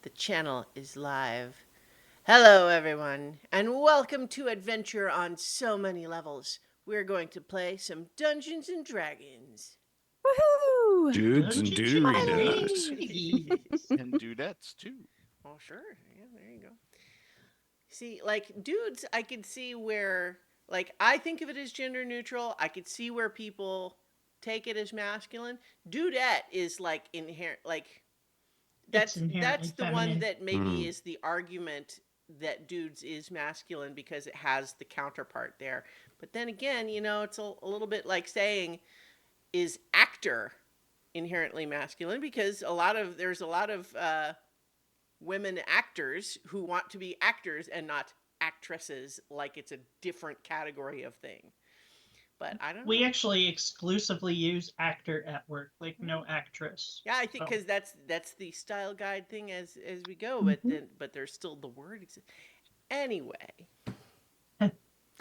The channel is live. Hello, everyone, and welcome to Adventure on So Many Levels. We're going to play some Dungeons and Dragons. Woohoo! Dudes and Dungeons and dudettes. Dragons. And dudettes too. Oh, sure. Yeah, there you go. See, like, dudes, I could see where, like, I think of it as gender neutral. I could see where people take it as masculine. Dudette is, like, inherent, like, It's that's inherently the one feminine. that maybe is the argument that dudes is masculine because it has the counterpart there. But then again, it's a little bit like saying, is actor inherently masculine? Because there's a lot of women actors who want to be actors and not actresses, like it's a different category of thing. But I don't We know. actually exclusively use actor at work, like no actress. Yeah, I think So, because that's the style guide thing as we go. But mhm. but there's still the word. Anyway,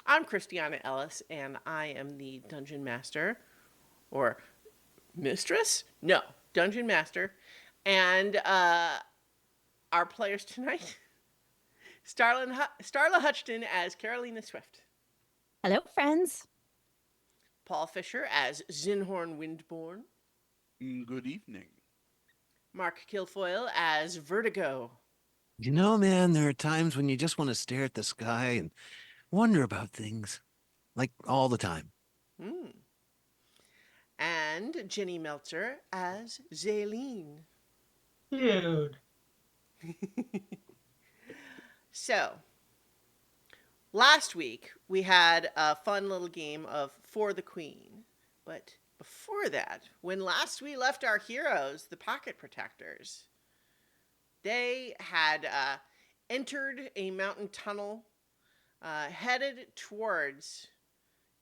I'm Christiana Ellis, and I am the dungeon master, or mistress? No, dungeon master. And our players tonight, Starla Hutchton as Carolina Swift, Hello, friends. Paul Fisher as Zinhorn Windborn, Good evening. Mark Kilfoyle as Vertigo, Man, there are times when you just want to stare at the sky and wonder about things. Like all the time. hmm, and Jenny Meltzer as Zaleen. Dude. So, last week, we had a fun little game of For the Queen. But before that, when last we left our heroes, the Pocket Protectors, they had entered a mountain tunnel headed towards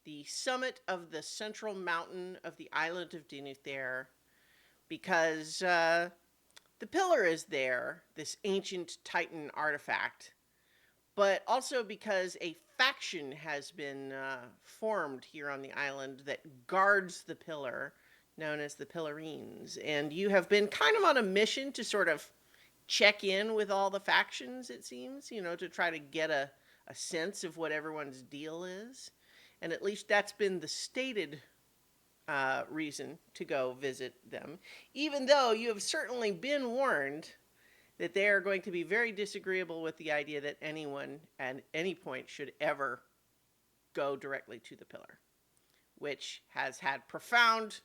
the summit of the central mountain of the island of Dinuthere because the pillar is there, this ancient Titan artifact, but also because a faction has been formed here on the island that guards the pillar, known as the Pillarines. And you have been kind of on a mission to sort of check in with all the factions, it seems, to try to get a sense of what everyone's deal is. And at least that's been the stated reason to go visit them, even though you have certainly been warned that they are going to be very disagreeable with the idea that anyone at any point should ever go directly to the pillar, which has had profound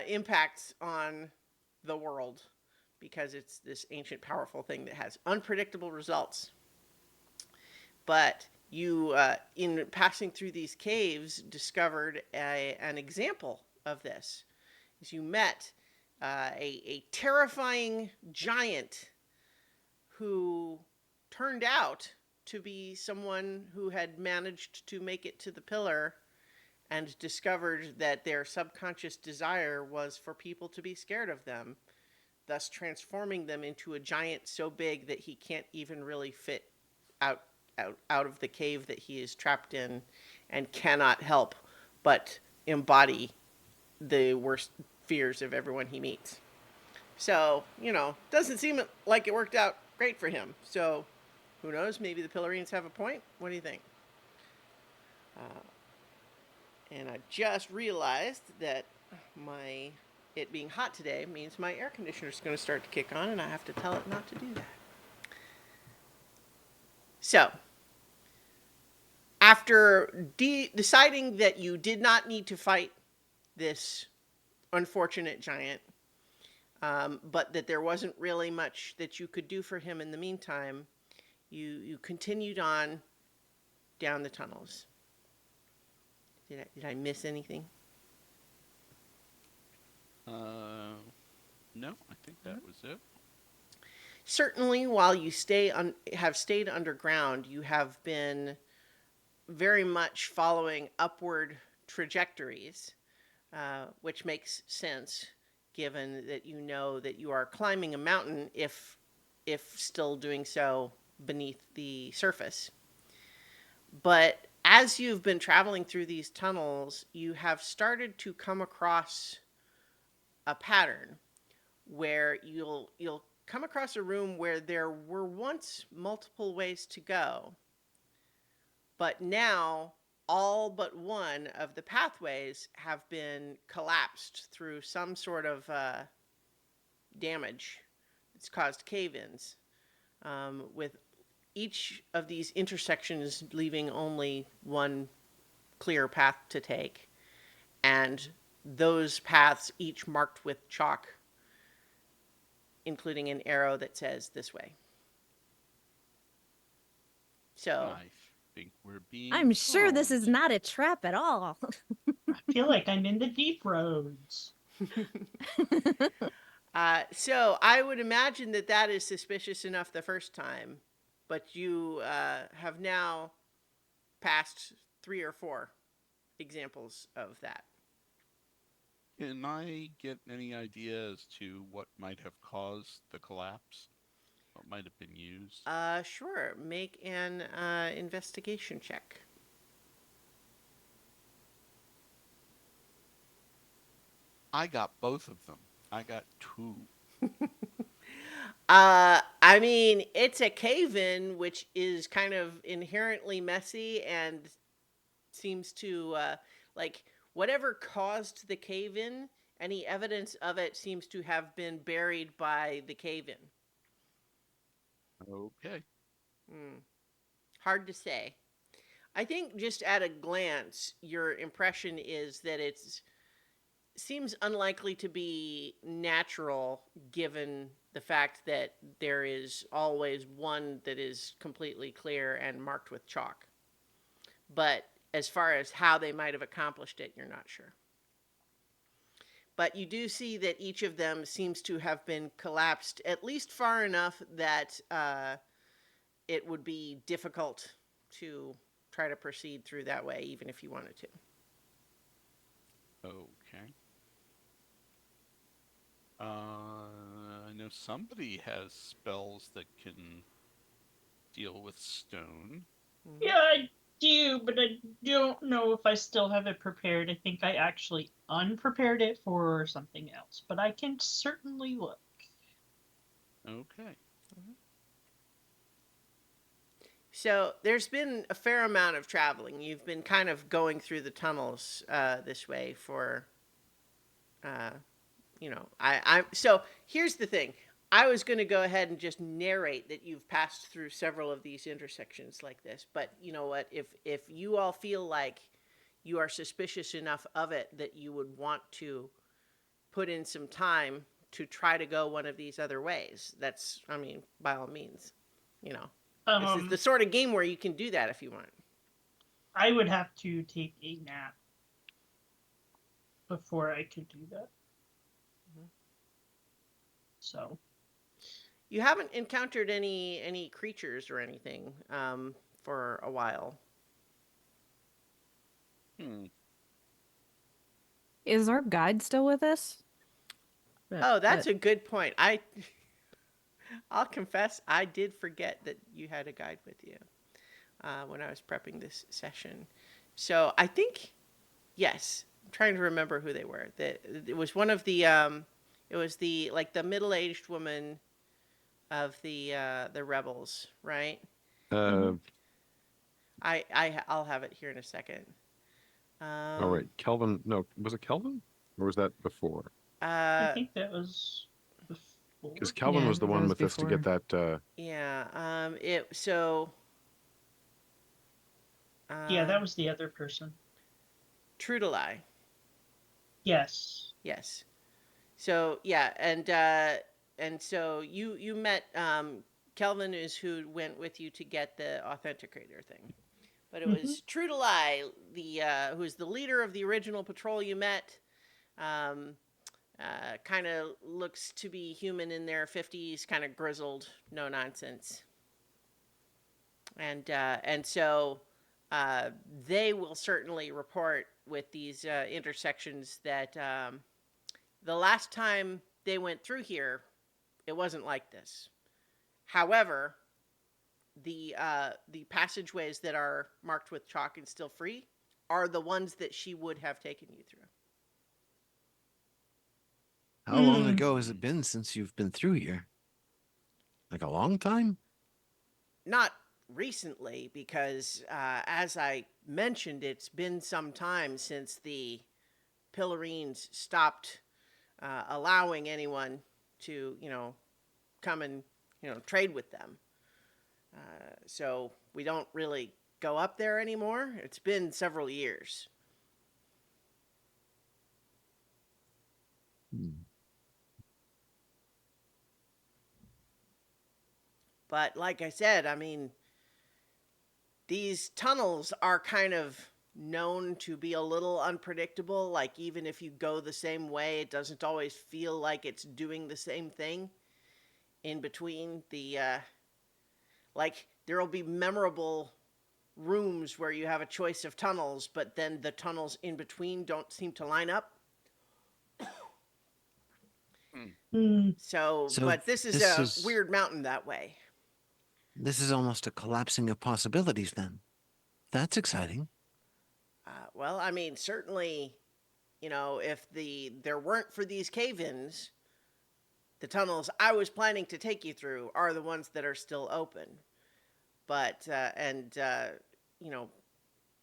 impacts on the world because it's this ancient, powerful thing that has unpredictable results. But you, in passing through these caves, discovered an example of this. As you met a terrifying giant who turned out to be someone who had managed to make it to the pillar and discovered that their subconscious desire was for people to be scared of them, thus transforming them into a giant so big that he can't even really fit out out of the cave that he is trapped in and cannot help but embody the worst fears of everyone he meets. So, doesn't seem like it worked out great for him. So, who knows? Maybe the Pillarines have a point. What do you think? And I just realized that my it being hot today means my air conditioner is going to start to kick on, and I have to tell it not to do that. So, after deciding that you did not need to fight this unfortunate giant, but that there wasn't really much that you could do for him in the meantime, you continued on down the tunnels. Did I miss anything? No, I think that was it. Certainly, while you have stayed underground, you have been very much following upward trajectories, which makes sense given that you know that you are climbing a mountain if still doing so beneath the surface. But as you've been traveling through these tunnels, you have started to come across a pattern where you'll come across a room where there were once multiple ways to go, but now all but one of the pathways have been collapsed through some sort of damage. It's caused cave-ins, with each of these intersections leaving only one clear path to take, and those paths each marked with chalk, including an arrow that says this way. So I think we're being. I'm sure this phoned. is not a trap at all. I feel like I'm in the deep roads. so I would imagine that that is suspicious enough the first time, but you have now passed 3 or 4 examples of that. Can I get any idea as to what might have caused the collapse? What might have been used? Sure. Make an investigation check. I got both of them. I got 2. I mean, it's a cave-in, which is kind of inherently messy and seems to, like, whatever caused the cave-in, any evidence of it seems to have been buried by the cave-in. Okay. Hard to say. I think just at a glance, your impression is that it's seems unlikely to be natural, given the fact that there is always one that is completely clear and marked with chalk. But as far as how they might have accomplished it, you're not sure. But you do see that each of them seems to have been collapsed at least far enough that it would be difficult to try to proceed through that way, even if you wanted to. Okay. I know somebody has spells that can deal with stone. Yeah, I do, but I don't know if I still have it prepared. I think I actually unprepared it for something else, but I can certainly look. Okay. So there's been a fair amount of traveling. You've been kind of going through the tunnels this way for, so here's the thing. I was going to go ahead and just narrate that you've passed through several of these intersections like this, but you know what? If you all feel like you are suspicious enough of it that you would want to put in some time to try to go one of these other ways, that's, I mean, by all means, this is the sort of game where you can do that if you want. I would have to take a nap before I could do that. So You haven't encountered any creatures or anything for a while. Is our guide still with us? Oh, that's a good point. I'll confess, I did forget that you had a guide with you when I was prepping this session. So I think, yes, I'm trying to remember who they were. It was one of the, it was the middle-aged woman of the rebels, right? Mm-hmm. I'll have it here in a second. Oh wait, Kelvin. No, was it Kelvin, or was that before? I think that was before. Because Kelvin Yeah, was the that one was with us to get that. Yeah. Yeah, that was the other person. Trudelai. Yes. Yes. So yeah, and so you met Kelvin is who went with you to get the authenticator thing, but it was Trudelai, who is the leader of the original patrol you met. Kind of looks to be human in their 50s, kind of grizzled, no nonsense, and so they will certainly report with these intersections that the last time they went through here, it wasn't like this. However, the passageways that are marked with chalk and still free are the ones that she would have taken you through. How long ago has it been since you've been through here? Like a long time? Not recently, because as I mentioned, it's been some time since the Pillarines stopped allowing anyone to, come and, trade with them. So we don't really go up there anymore. It's been several years. Hmm. But like I said, I mean, these tunnels are kind of known to be a little unpredictable. Like, even if you go the same way, it doesn't always feel like it's doing the same thing in between the, like, there will be memorable rooms where you have a choice of tunnels, but then the tunnels in between don't seem to line up. Hmm. So, So but this is this a is weird mountain that way. this is almost a collapsing of possibilities then. That's exciting. Well, I mean, certainly, if there weren't for these cave-ins, the tunnels I was planning to take you through are the ones that are still open. But you know,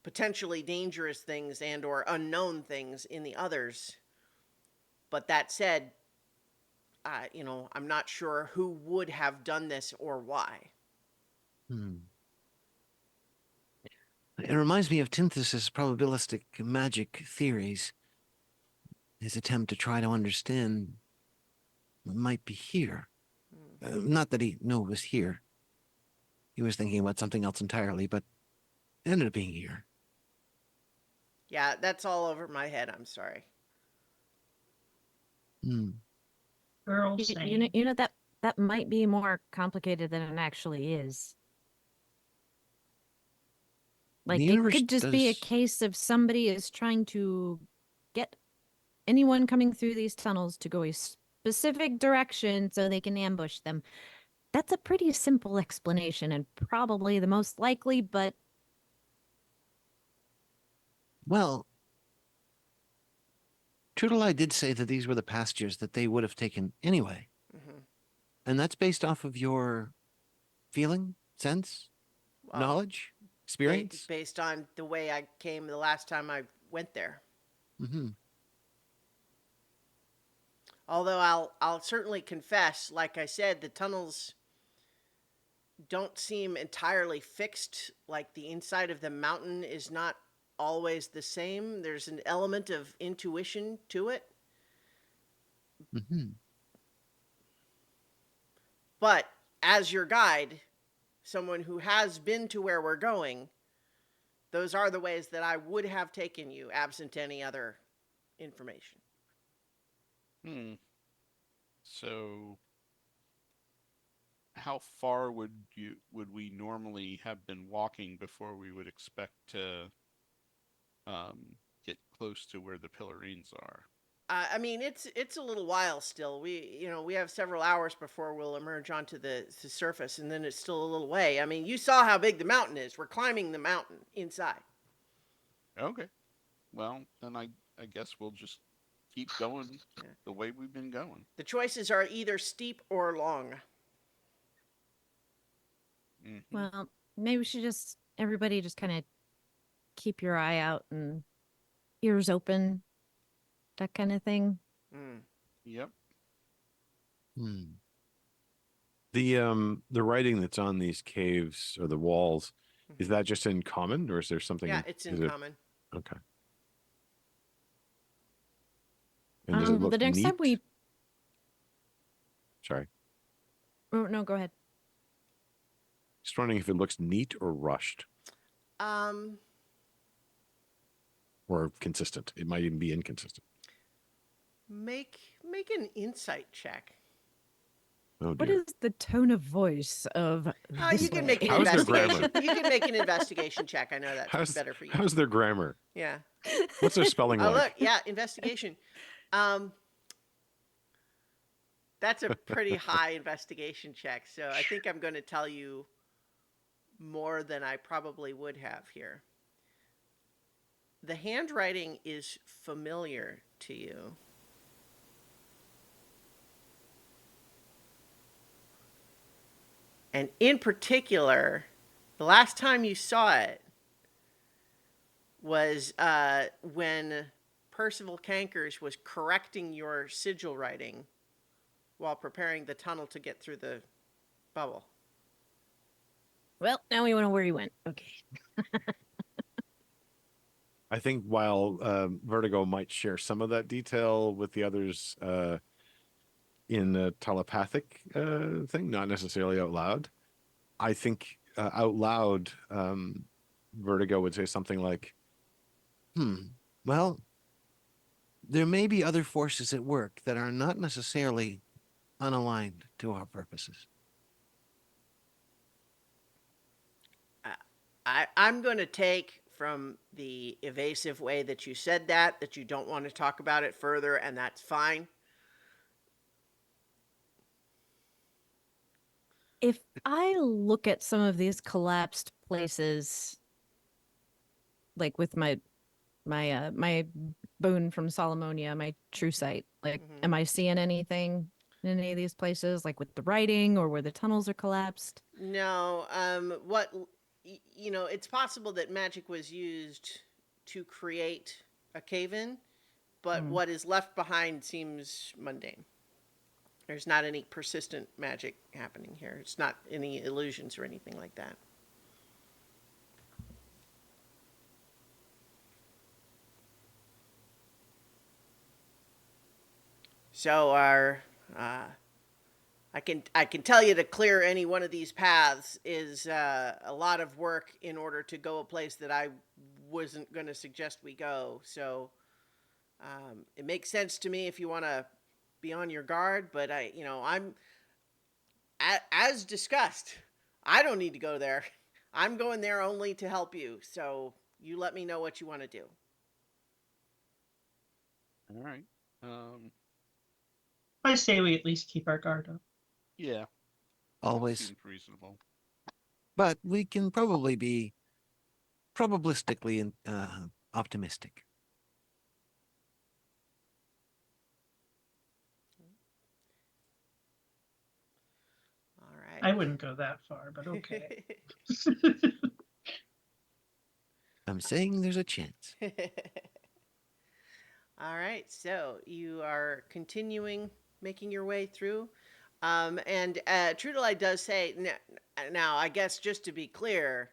potentially dangerous things and or unknown things in the others. But that said, I'm not sure who would have done this or why. Hmm. It reminds me of Tynthus's probabilistic magic theories. His attempt to try to understand what might be here. Not that he knew it was here. He was thinking about something else entirely, but it ended up being here. Yeah, that's all over my head. I'm sorry. Hmm. Girl You, saying. you know, you know that that might be more complicated than it actually is. The Like it universe could just be a does. case of somebody is trying to get anyone coming through these tunnels to go a specific direction so they can ambush them. That's a pretty simple explanation and probably the most likely, but Well, Trudelai did say that these were the pastures that they would have taken anyway. Hmm. And that's based off of your feeling, sense, Well, knowledge, experience? based on the way I came the last time I went there. Mm-hmm. Although I'll certainly confess, like I said, the tunnels don't seem entirely fixed. Like, the inside of the mountain is not always the same. There's an element of intuition to it. Mm-hmm. But as your guide, someone who has been to where we're going, those are the ways that I would have taken you absent any other information. Hmm. So, how far would we normally have been walking before we would expect to get close to where the Pillarines are? I mean, it's a little while still. We have several hours before we'll emerge onto the surface, and then it's still a little way. I mean, you saw how big the mountain is. We're climbing the mountain inside. Okay. Well, then I guess we'll just keep going Yeah. the way we've been going. The choices are either steep or long. Hmm. well, maybe we should just everybody just kind of keep your eye out and ears open, that kind of thing. Mm. Yep. Hmm. The writing that's on these caves or the walls, is Mhm. that just in common or is there something Yeah, it's in is it common. okay? And does it look The next time neat? we Sorry. oh, no, go ahead. Just wondering if it looks neat or rushed Um, or consistent. It might even be inconsistent. make an insight check. Oh What dear. is the tone of voice of this You can make an way? How's their investigation. grammar? You can make an investigation check. I know that's How's better for you. how's their grammar? Yeah. What's their spelling Oh, like? look, yeah, investigation. Um, that's a pretty high investigation check. So I think I'm going to tell you more than I probably would have here. The handwriting is familiar to you. And in particular, the last time you saw it was when Percival Cankers was correcting your sigil writing while preparing the tunnel to get through the bubble. Well, now we know where you went. Okay. I think while Vertigo might share some of that detail with the others in a telepathic thing, not necessarily out loud, I think out loud, Vertigo would say something like, well, there may be other forces at work that are not necessarily unaligned to our purposes. I'm going to take from the evasive way that you said that you don't want to talk about it further, and that's fine. If I look at some of these collapsed places, like with my boon from Solomonia, my true sight, like, Mhm. am I seeing anything in any of these places, like with the writing or where the tunnels are collapsed? No, it's possible that magic was used to create a cave-in, but Hmm. what is left behind seems mundane. There's not any persistent magic happening here. It's not any illusions or anything like that. So I can tell you to clear any one of these paths is a lot of work in order to go a place that I wasn't going to suggest we go. So it makes sense to me if you want to be on your guard, but I'm as discussed. I don't need to go there. I'm going there only to help you. So you let me know what you want to do. All right. I say we at least keep our guard up. Yeah. That Always. seems reasonable. But we can probably be probabilistically optimistic. All right. I wouldn't go that far, but okay. I'm saying there's a chance. All right, so you are continuing making your way through. And Trudelite does say, now, I guess just to be clear,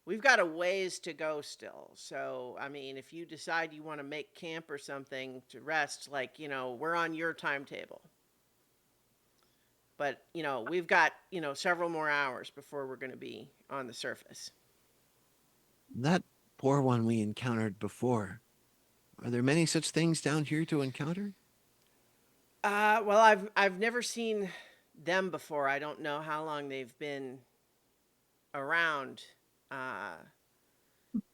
we've got a ways to go still. So, I mean, if you decide you want to make camp or something to rest, like, we're on your timetable. But, we've got, several more hours before we're going to be on the surface. That poor one we encountered before. Are there many such things down here to encounter? Well, I've never seen them before. I don't know how long they've been around.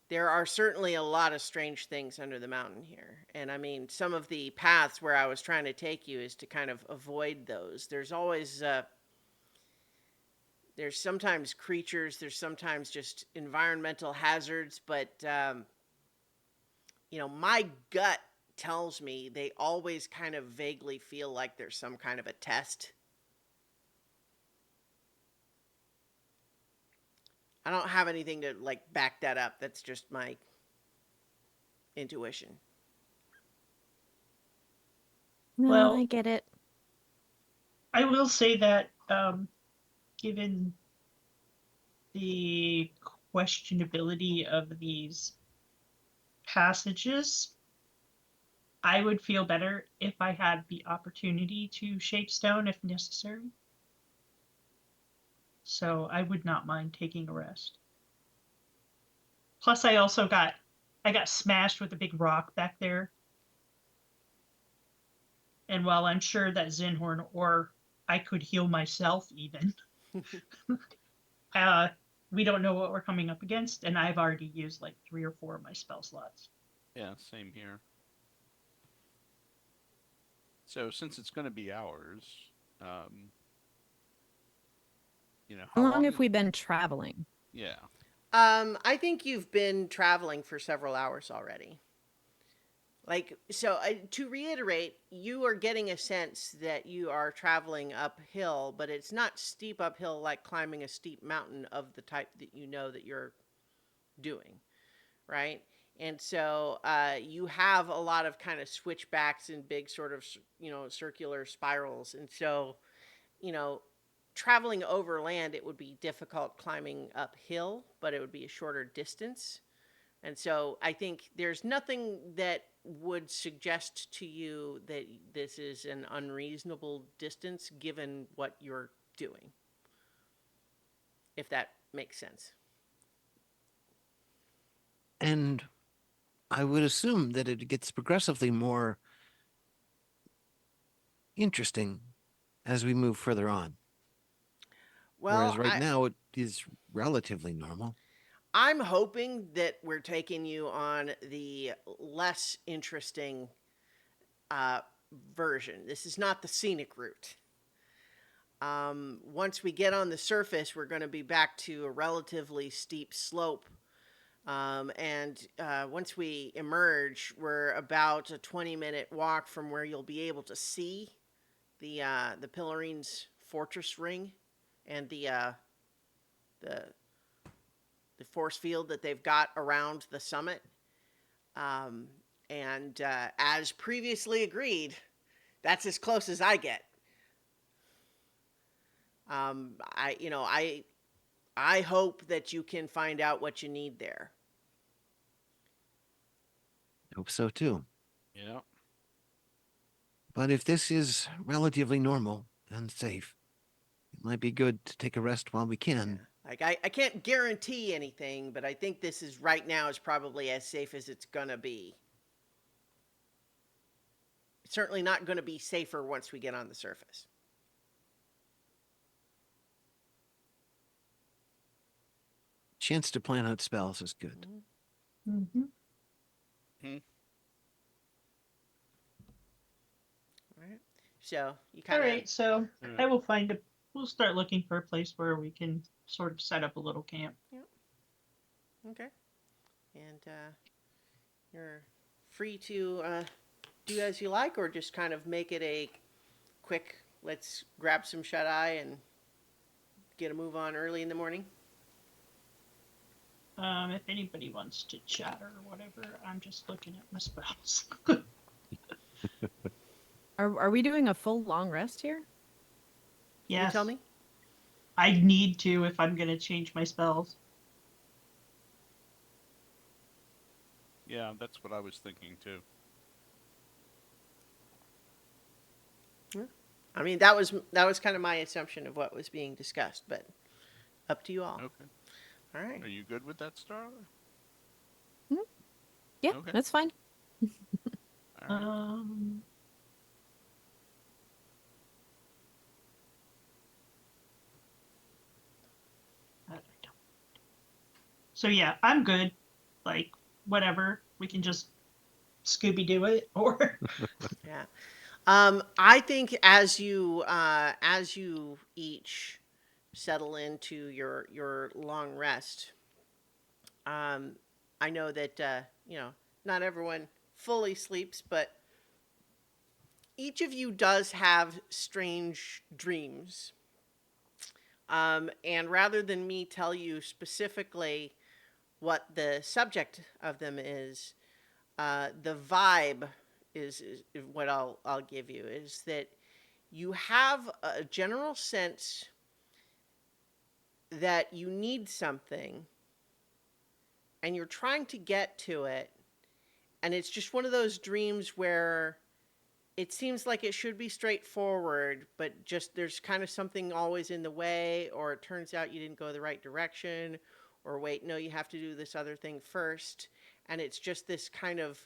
There are certainly a lot of strange things under the mountain here. And I mean, some of the paths where I was trying to take you is to kind of avoid those. There's always, there's sometimes creatures, there's sometimes just environmental hazards, but, my gut tells me they always kind of vaguely feel like there's some kind of a test. I don't have anything to back that up. That's just my intuition. No, Well- I get it. I will say that, given the questionability of these passages, I would feel better if I had the opportunity to shape stone if necessary. So I would not mind taking a rest. Plus, I got smashed with a big rock back there. And while I'm sure that Zinhorn or I could heal myself even, we don't know what we're coming up against, and I've already used like 3 or 4 of my spell slots. Yeah, same here. So since it's going to be hours, How long have we been traveling? Yeah. I think you've been traveling for several hours already. Like, so to reiterate, you are getting a sense that you are traveling uphill, but it's not steep uphill like climbing a steep mountain of the type that you know that you're doing, right? And so you have a lot of kind of switchbacks and big sort of, circular spirals. And so, you know, traveling overland, it would be difficult climbing uphill, but it would be a shorter distance. And so I think there's nothing that would suggest to you that this is an unreasonable distance given what you're doing, if that makes sense. And I would assume that it gets progressively more interesting as we move further on. Whereas Well, right now it is relatively normal. I'm hoping that we're taking you on the less interesting uh, version. This is not the scenic route. Once we get on the surface, we're going to be back to a relatively steep slope. And once we emerge, we're about a 20-minute walk from where you'll be able to see the Pillarines fortress ring and the force field that they've got around the summit. And as previously agreed, that's as close as I get. I hope that you can find out what you need there. Hope so too. Yeah. But if this is relatively normal and safe, it might be good to take a rest while we can. Like I can't guarantee anything, but I think this is right now is probably as safe as it's gonna be. It's certainly not gonna be safer once we get on the surface. Chance to plan out spells is good. Mm-hmm. All right. So you All kind of right, so Alright. I will find a. We'll start looking for a place where we can sort of set up a little camp. okay, and you're free to do as you like, or just kind of make it a quick. Let's grab some shut eye and get a move on early in the morning. If anybody wants to chat or whatever, I'm just looking at my spells. Are we doing a full long rest here? Can Yes, you tell me? I need to if I'm gonna change my spells. Yeah, that's what I was thinking too. I mean, that was kind of my assumption of what was being discussed, but up to you all. Okay. All right. Are you good with that, Star? Yeah, Okay. that's fine. All right. I don't- So yeah, I'm good. Like whatever, we can just Scooby Doo it, or Yeah. I think as you each settle into your long rest, I know that not everyone fully sleeps, but each of you does have strange dreams. And rather than me tell you specifically what the subject of them is, the vibe is what I'll give you is that you have a general sense that you need something and you're trying to get to it, and it's just one of those dreams where it seems like it should be straightforward, but just there's kind of something always in the way, or it turns out you didn't go the right direction, or wait, no, you have to do this other thing first. And it's just this kind of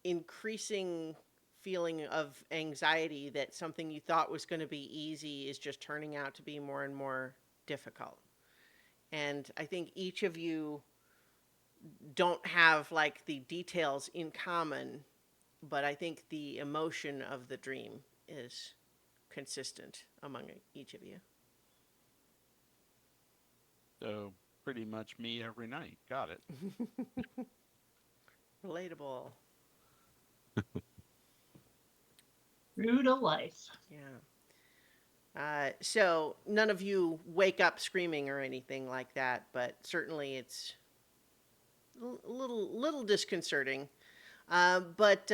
increasing feeling of anxiety that something you thought was going to be easy is just turning out to be more and more difficult. And I think each of you don't have like the details in common, but I think the emotion of the dream is consistent among each of you. So pretty much me every night. Got it. Relatable. True to life. Yeah. So none of you wake up screaming or anything like that, but certainly it's a little disconcerting. But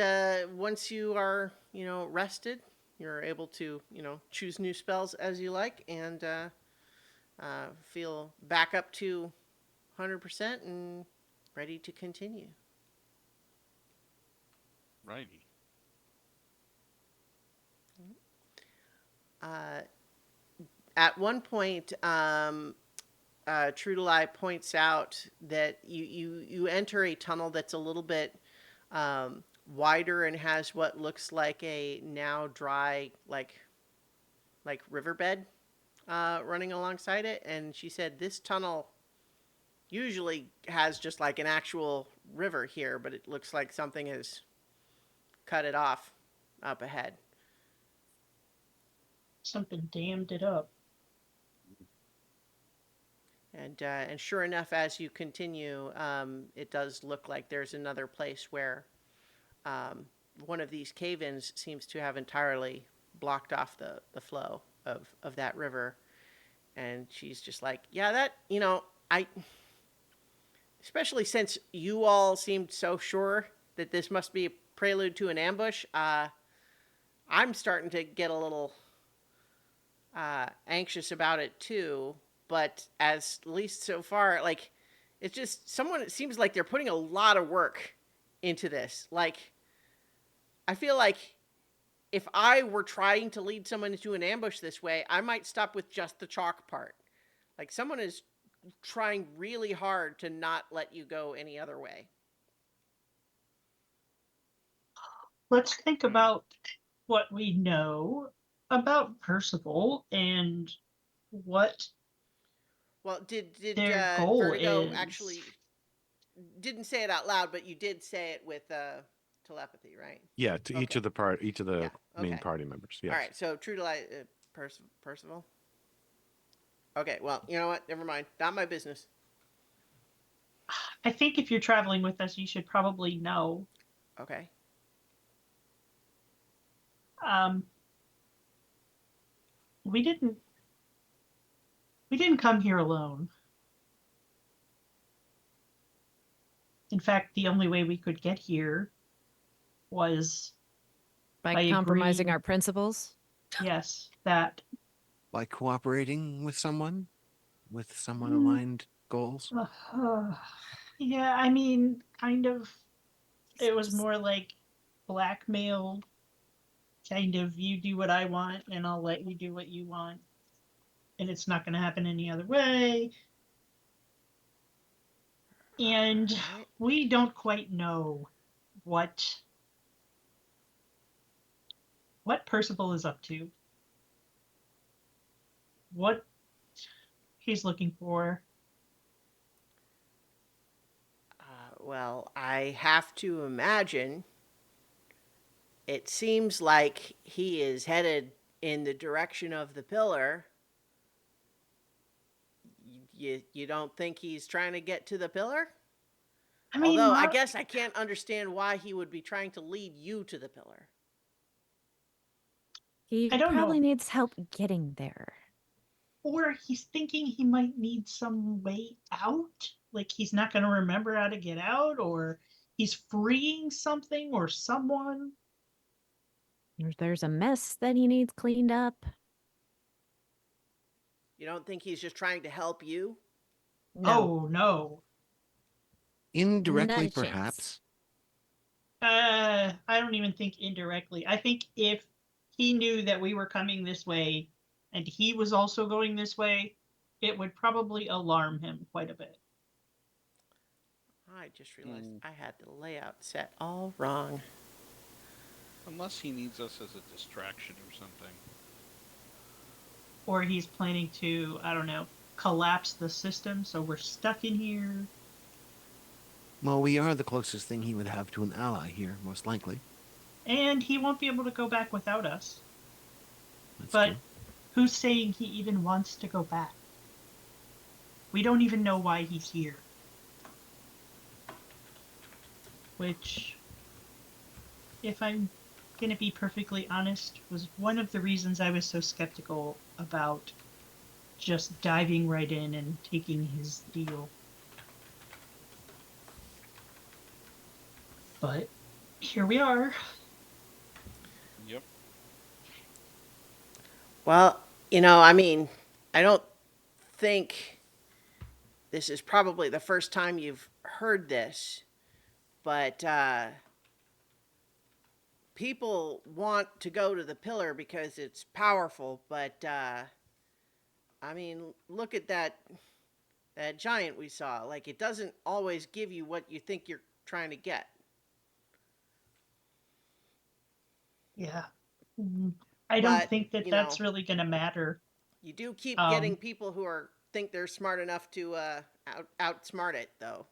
once you are, rested, you're able to, choose new spells as you like and feel back up to 100% and ready to continue. Righty. At one point, Trudelai points out that you enter a tunnel that's a little bit wider and has what looks like a now dry like riverbed running alongside it. And she said this tunnel usually has just like an actual river here, but it looks like something has cut it off up ahead. Something dammed it up. And sure enough, as you continue, it does look like there's another place where one of these cave-ins seems to have entirely blocked off the flow of that river. And she's just like, yeah, that, especially since you all seemed so sure that this must be a prelude to an ambush, I'm starting to get a little anxious about it too. But at least so far, like, it's just it seems like they're putting a lot of work into this. Like, I feel like if I were trying to lead someone into an ambush this way, I might stop with just the chalk part. Like, someone is trying really hard to not let you go any other way. Let's think about what we know about Percival and what Well, did their goal Vertigo is. actually didn't say it out loud, but you did say it with telepathy, right? Yeah, to each Okay. of the Yeah, main okay. party members. Yes. All right, so true to life, Percival. Okay, well, you know what? Never mind. Not my business. I think if you're traveling with us, you should probably know. Okay. We didn't come here alone. In fact, the only way we could get here was By compromising our principles. yes, that By cooperating with someone Mm. aligned goals. yeah, I mean, kind of. It was more like blackmail, kind of, you do what I want and I'll let you do what you want. And it's not going to happen any other way. And Right. we don't quite know what Percival is up to. What he's looking for. Well, I have to imagine it seems like he is headed in the direction of the pillar. You don't think he's trying to get to the pillar? I mean, Although I guess I can't understand why he would be trying to lead you to the pillar. He I don't probably know. needs help getting there. Or he's thinking he might need some way out. Like he's not going to remember how to get out, or he's freeing something or someone. Or there's a mess that he needs cleaned up. You don't think he's just trying to help you? No. Oh, no. Indirectly, Not a chance. perhaps. I don't even think indirectly. I think if he knew that we were coming this way and he was also going this way, it would probably alarm him quite a bit. I just realized I had the layout set all wrong. Unless he needs us as a distraction or something. Or he's planning to, I don't know, collapse the system so we're stuck in here. Well, we are the closest thing he would have to an ally here, most likely. And he won't be able to go back without us. That's But true. who's saying he even wants to go back? We don't even know why he's here. Which if I'm going to be perfectly honest, was one of the reasons I was so skeptical about just diving right in and taking his deal. But here we are. Yep. Well, you know, I mean, I don't think this is probably the first time you've heard this, but people want to go to the pillar because it's powerful. But I mean, look at that giant we saw. Like, it doesn't always give you what you think you're trying to get. Yeah. I don't But think that you that's know, really going to matter. you do keep getting Um, people who are think they're smart enough to outsmart it, though.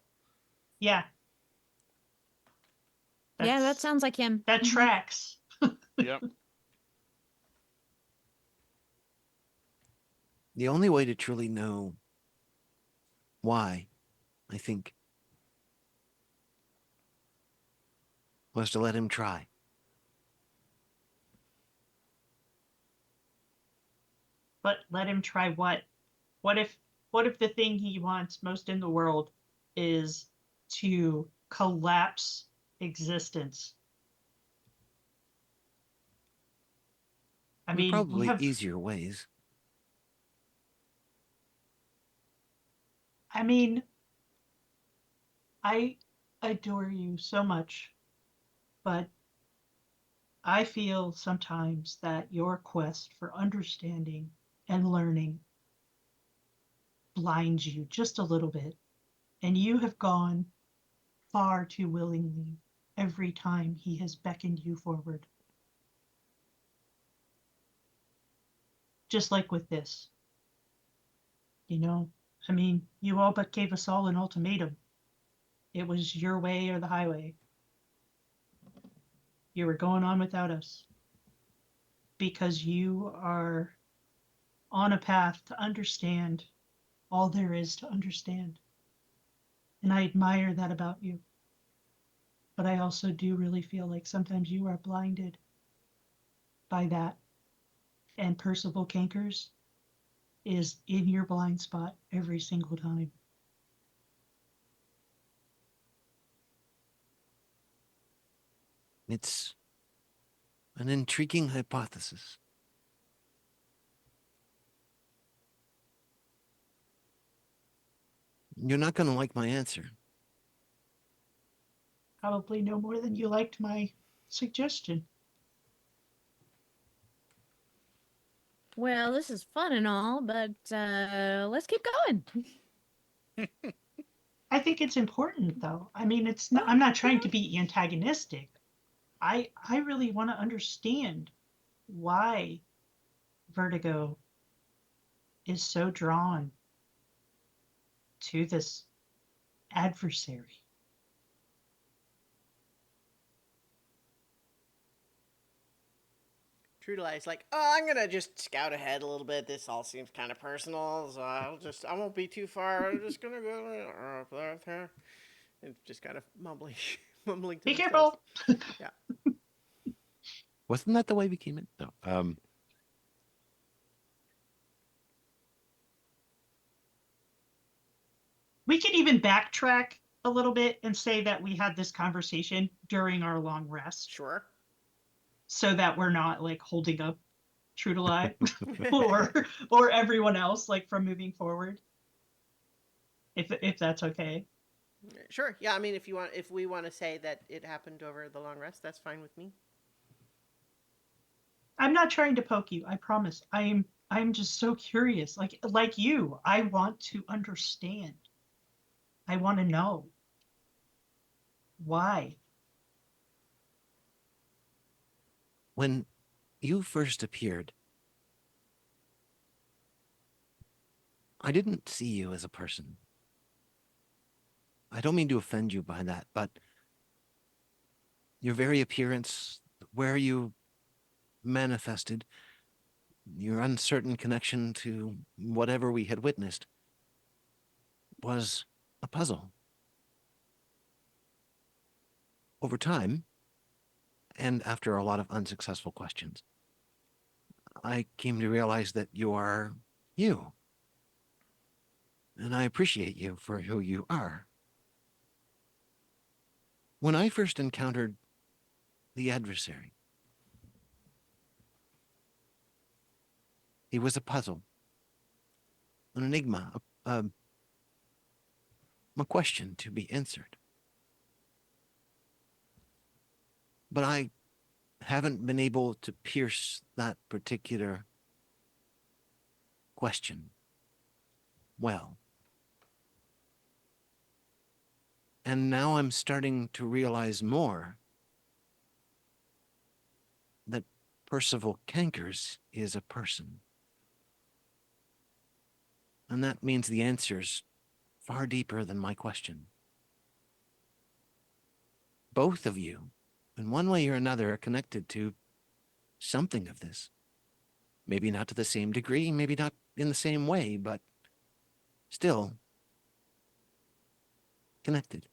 yeah, Yeah, that that's sounds like him. that Mhm. tracks. Yep. The only way to truly know why, I think, was to let him try. But let him try what? What if the thing he wants most in the world is to collapse existence? I There are mean, we probably have easier ways. I mean, I adore you so much, but I feel sometimes that your quest for understanding and learning blinds you just a little bit, and you have gone far too willingly every time he has beckoned you forward. Just like with this, you know? I mean, you all but gave us all an ultimatum. It was your way or the highway. You were going on without us because you are on a path to understand all there is to understand. And I admire that about you. But I also do really feel like sometimes you are blinded by that. And Percival Cankers is in your blind spot every single time. It's an intriguing hypothesis. You're not going to like my answer. Probably no more than you liked my suggestion. Well, this is fun and all, but let's keep going. I think it's important though. I mean, it's not, Oh, I'm not trying yeah. to be antagonistic. I really want to understand why Vertigo is so drawn to this adversary. True to Life's like, oh, I'm gonna just scout ahead a little bit. This all seems kind of personal, so I won't be too far. I'm just gonna go there, and just kind of mumbling, mumbling to Be themselves. careful. Yeah. Wasn't that the way we came in? No. We can even backtrack a little bit and say that we had this conversation during our long rest Sure. so that we're not like holding up True to Life or everyone else like from moving forward. If that's okay. Sure. Yeah. I mean, if we want to say that it happened over the long rest, that's fine with me. I'm not trying to poke you, I promise. I'm just so curious. Like you, I want to understand. I want to know why. When you first appeared, I didn't see you as a person. I don't mean to offend you by that, but your very appearance, where you manifested, your uncertain connection to whatever we had witnessed, was a puzzle. Over time, and after a lot of unsuccessful questions, I came to realize that you are you. And I appreciate you for who you are. When I first encountered the adversary, he was a puzzle, an enigma, a question to be answered. But I haven't been able to pierce that particular question well. And now I'm starting to realize more that Percival Cankers is a person. And that means the answer's far deeper than my question. Both of you, in one way or another, are connected to something of this. Maybe not to the same degree, maybe not in the same way, but still connected.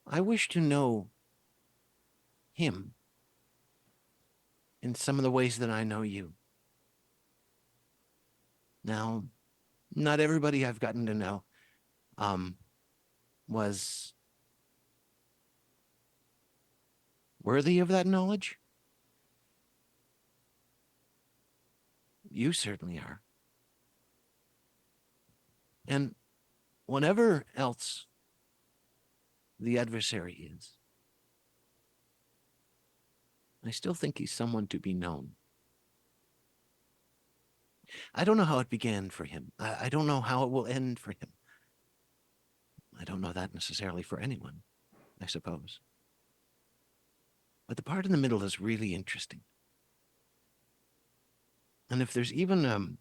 I wish to know him in some of the ways that I know you. Now, not everybody I've gotten to know was worthy of that knowledge. You certainly are. And whatever else the adversary is, I still think he's someone to be known. I don't know how it began for him. I don't know how it will end for him. I don't know that necessarily for anyone, I suppose. But the part in the middle is really interesting. And if there's even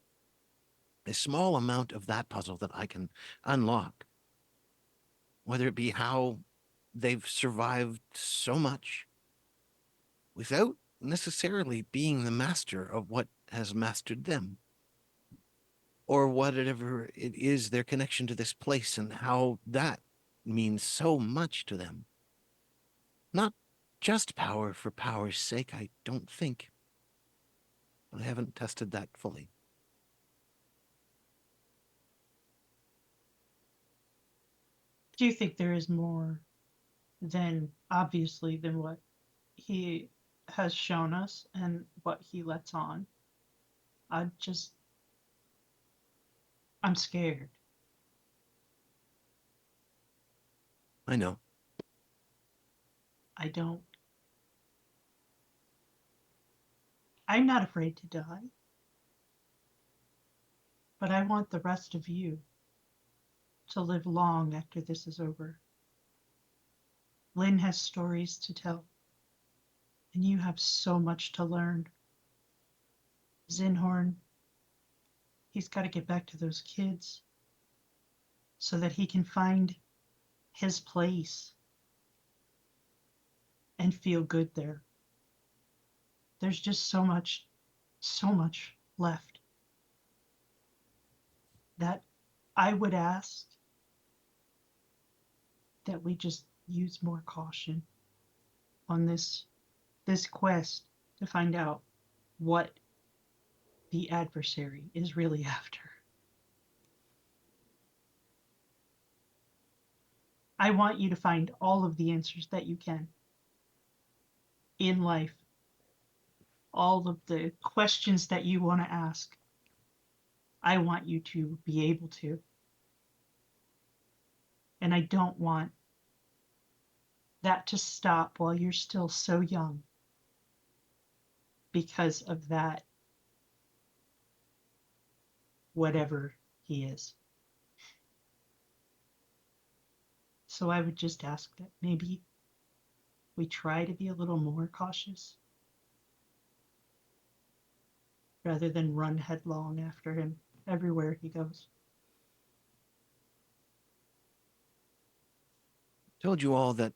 a small amount of that puzzle that I can unlock, whether it be how they've survived so much without necessarily being the master of what has mastered them, or whatever it is, their connection to this place and how that means so much to them. Not just power for power's sake, I don't think. I haven't tested that fully. Do you think there is more than, obviously, than what he has shown us and what he lets on? I'm scared. I know. I'm not afraid to die, but I want the rest of you to live long after this is over. Lynn has stories to tell, and you have so much to learn. Zinhorn, he's got to get back to those kids so that he can find his place and feel good there. There's just so much left that I would ask that we just use more caution on this quest to find out what the adversary is really after. I want you to find all of the answers that you can in life, all of the questions that you want to ask. I want you to be able to. And I don't want that to stop while you're still so young because of that, whatever he is. So I would just ask that maybe we try to be a little more cautious rather than run headlong after him everywhere he goes. Told you all that,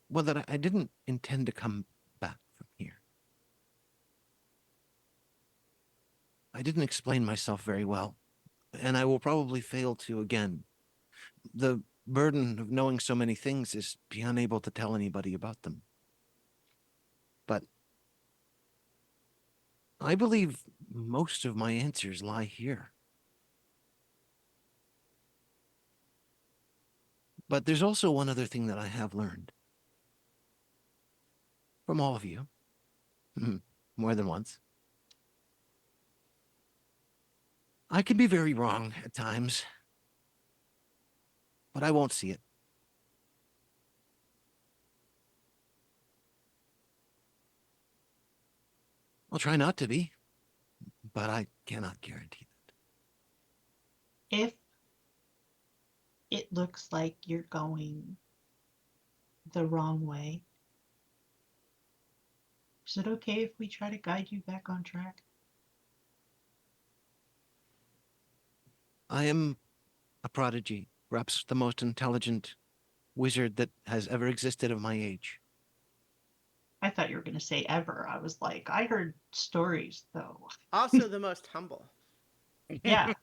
well, that I didn't intend to come back from here. I didn't explain myself very well. and I will probably fail to again. The burden of knowing so many things is be unable to tell anybody about them. But I believe most of my answers lie here. But there's also one other thing that I have learned from all of you, more than once. I can be very wrong at times, but I won't see it. I'll try not to be, but I cannot guarantee that. If it looks like you're going the wrong way, is it okay if we try to guide you back on track? I am a prodigy, perhaps the most intelligent wizard that has ever existed of my age. I thought you were going to say ever. I was like, I heard stories though. Also, the most humble. Yeah.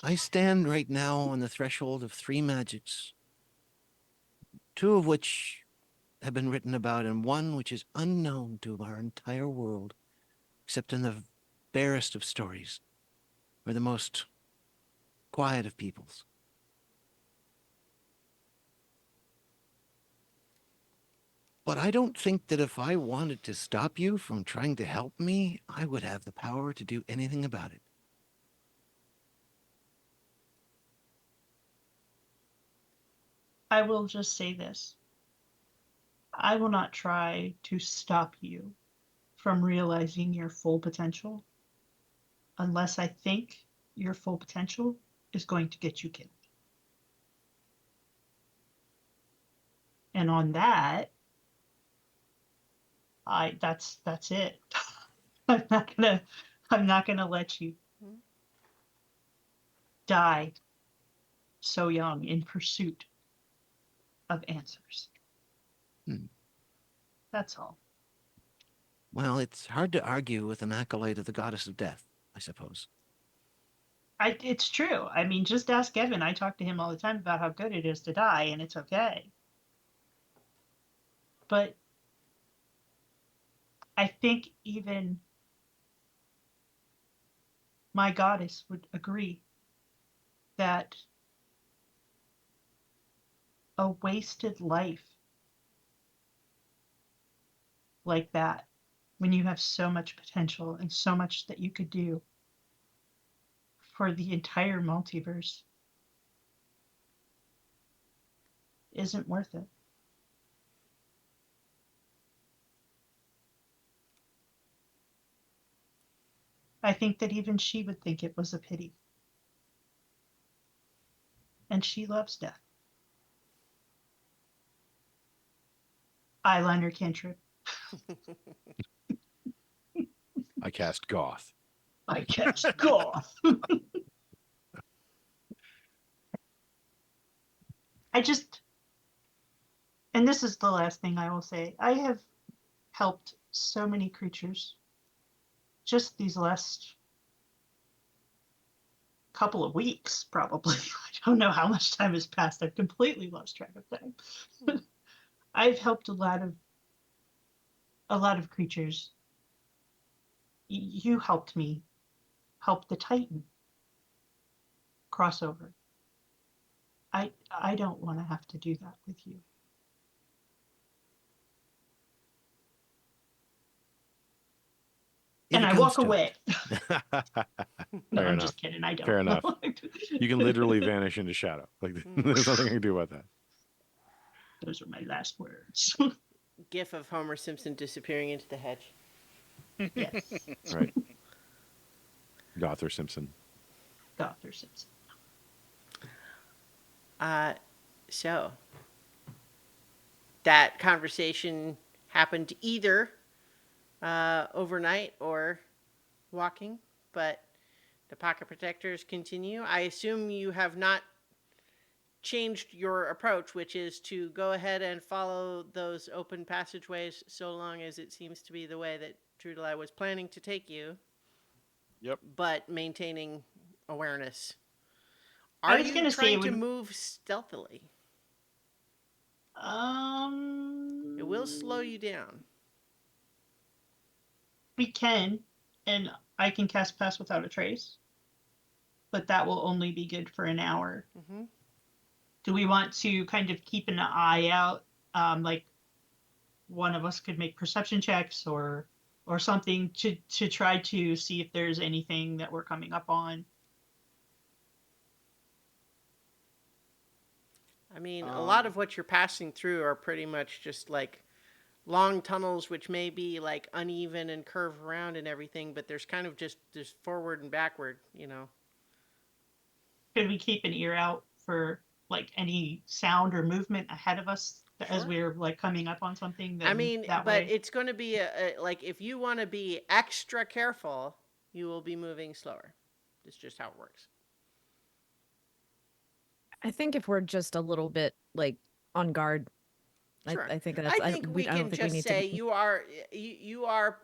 I stand right now on the threshold of 3 magics, 2 of which have been written about, and 1 which is unknown to our entire world, except in the barest of stories, or the most quiet of peoples. But I don't think that if I wanted to stop you from trying to help me, I would have the power to do anything about it. I will just say this. I will not try to stop you from realizing your full potential unless I think your full potential is going to get you killed. And on that, that's it. I'm not gonna let you die so young in pursuit of answers. Hmm. That's all. Well, it's hard to argue with an acolyte of the goddess of death, I suppose. It's true. I mean, just ask Evan. I talk to him all the time about how good it is to die, and it's okay. But I think even my goddess would agree that a wasted life like that, when you have so much potential and so much that you could do for the entire multiverse, isn't worth it. I think that even she would think it was a pity. And she loves death. Eyeliner cantrip. I cast Goth. I cast Goth. I just, and this is the last thing I will say, I have helped so many creatures just these last couple of weeks, probably. I don't know how much time has passed. I've completely lost track of time. I've helped a lot of creatures. You helped me help the Titan crossover. I don't want to have to do that with you. If And it I comes walk to it. away. No, Fair I'm enough. just kidding. I don't. Fair enough. You can literally vanish into shadow. Like there's nothing I can do about that. Those are my last words. GIF of Homer Simpson disappearing into the hedge. Yes. Right. Goth or Simpson. Goth or Simpson. So that conversation happened either overnight or walking, but the pocket protectors continue. I assume you have not changed your approach, which is to go ahead and follow those open passageways so long as it seems to be the way that Trudelai was planning to take you. Yep. But maintaining awareness I Are was you gonna say trying it to would- move stealthily? It will slow you down. We can, and I can cast Pass Without a Trace, but that will only be good for an hour. Hmm. Do we want to kind of keep an eye out? Like one of us could make perception checks or something to try to see if there's anything that we're coming up on. I mean, a lot Um, of what you're passing through are pretty much just like long tunnels, which may be like uneven and curve around and everything, but there's kind of just forward and backward, you know. Could we keep an ear out for like any sound or movement ahead of us as Sure. we're like coming up on something? I Then mean, that but way. it's going to be like if you want to be extra careful, you will be moving slower. It's just how it works. I think if we're just a little bit like on guard, Sure. I think I that's think we I don't can think we just need say to. you are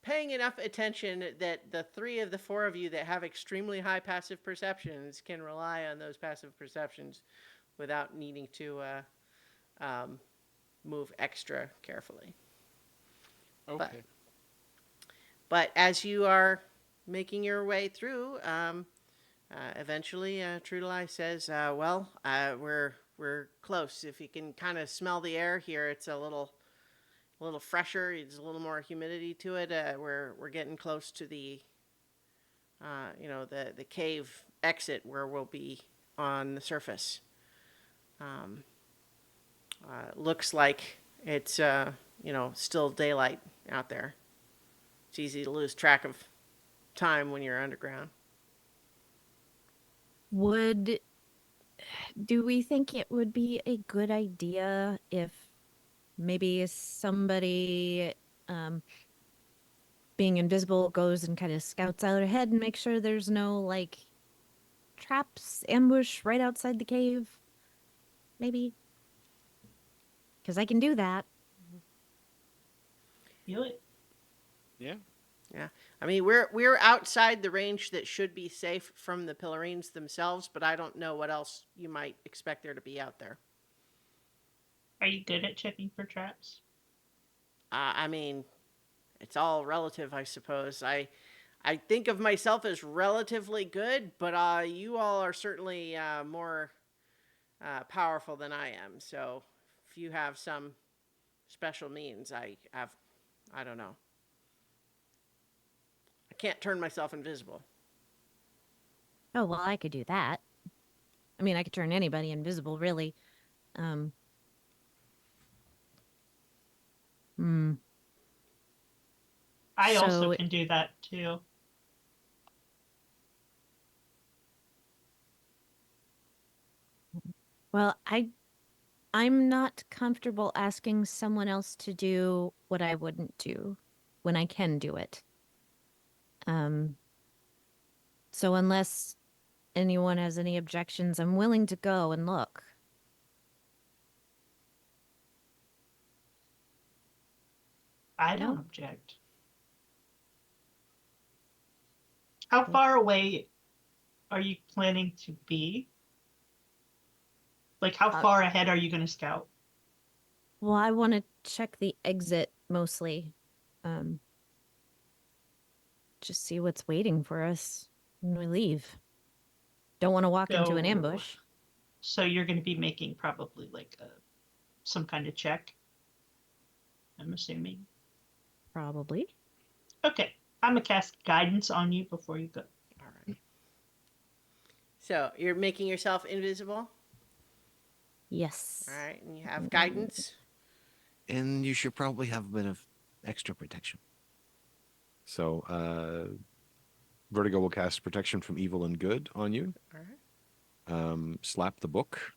paying enough attention that the three of the four of you that have extremely high passive perceptions can rely on those passive perceptions without needing to move extra carefully. okay. But as you are making your way through, eventually Trudelai says, "Well, we're close. If you can kind of smell the air here, it's a little fresher. There's a little more humidity to it. We're getting close to the the cave exit where we'll be on the surface. Looks like it's still daylight out there. It's easy to lose track of time when you're underground." Do we think it would be a good idea if maybe somebody being invisible goes and kind of scouts out ahead and make sure there's no like traps, ambush right outside the cave? Maybe. Because I can do that. Feel it. Yeah. Yeah, I mean we're outside the range that should be safe from the pillarines themselves, but I don't know what else you might expect there to be out there. Are you good at checking for traps? I mean, it's all relative, I suppose. I think of myself as relatively good, but you all are certainly more powerful than I am. So if you have some special means, I don't know. I can't turn myself invisible. Oh, well, I could do that. I mean, I could turn anybody invisible, really. Um, hmm. I also So, can do that too. well, I'm not comfortable asking someone else to do what I wouldn't do when I can do it. Um, so unless anyone has any objections, I'm willing to go and look. I don't No? object. How Okay. far away are you planning to be? Like, how Uh, far ahead are you going to scout? Well, I want to check the exit mostly. Um, just see what's waiting for us when we leave. Don't want to walk into an So, ambush. so you're going to be making probably like some kind of check, I'm assuming. Probably. Okay, I'm going to cast guidance on you before you go. All right. So you're making yourself invisible. Yes. All right, and you have guidance. And you should probably have a bit of extra protection. So, Vertigo will cast protection from evil and good on you. All right. Slap the book,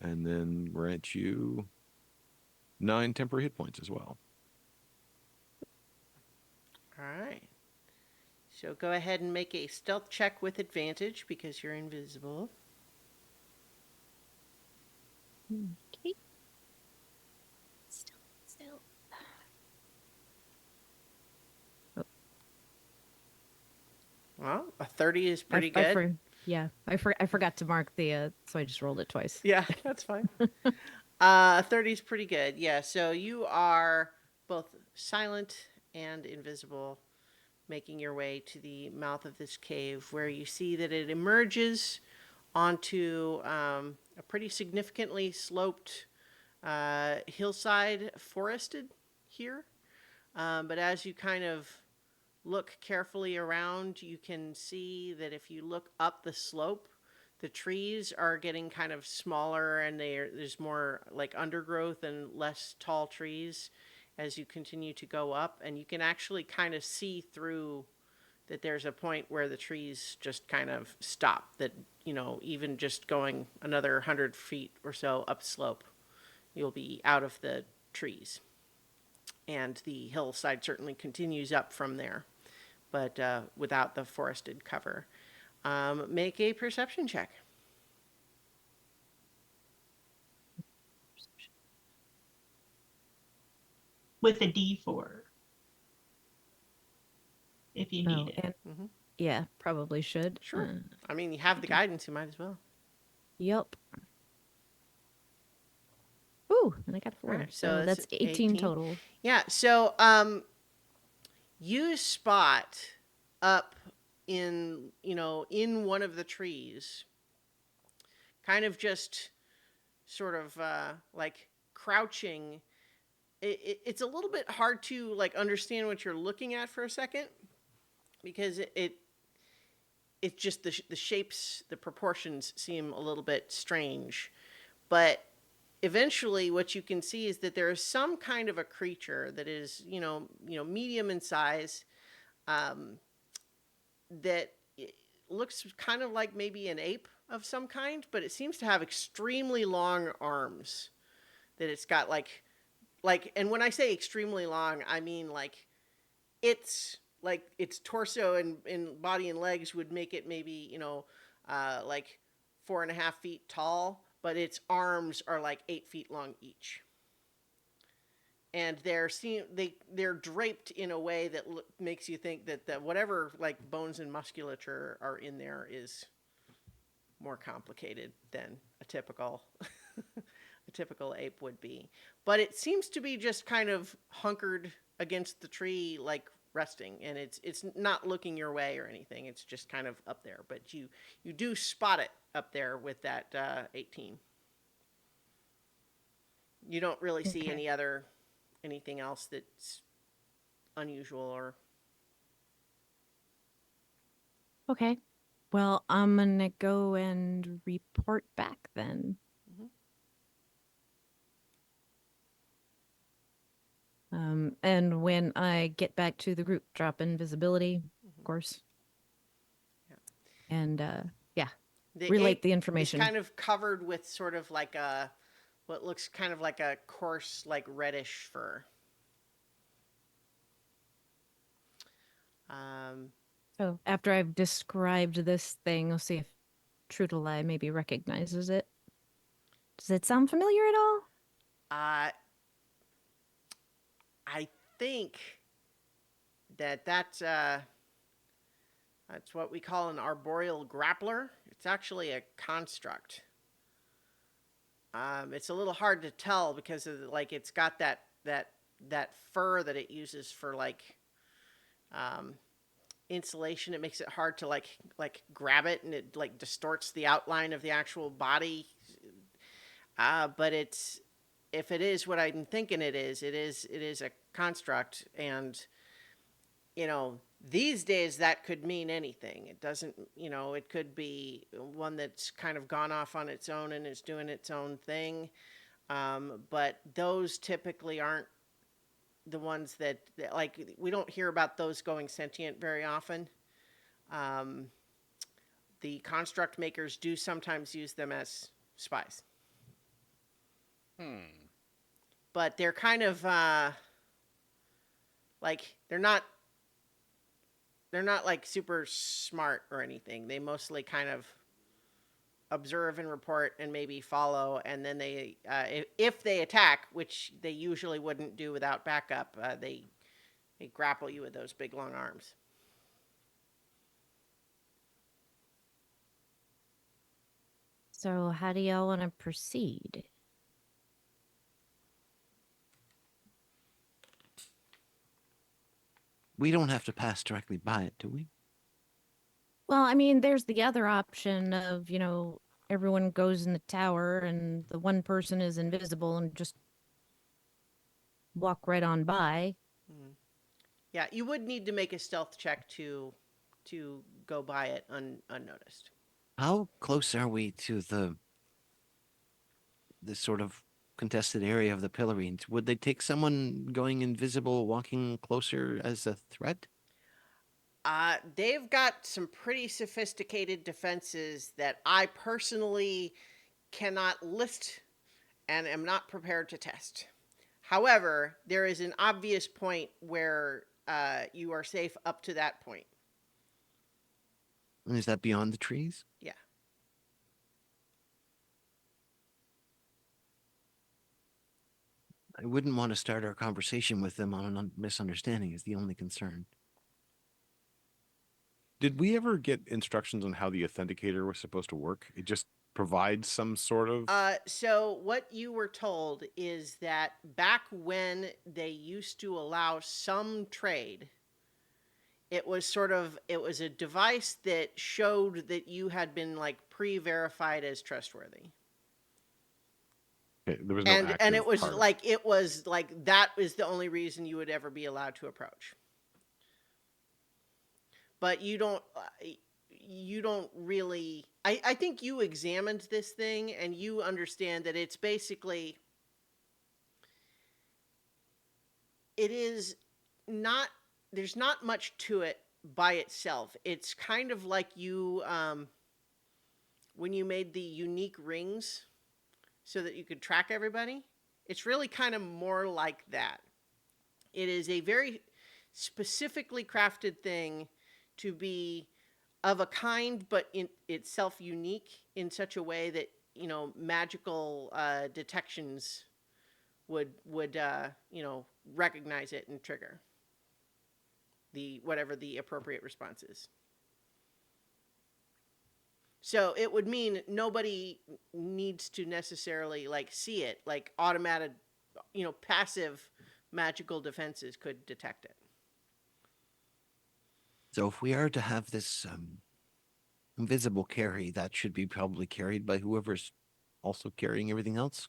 and then grant you 9 temporary hit points as well. All right. So go ahead and make a stealth check with advantage because you're invisible. Okay. Still. Well, a 30 is pretty I good. Yeah, I forgot to mark the so I just rolled it twice. Yeah, that's fine. 30 is pretty good. Yeah, so you are both silent and invisible, making your way to the mouth of this cave where you see that it emerges onto a pretty significantly sloped hillside, forested here. But as you kind of look carefully around, you can see that if you look up the slope, the trees are getting kind of smaller and there's more like undergrowth and less tall trees as you continue to go up. And you can actually kind of see through that there's a point where the trees just kind of stop, that, you know, even just going another 100 feet or so upslope, you'll be out of the trees. And the hillside certainly continues up from there, but without the forested cover. Make a perception check. With a D4. If you Oh, need it. and Mm-hmm. yeah, probably should. Sure. I mean, you have the guidance, you might as well. Yep. Ooh, and I got 4. Alright, so so that's that's 18 18. total. Yeah, so you spot up in, you know, in one of the trees, kind of just sort of like crouching. It's a little bit hard to like understand what you're looking at for a second, because it's just the shapes, the proportions seem a little bit strange. But eventually what you can see is that there is some kind of a creature that is, medium in size, that looks kind of like maybe an ape of some kind, but it seems to have extremely long arms, that it's got like, and when I say extremely long, I mean like its torso and body and legs would make it maybe, like 4.5 feet tall, but its arms are like 8 feet long each. And they're draped in a way that makes you think that whatever like bones and musculature are in there is more complicated than a typical a typical ape would be. But it seems to be just kind of hunkered against the tree, like resting, and it's not looking your way or anything. It's just kind of up there. But you do spot it up there with that 18. You don't really see Okay. anything else that's unusual or. Okay. Well, I'm gonna go and report back then. Mhm. And when I get back to the group, drop invisibility, of Mhm. course, Yeah. and yeah, The relate ape the is information. kind of covered with sort of like what looks kind of like a coarse, like reddish fur. Um, So after I've described this thing, I'll see if True to Lie maybe recognizes it. Does it sound familiar at all? uh, I think that's what we call an arboreal grappler. It's actually a construct. It's a little hard to tell because like it's got that fur that it uses for like um, insulation. It makes it hard to like grab it, and it like distorts the outline of the actual body. But it's, if it is what I'm thinking it is a construct. And these days that could mean anything. It doesn't, it could be one that's kind of gone off on its own and is doing its own thing. But those typically aren't the ones that like, we don't hear about those going sentient very often. Um, the construct makers do sometimes use them as spies, Hmm. but they're kind of like they're not like super smart or anything. They mostly kind of observe and report and maybe follow, and then they if they attack, which they usually wouldn't do without backup, they grapple you with those big long arms. So how do y'all want to proceed? We don't have to pass directly by it, do we? Well, I mean, there's the other option of, everyone goes in the tower and the one person is invisible and just walk right on by. Mm. Yeah, you would need to make a stealth check to go by it unnoticed. How close are we to the sort of contested area of the Pillarines? Would they take someone going invisible, walking closer as a threat? They've got some pretty sophisticated defenses that I personally cannot list and am not prepared to test. However, there is an obvious point where you are safe up to that point. And is that beyond the trees? Yeah. I wouldn't want to start our conversation with them on a misunderstanding is the only concern. Did we ever get instructions on how the authenticator was supposed to work? It just provides some sort of. So what you were told is that back when they used to allow some trade, it was a device that showed that you had been like pre-verified as trustworthy. Okay, there was no And active it was part. like that is the only reason you would ever be allowed to approach. But you don't really. I think you examined this thing and you understand that it's basically, it is not, there's not much to it by itself. It's kind of like you when you made the unique rings so that you could track everybody. It's really kind of more like that. It is a very specifically crafted thing to be of a kind, but in itself unique in such a way that magical detections would recognize it and trigger whatever the appropriate response is. So it would mean nobody needs to necessarily see it. Like automated, passive magical defenses could detect it. So if we are to have this invisible carry, that should be probably carried by whoever's also carrying everything else.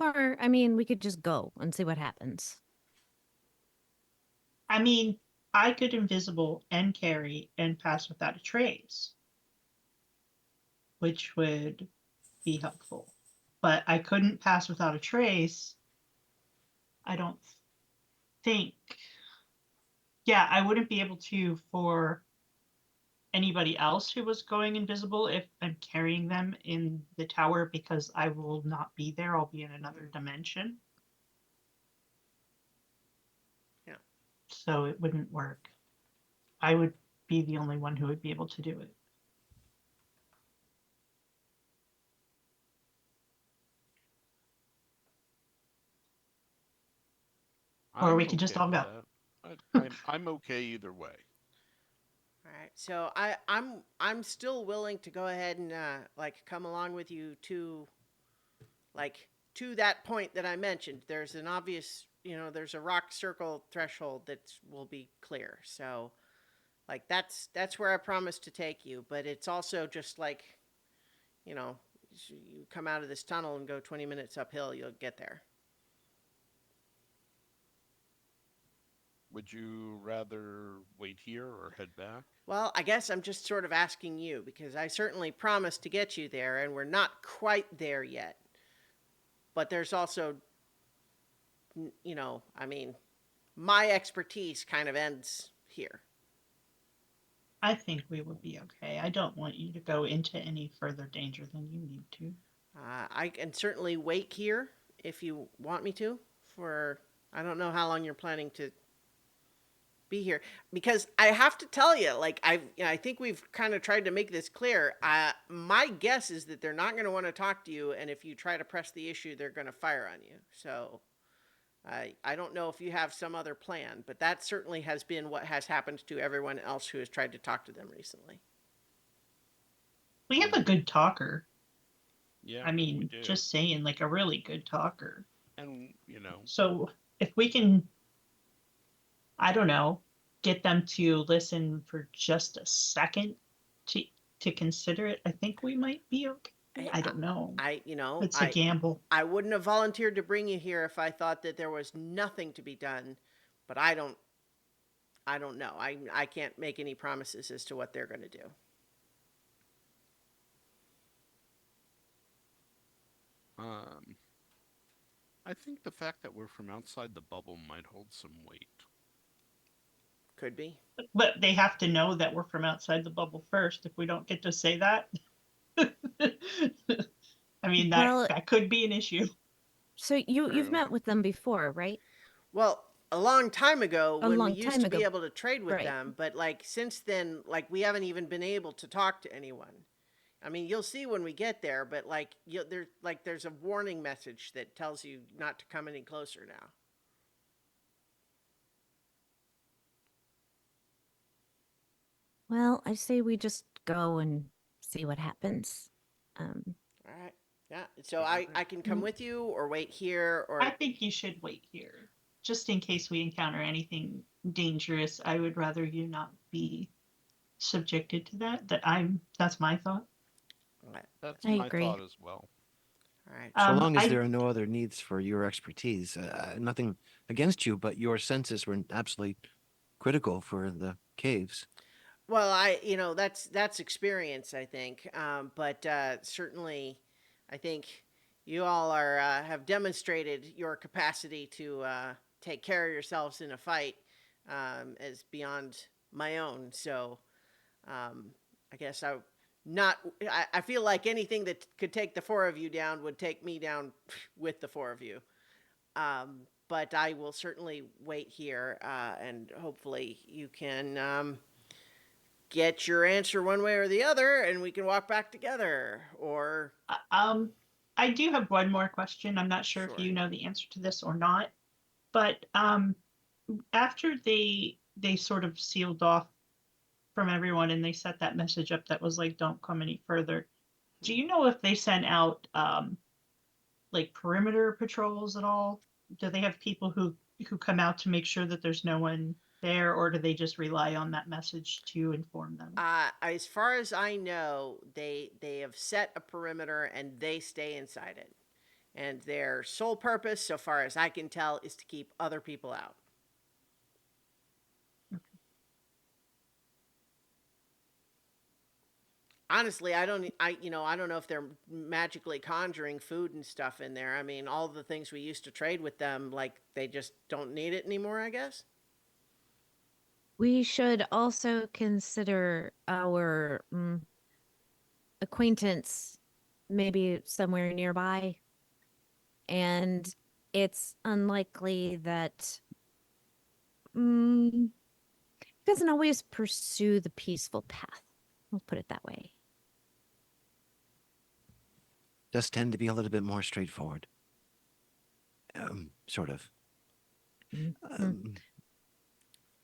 Or, I mean, we could just go and see what happens. I mean, I could invisible and carry and pass without a trace, which would be helpful. But I couldn't pass without a trace. I don't think. Yeah, I wouldn't be able to for anybody else who was going invisible if I'm carrying them in the tower because I will not be there. I'll be in another dimension. Yeah. So it wouldn't work. I would be the only one who would be able to do it. Or we could just all with go. that. I'm okay either way. All right. So I'm still willing to go ahead and come along with you to that point that I mentioned. There's an obvious, there's a rock circle threshold that will be clear. So that's where I promise to take you, but it's also just you come out of this tunnel and go 20 minutes uphill, you'll get there. Would you rather wait here or head back? Well, I guess I'm just sort of asking you because I certainly promised to get you there and we're not quite there yet. But there's also, I mean, my expertise kind of ends here. I think we would be okay. I don't want you to go into any further danger than you need to. I can certainly wait here if you want me to I don't know how long you're planning to be here, because I have to tell you, I think we've kind of tried to make this clear. My guess is that they're not going to want to talk to you, and if you try to press the issue, they're going to fire on you. So I don't know if you have some other plan, but that certainly has been what has happened to everyone else who has tried to talk to them recently. We have a good talker. Yeah, I we mean, do. just saying, like a really good talker. And, you know, So if we can, I don't know, get them to listen for just a second to to consider it, I think we might be okay. Hey, I don't know. you know, It's a gamble. I wouldn't have volunteered to bring you here if I thought that there was nothing to be done, but I don't know. I can't make any promises as to what they're going to do. I think the fact that we're from outside the bubble might hold some weight. Could be. But they have to know that we're from outside the bubble first. If we don't get to say that, I mean Well, that could be an issue. so you've True. met with them before, right? Well, a long time ago A when we long used time to be ago. able to trade with Right. them, but like since then, like we haven't even been able to talk to anyone. I mean, you'll see when we get there, but there's a warning message that tells you not to come any closer now. Well, I say we just go and see what happens. Um, All right. Yeah. So I can come Mm. with you or wait here I or think you should wait here, just in case we encounter anything dangerous. I would rather you not be subjected to that. That's my thought. all right. That's I my agree. thought as well. All right. So long as I there are no other needs for your expertise, nothing against you, but your senses were absolutely critical for the caves. Well, that's experience, I think. But certainly, I think you all are have demonstrated your capacity to take care of yourselves in a fight as beyond my own. So, I guess I feel like anything that could take the four of you down would take me down with the four of you. But I will certainly wait here, and hopefully you can. Get your answer one way or the other and we can walk back together or um I do have one more question. I'm not sure if sure. you know the answer to this or not, but after they sort of sealed off from everyone and they set that message up that was like don't come any further. Do you know if they sent out like perimeter patrols at all? Do they have people who come out to make sure that there's no one there, or do they just rely on that message to inform them? As far as I know, they have set a perimeter and they stay inside it. And their sole purpose, so far as I can tell, is to keep other people out. Honestly, I don't know if they're magically conjuring food and stuff in there. I mean, all the things we used to trade with them, like they just don't need it anymore, I guess. we should also consider our acquaintance maybe somewhere nearby. And it's unlikely that he doesn't always pursue the peaceful path. We'll put it that way. Does tend to be a little bit more straightforward. Sort of. Mhm.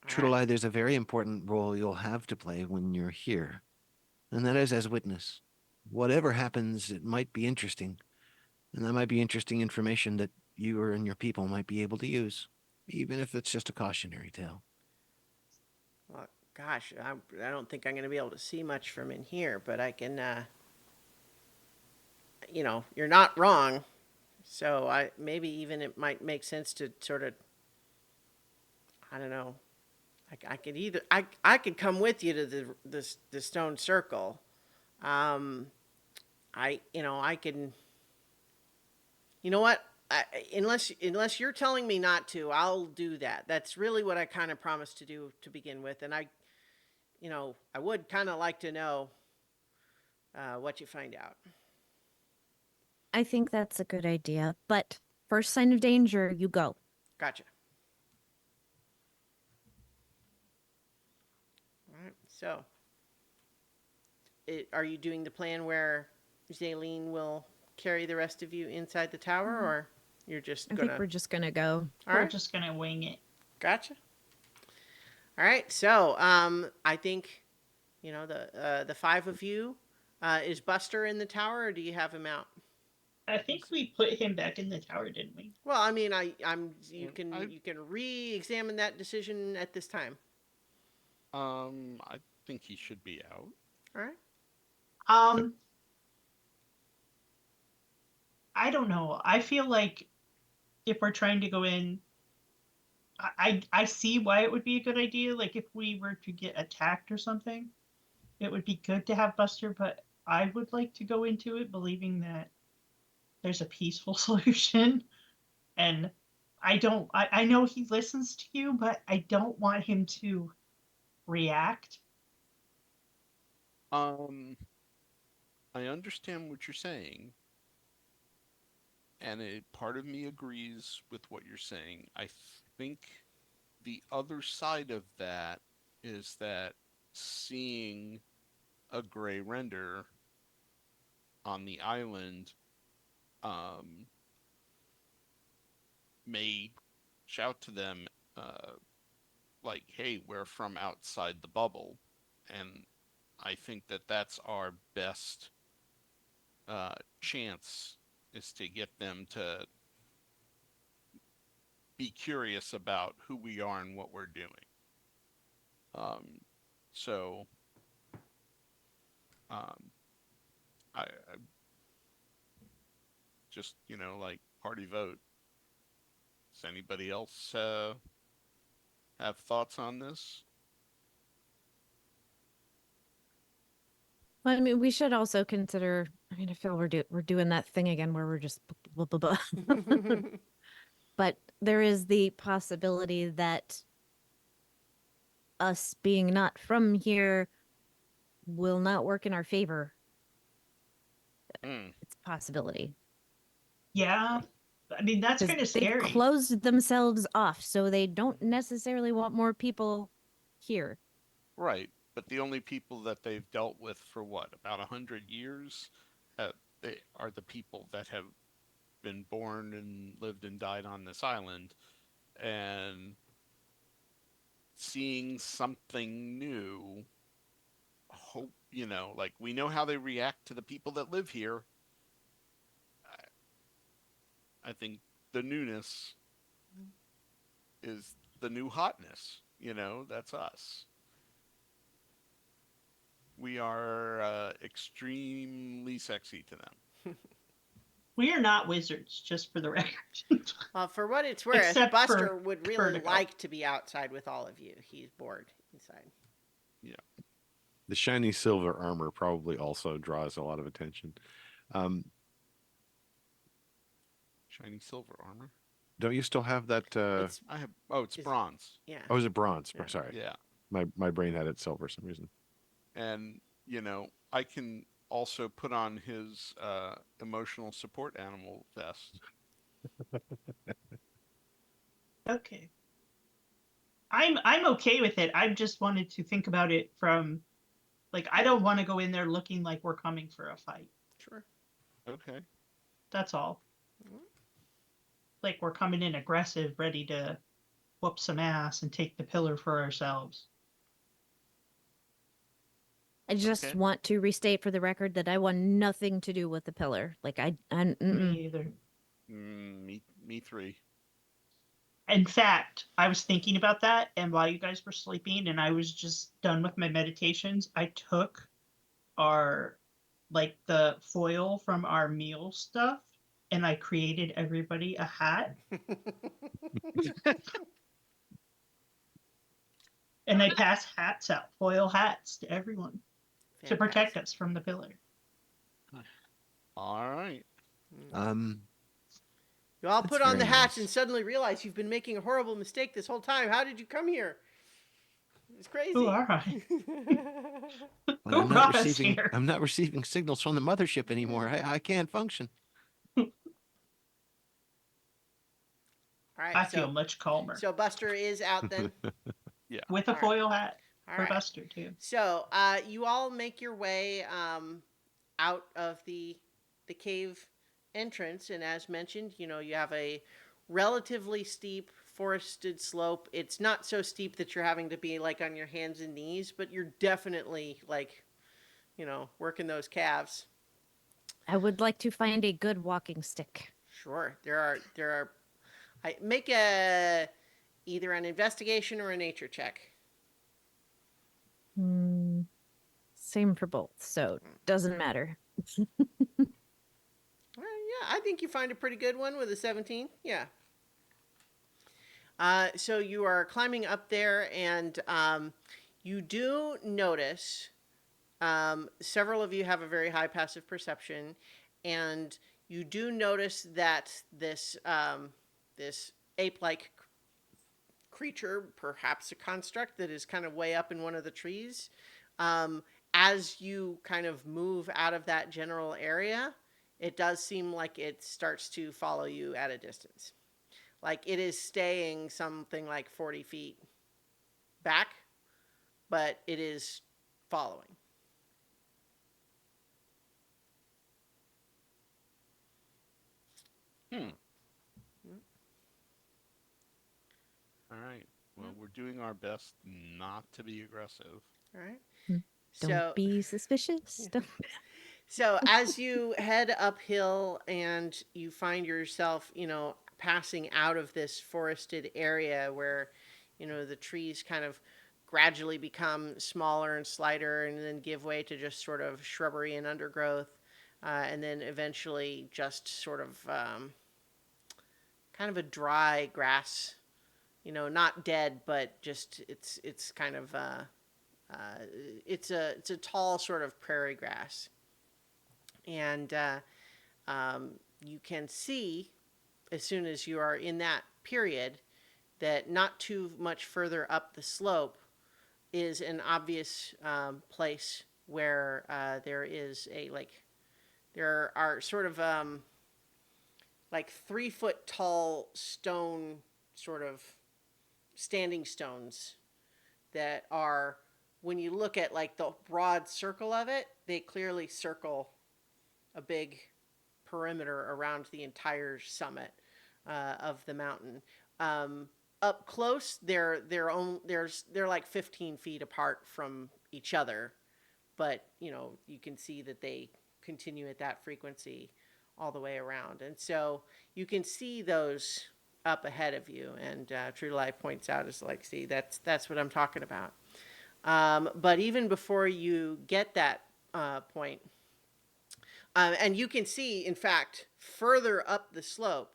True to lie, there's a very important role you'll have to play when you're here, and that is as witness. Whatever happens, it might be interesting, and that might be interesting information that you and your people might be able to use, even if it's just a cautionary tale. Well, gosh, I don't think I'm going to be able to see much from in here, but I can, you're not wrong. So maybe even it might make sense to sort of, I don't know. I could I could come with you to the stone circle. I can. You know what? Unless you're telling me not to, I'll do that. That's really what I kind of promised to do to begin with, and I would kind of like to know what you find out. I think that's a good idea. But first sign of danger, you go. Gotcha. All right. So, are you doing the plan where Zaleen will carry the rest of you inside the tower, or you're just I gonna? think we're just gonna go. All We're right. just gonna wing it. Gotcha. All right. So, I think, the five of you Is Buster in the tower, or do you have him out? I think we put him back in the tower, didn't we? Well, I mean, you can I- you can re-examine that decision at this time. I think he should be out. All right. I don't know. I feel like if we're trying to go in, I see why it would be a good idea. Like if we were to get attacked or something, it would be good to have Buster, but I would like to go into it believing that there's a peaceful solution. And I know he listens to you, but I don't want him to react. I understand what you're saying, and part of me agrees with what you're saying. I think the other side of that is that seeing a gray render on the island may shout to them like, hey, we're from outside the bubble. And I think that that's our best chance, is to get them to be curious about who we are and what we're doing. So I just, like, party vote. Does anybody else have thoughts on this? Well, I mean, we should also consider. I mean, I feel we're doing that thing again where we're just blah, blah, blah, blah. But there is the possibility that us being not from here will not work in our favor. Mm. It's a possibility. Yeah. I mean, that's 'Cause kind of they've scary. closed themselves off, so they don't necessarily want more people here. Right, but the only people that they've dealt with for what, about 100 years, they are the people that have been born and lived and died on this island, and seeing something new, hope, like, we know how they react to the people that live here. I think the newness is the new hotness. That's us. We are extremely sexy to them. We are not wizards, just for the record. For what it's worth, Except Buster for would really Vertigo. like to be outside with all of you. He's bored inside. The shiny silver armor probably also draws a lot of attention. Shiny silver armor. Don't you still have that? It's I have. Oh, it's Is- bronze. yeah. Oh, is it bronze? Yeah. Sorry, Yeah, my brain had it silver for some reason. and I can also put on his emotional support animal vest. Okay. I'm okay with it. I just wanted to think about it from, like, I don't want to go in there looking like we're coming for a fight. Sure. Okay. That's all. Mhm. Like we're coming in aggressive, ready to whoop some ass and take the pillar for ourselves. I just Okay. want to restate for the record that I want nothing to do with the pillar. Like Me either. Me three. In fact, I was thinking about that, and while you guys were sleeping and I was just done with my meditations, I took the foil from our meal stuff and I created everybody a hat. And I pass hats out, foil hats to everyone to protect us from the pillar. All right. You all That's put on the very hats nice. and suddenly realize you've been making a horrible mistake this whole time. How did you come here? It's crazy. Who are I? Well, Who I'm not brought us receiving. here? I'm not receiving signals from the mothership anymore. I can't function. All right. I feel much calmer. So Buster is out then. With a All right. foil hat All for right. Buster, too. So you all make your way out of the cave entrance, and as mentioned, you have a relatively steep forested slope. It's not so steep that you're having to be like on your hands and knees, but you're definitely like, working those calves. I would like to find a good walking stick. Sure, there are. I make either an investigation or a nature check. Hmm, same for both, so doesn't matter. Yeah, I think you find a pretty good one with a 17. Yeah. So you are climbing up there, and you do notice several of you have a very high passive perception, and you do notice that this ape-like creature, perhaps a construct that is kind of way up in one of the trees, as you kind of move out of that general area, it does seem like it starts to follow you at a distance. Like it is staying something like 40 feet back, but it is following. All right. Well, we're doing our best not to be aggressive. All right. Don't So, be suspicious. Don't- so as you head uphill and you find yourself, passing out of this forested area where, the trees kind of gradually become smaller and slighter and then give way to just sort of shrubbery and undergrowth. And then eventually just sort of kind of a dry grass, not dead, but just it's kind of it's a tall sort of prairie grass, and you can see as soon as you are in that period that not too much further up the slope is an obvious place where there is there are sort of like 3 foot tall stone, sort of standing stones that are, when you look at like the broad circle of it, they clearly circle a big perimeter around the entire summit of the mountain. Up close, they're like 15 feet apart from each other, but you can see that they continue at that frequency all the way around, and so you can see those up ahead of you. And True to Life points out, is like, see, that's what I'm talking about. But even before you get that point, and you can see, in fact, further up the slope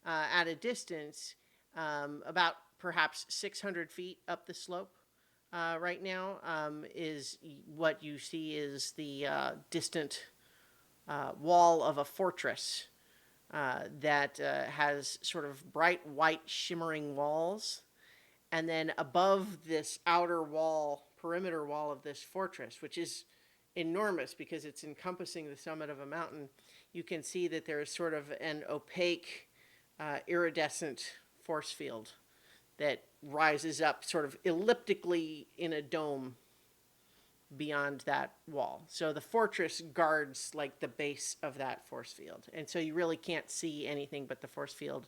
at a distance, about perhaps 600 feet up the slope right now, is what you see is the distant wall of a fortress that has sort of bright white shimmering walls. And then above this outer wall, perimeter wall of this fortress, which is enormous because it's encompassing the summit of a mountain, you can see that there is sort of an opaque, iridescent force field that rises up sort of elliptically in a dome beyond that wall. So the fortress guards like the base of that force field. And so you really can't see anything but the force field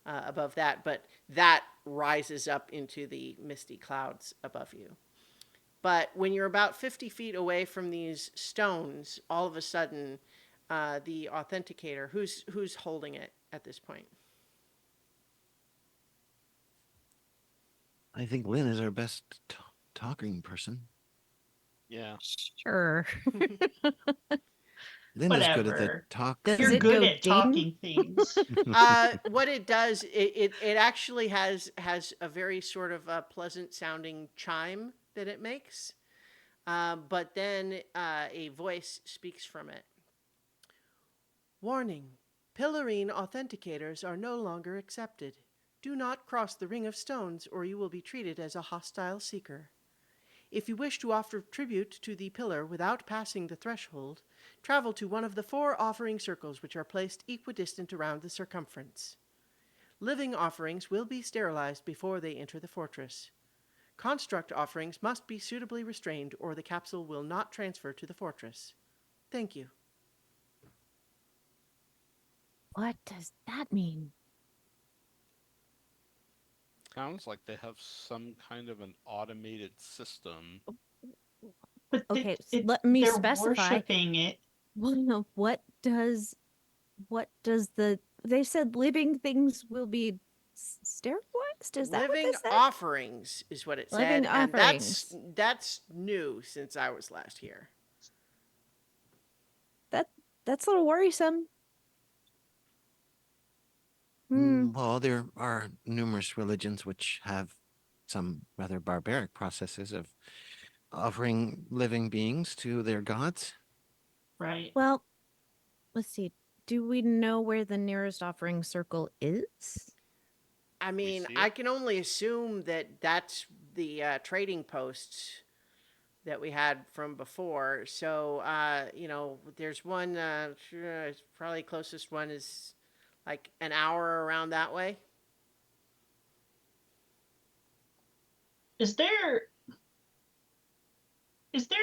above that, but that rises up into the misty clouds above you. But when you're about 50 feet away from these stones, all of a sudden, the authenticator, who's holding it at this point? I think Lynn is our best talking person. Yeah. Sure. Lynn is good at the Whatever. talk. Does You're it good go at ding? talking things. What it does, it actually has a very sort of pleasant sounding chime that it makes. But then a voice speaks from it. Warning: Pillarine authenticators are no longer accepted. Do not cross the ring of stones, or you will be treated as a hostile seeker. If you wish to offer tribute to the pillar without passing the threshold, travel to one of the 4 offering circles which are placed equidistant around the circumference. Living offerings will be sterilized before they enter the fortress. Construct offerings must be suitably restrained, or the capsule will not transfer to the fortress. Thank you. What does that mean? Sounds like they have some kind of an automated system But Okay, let me they're specify. worshiping it. Well, no, what does they said living things will be sterilized? Is that what Living they said? offerings is what it Living said, and offerings. that's new since I was last here. That's a little worrisome. Hmm. Well, there are numerous religions which have some rather barbaric processes of offering living beings to their gods. Right. Well, let's see. Do we know where the nearest offering circle is? I mean, see I it? can only assume that that's the trading posts that we had from before. So, there's one, probably closest one is like an hour around that way. Is there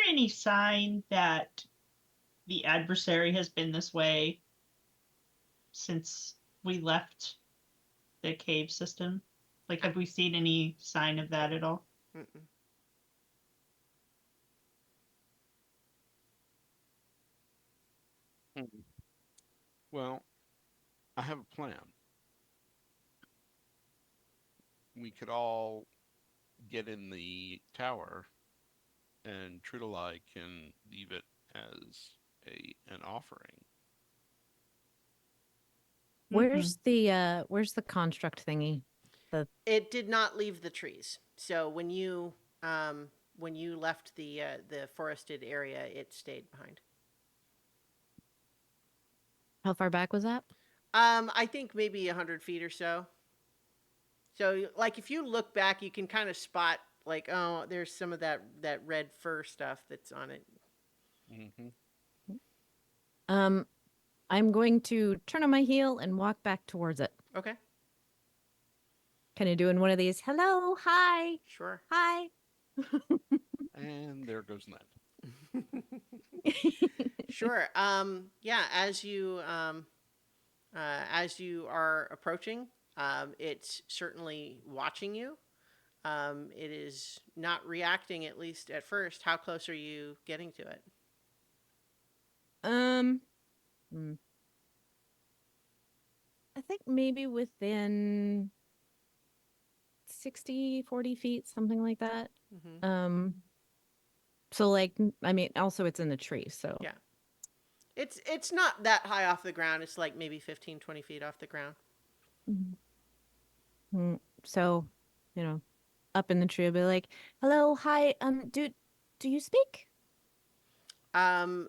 any sign that the adversary has been this way since we left the cave system? Like, have we seen any sign of that at all? Mm-mm. Hmm. Well, I have a plan. We could all get in the tower, and Tridalai can leave it as an offering. Where's the construct thingy? It did not leave the trees. So when you left the forested area, it stayed behind. How far back was that? I think maybe 100 feet or so. So, like, if you look back, you can kind of spot, like, oh, there's some of that red fur stuff that's on it. Hmm. Um, I'm going to turn on my heel and walk back towards it. Okay, Kind of doing one of these, hello, hi, sure. hi. And there goes Ned. Sure. Yeah. As you are approaching, it's certainly watching you. It is not reacting, at least at first. How close are you getting to it? Um, hmm. I think maybe within 60, 40 feet, something like that. Hmm. So like, I mean, also it's in the tree, so. Yeah. It's not that high off the ground. It's like maybe 15, 20 feet off the ground. So, up in the tree, I'll be like, hello, hi, do you speak? Um,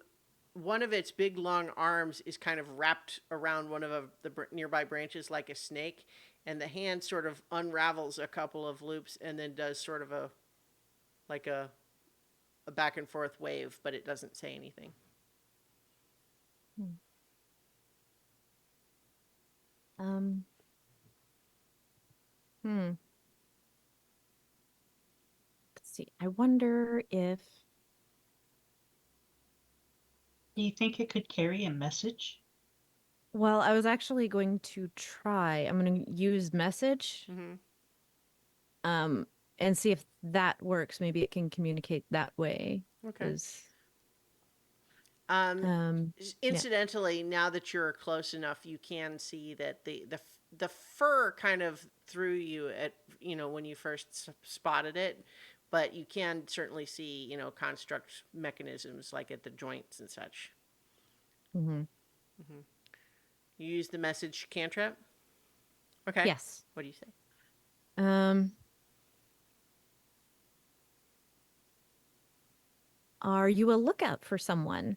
One of its big long arms is kind of wrapped around one of the nearby branches like a snake, and the hand sort of unravels a couple of loops and then does sort of like a back and forth wave, but it doesn't say anything. Um, hmm. Let's see. I wonder if, Do you think it could carry a message? well, I was actually going to try. I'm going to use message, Mm-hmm. um, and see if that works. Maybe it can communicate that way. Okay. 'Cause, Um, yeah. Incidentally, now that you're close enough, you can see that the fur kind of threw you at when you first spotted it, but you can certainly see construct mechanisms like at the joints and such. Hmm. Hmm. You use the message cantrip. Okay. Yes. What do you say? Um, are you a lookout for someone?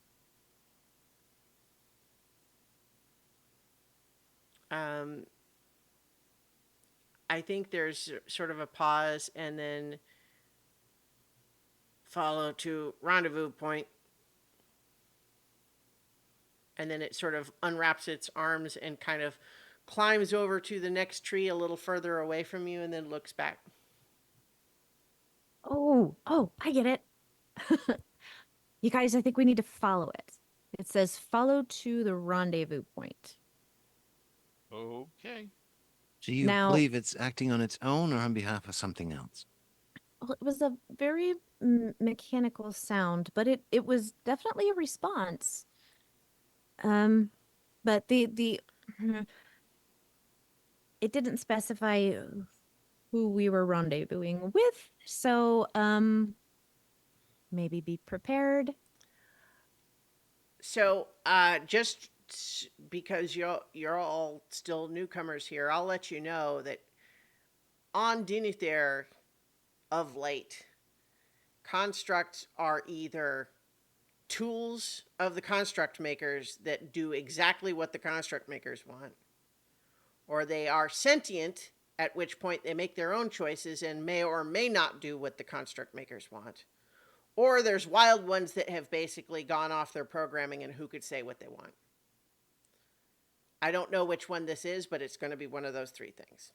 Um, I think there's sort of a pause and then follow to rendezvous point. And then it sort of unwraps its arms and kind of climbs over to the next tree a little further away from you and then looks back. Oh, I get it. You guys, I think we need to follow it. It says follow to the rendezvous point. Okay. Do you Now- believe it's acting on its own or on behalf of something else? well, it was a very mechanical sound, but it was definitely a response. But the it didn't specify who we were rendezvousing with, so maybe be prepared. So, because you're all still newcomers here, I'll let you know that on Dinithere of late, constructs are either tools of the construct makers that do exactly what the construct makers want, or they are sentient, at which point they make their own choices and may or may not do what the construct makers want. Or there's wild ones that have basically gone off their programming and who could say what they want. I don't know which one this is, but it's going to be one of those three things.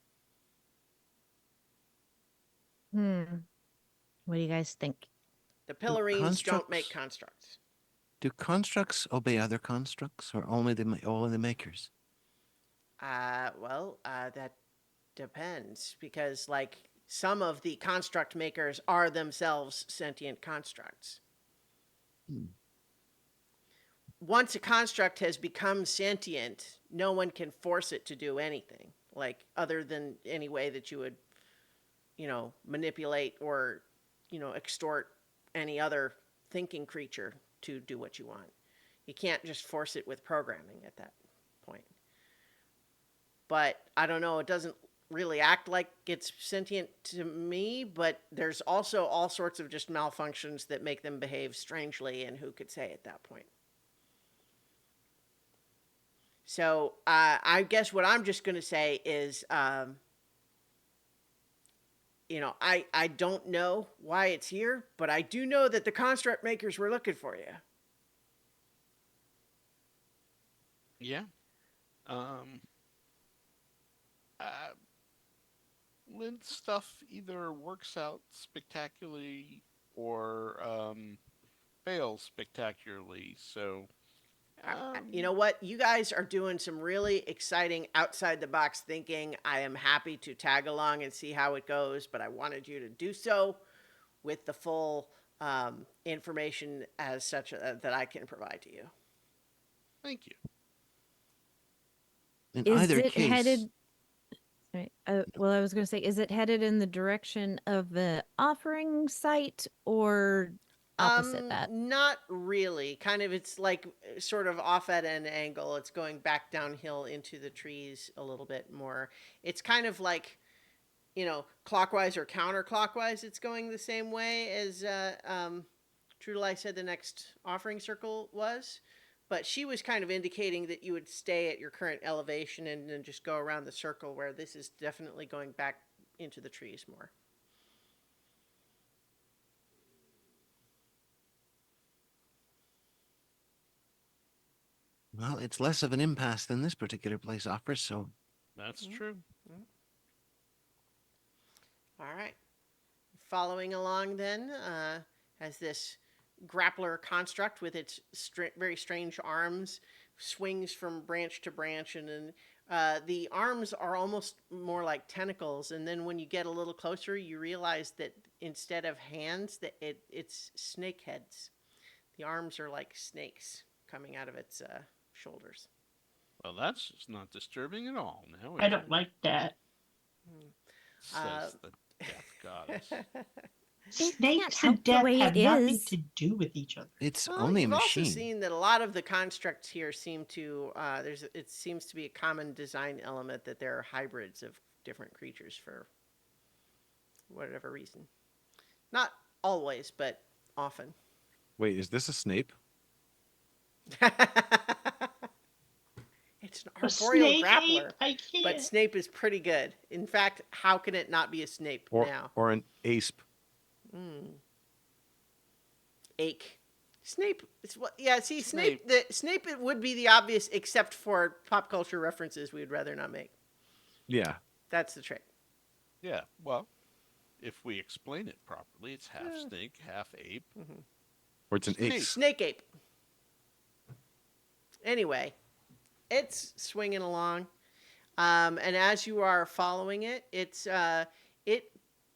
What do you guys think? The Pillarines don't make constructs- constructs. Do constructs obey other constructs, or only the makers? That depends, because like some of the construct makers are themselves sentient constructs. Once a construct has become sentient, no one can force it to do anything, like other than any way that you would, manipulate or, extort any other thinking creature to do what you want. You can't just force it with programming at that point. But I don't know, it doesn't really act like it's sentient to me, but there's also all sorts of just malfunctions that make them behave strangely, and who could say at that point. So I guess what I'm just going to say is, I don't know why it's here, but I do know that the construct makers were looking for you. Yeah. Lynn's stuff either works out spectacularly or fails spectacularly. So, You know what? You guys are doing some really exciting outside the box thinking. I am happy to tag along and see how it goes, but I wanted you to do so with the full information as such that I can provide to you. thank you. In Is either it case, headed? Right. Well, I was going to say, is it headed in the direction of the offering site or opposite that? Not really. Kind of, it's like sort of off at an angle. It's going back downhill into the trees a little bit more. It's kind of like, clockwise or counterclockwise. It's going the same way as True to Life said the next offering circle was. But she was kind of indicating that you would stay at your current elevation and then just go around the circle, where this is definitely going back into the trees more. well, it's less of an impasse than this particular place offers, so That's true. All right. Following along then, as this grappler construct with its very strange arms swings from branch to branch, and then the arms are almost more like tentacles. And then when you get a little closer, you realize that instead of hands, that it's snake heads. The arms are like snakes coming out of its shoulders. Well, that's just not disturbing at all. Now, I don't like that. says the death goddess. Snakes help and the death way have it nothing is. to do with each other. it's Well, only a you've machine. also seen that a lot of the constructs here seem to it seems to be a common design element that there are hybrids of different creatures for whatever reason. Not always, but often. Wait, is this a Snape? It's an A arboreal snake grappler, ape? I can't. but Snape is pretty good. In fact, how can it not be a Snape now? Or an Asp? Ache. Snape. It's what? Yeah. See, Snape. Snape. Snape. It would be the obvious, except for pop culture references we'd rather not make. Yeah. That's the trick. Yeah, well, if we explain it properly, it's half snake, half ape. Or it's an Snake. ape. Snake ape. Anyway, it's swinging along, and as you are following it, it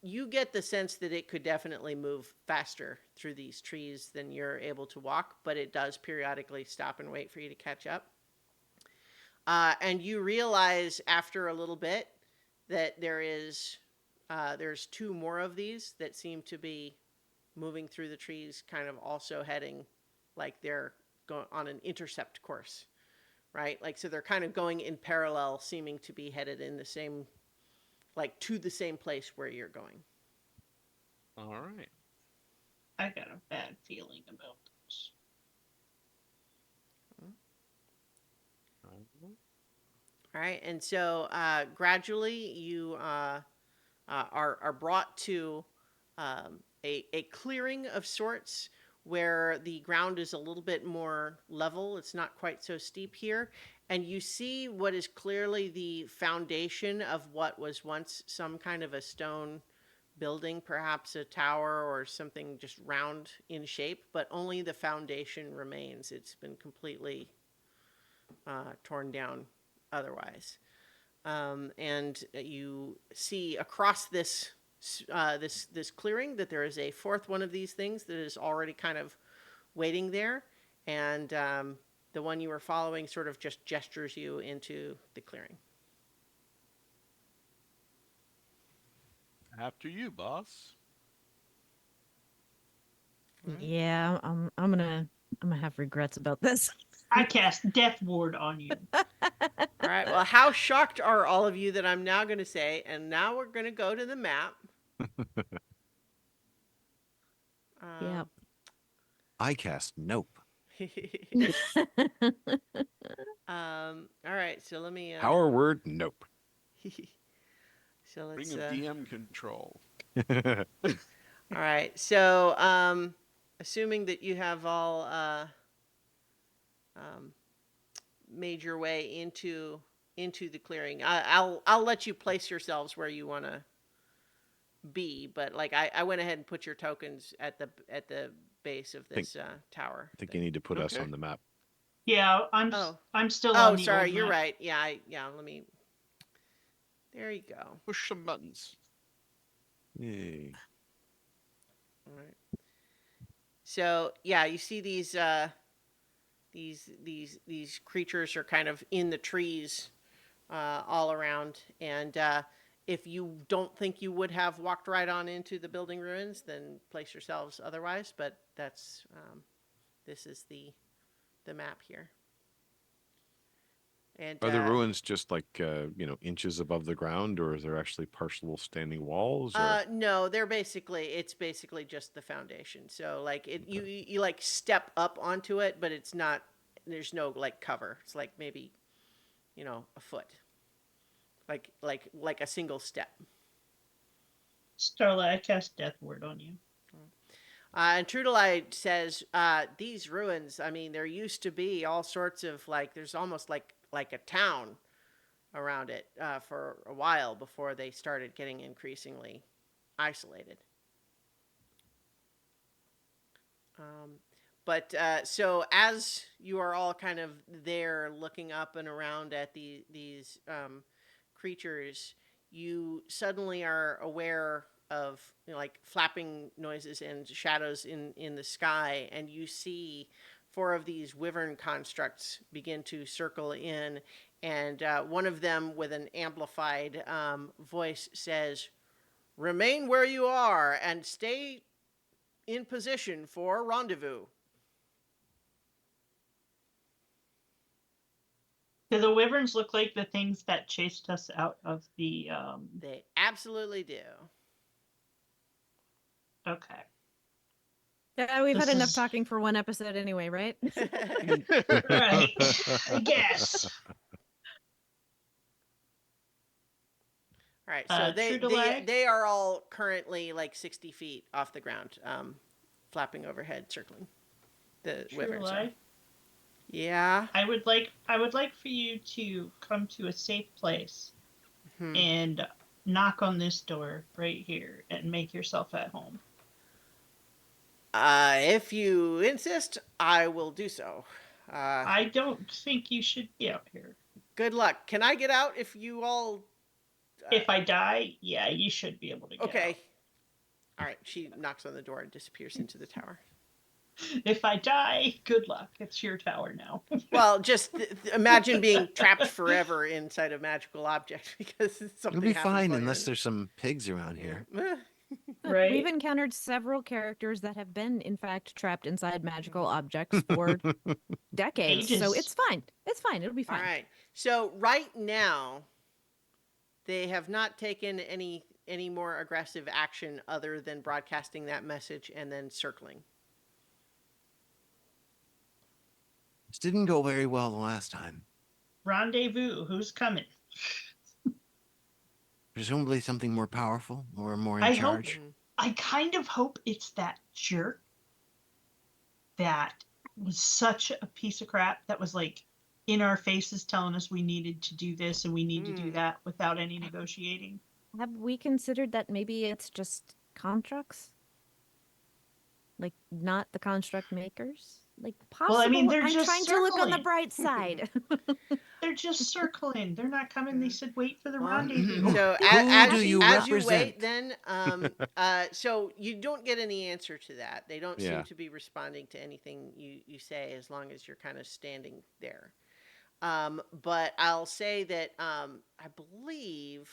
you get the sense that it could definitely move faster through these trees than you're able to walk, but it does periodically stop and wait for you to catch up. And you realize after a little bit that there's two more of these that seem to be moving through the trees, kind of also heading like they're going on an intercept course, right? Like, so they're kind of going in parallel, seeming to be headed in the same, like to the same place where you're going. All right. I got a bad feeling about this. All right, and so gradually you are brought to a clearing of sorts where the ground is a little bit more level. It's not quite so steep here, and you see what is clearly the foundation of what was once some kind of a stone building, perhaps a tower or something just round in shape, but only the foundation remains. It's been completely torn down otherwise. And you see across this this clearing that there is a fourth one of these things that is already kind of waiting there, and the one you were following sort of just gestures you into the clearing. After you, boss. Yeah, I'm gonna have regrets about this. I cast Death Ward on you. All right. Well, how shocked are all of you that I'm now going to say, and now we're going to go to the map. Yep. I cast nope. All right. So let me. Power word nope. So let's. Ring of DM control. All right. So, assuming that you have all made your way into the clearing, I'll let you place yourselves where you want to be. But like I went ahead and put your tokens at the base of this tower. I think you need to put us Okay. on the map. Yeah, Oh. I'm still Oh, on the sorry. old You're map. right. Yeah. Let me. There you go. Push some buttons. Yay. All right. So yeah, you see these creatures are kind of in the trees all around, and if you don't think you would have walked right on into the building ruins, then place yourselves otherwise. But that's this is the map here. And Are the ruins just like inches above the ground, or is there actually partial standing walls? Or... no, it's basically just the foundation. So like you like step up onto it, but it's not. There's no like cover. It's like maybe, a foot. Like a single step. Starla, I cast Death Ward on you. And Trudelite says, these ruins, I mean, there used to be all sorts of there's almost like a town around it for a while before they started getting increasingly isolated. But so as you are all kind of there looking up and around at these creatures, you suddenly are aware of flapping noises and shadows in the sky, and you see 4 of these wyvern constructs begin to circle in, and one of them with an amplified voice says, "Remain where you are and stay in position for rendezvous." Do the wyverns look like the things that chased us out of the They absolutely do. Okay. Yeah, we've had This enough is- talking for one episode anyway, right? Right. I guess. All right, so true delay? they are all currently like 60 feet off the ground, flapping overhead, circling. The wyverns are. Truly, Yeah. I would like for you to come to a safe place Hmm. and knock on this door right here and make yourself at home. If you insist, I will do so. I don't think you should be out here. Good luck. Can I get out if you all? If I die, yeah, you should be able to get Okay. out. All right, she knocks on the door and disappears into the tower. If I die, good luck. It's your tower now. Well, just imagine being trapped forever inside a magical object because something You'll be happens fine while you're unless in there's some pigs around here. it. Eh. Right. We've encountered several characters that have been, in fact, trapped inside magical objects for decades. So Ages. it's fine. It's fine. It'll be All fine. right. So right now, they have not taken any more aggressive action other than broadcasting that message and then circling. This didn't go very well the last time. Rendezvous. Who's coming? Presumably something more powerful or more in I hope- charge. I kind of hope it's that jerk that was such a piece of crap that was like in our faces telling us we needed to do this and we need to do that without any negotiating. Have we considered that maybe it's just constructs? Like, not the construct makers? Like, possible. Well, I mean, they're I'm just trying to look on the circling. bright side. They're just circling. They're not coming. They said wait for the Well, rendezvous. So Who as, do you as you represent? wait, then so you don't get any answer to that. They don't Yeah. seem to be responding to anything you say as long as you're kind of standing there. But I'll say that I believe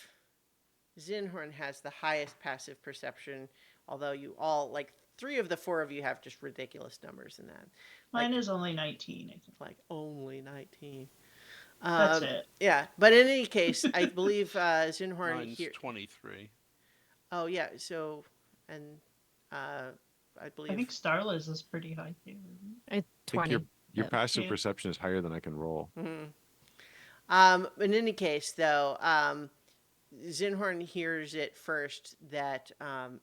Zinhorn has the highest passive perception, although you all, like 3 of the 4 of you have just ridiculous numbers in that. Mine is only 19, I think. Like only 19. That's it. Yeah, but in any case, I believe Zinhorn Mine's here. 23. Oh yeah, so and I believe I think Starla's is pretty high too. isn't it? It's I think 20. your Yeah. passive Yeah. perception is higher than I can roll. Mhm. In any case, though, Zinhorn hears it first that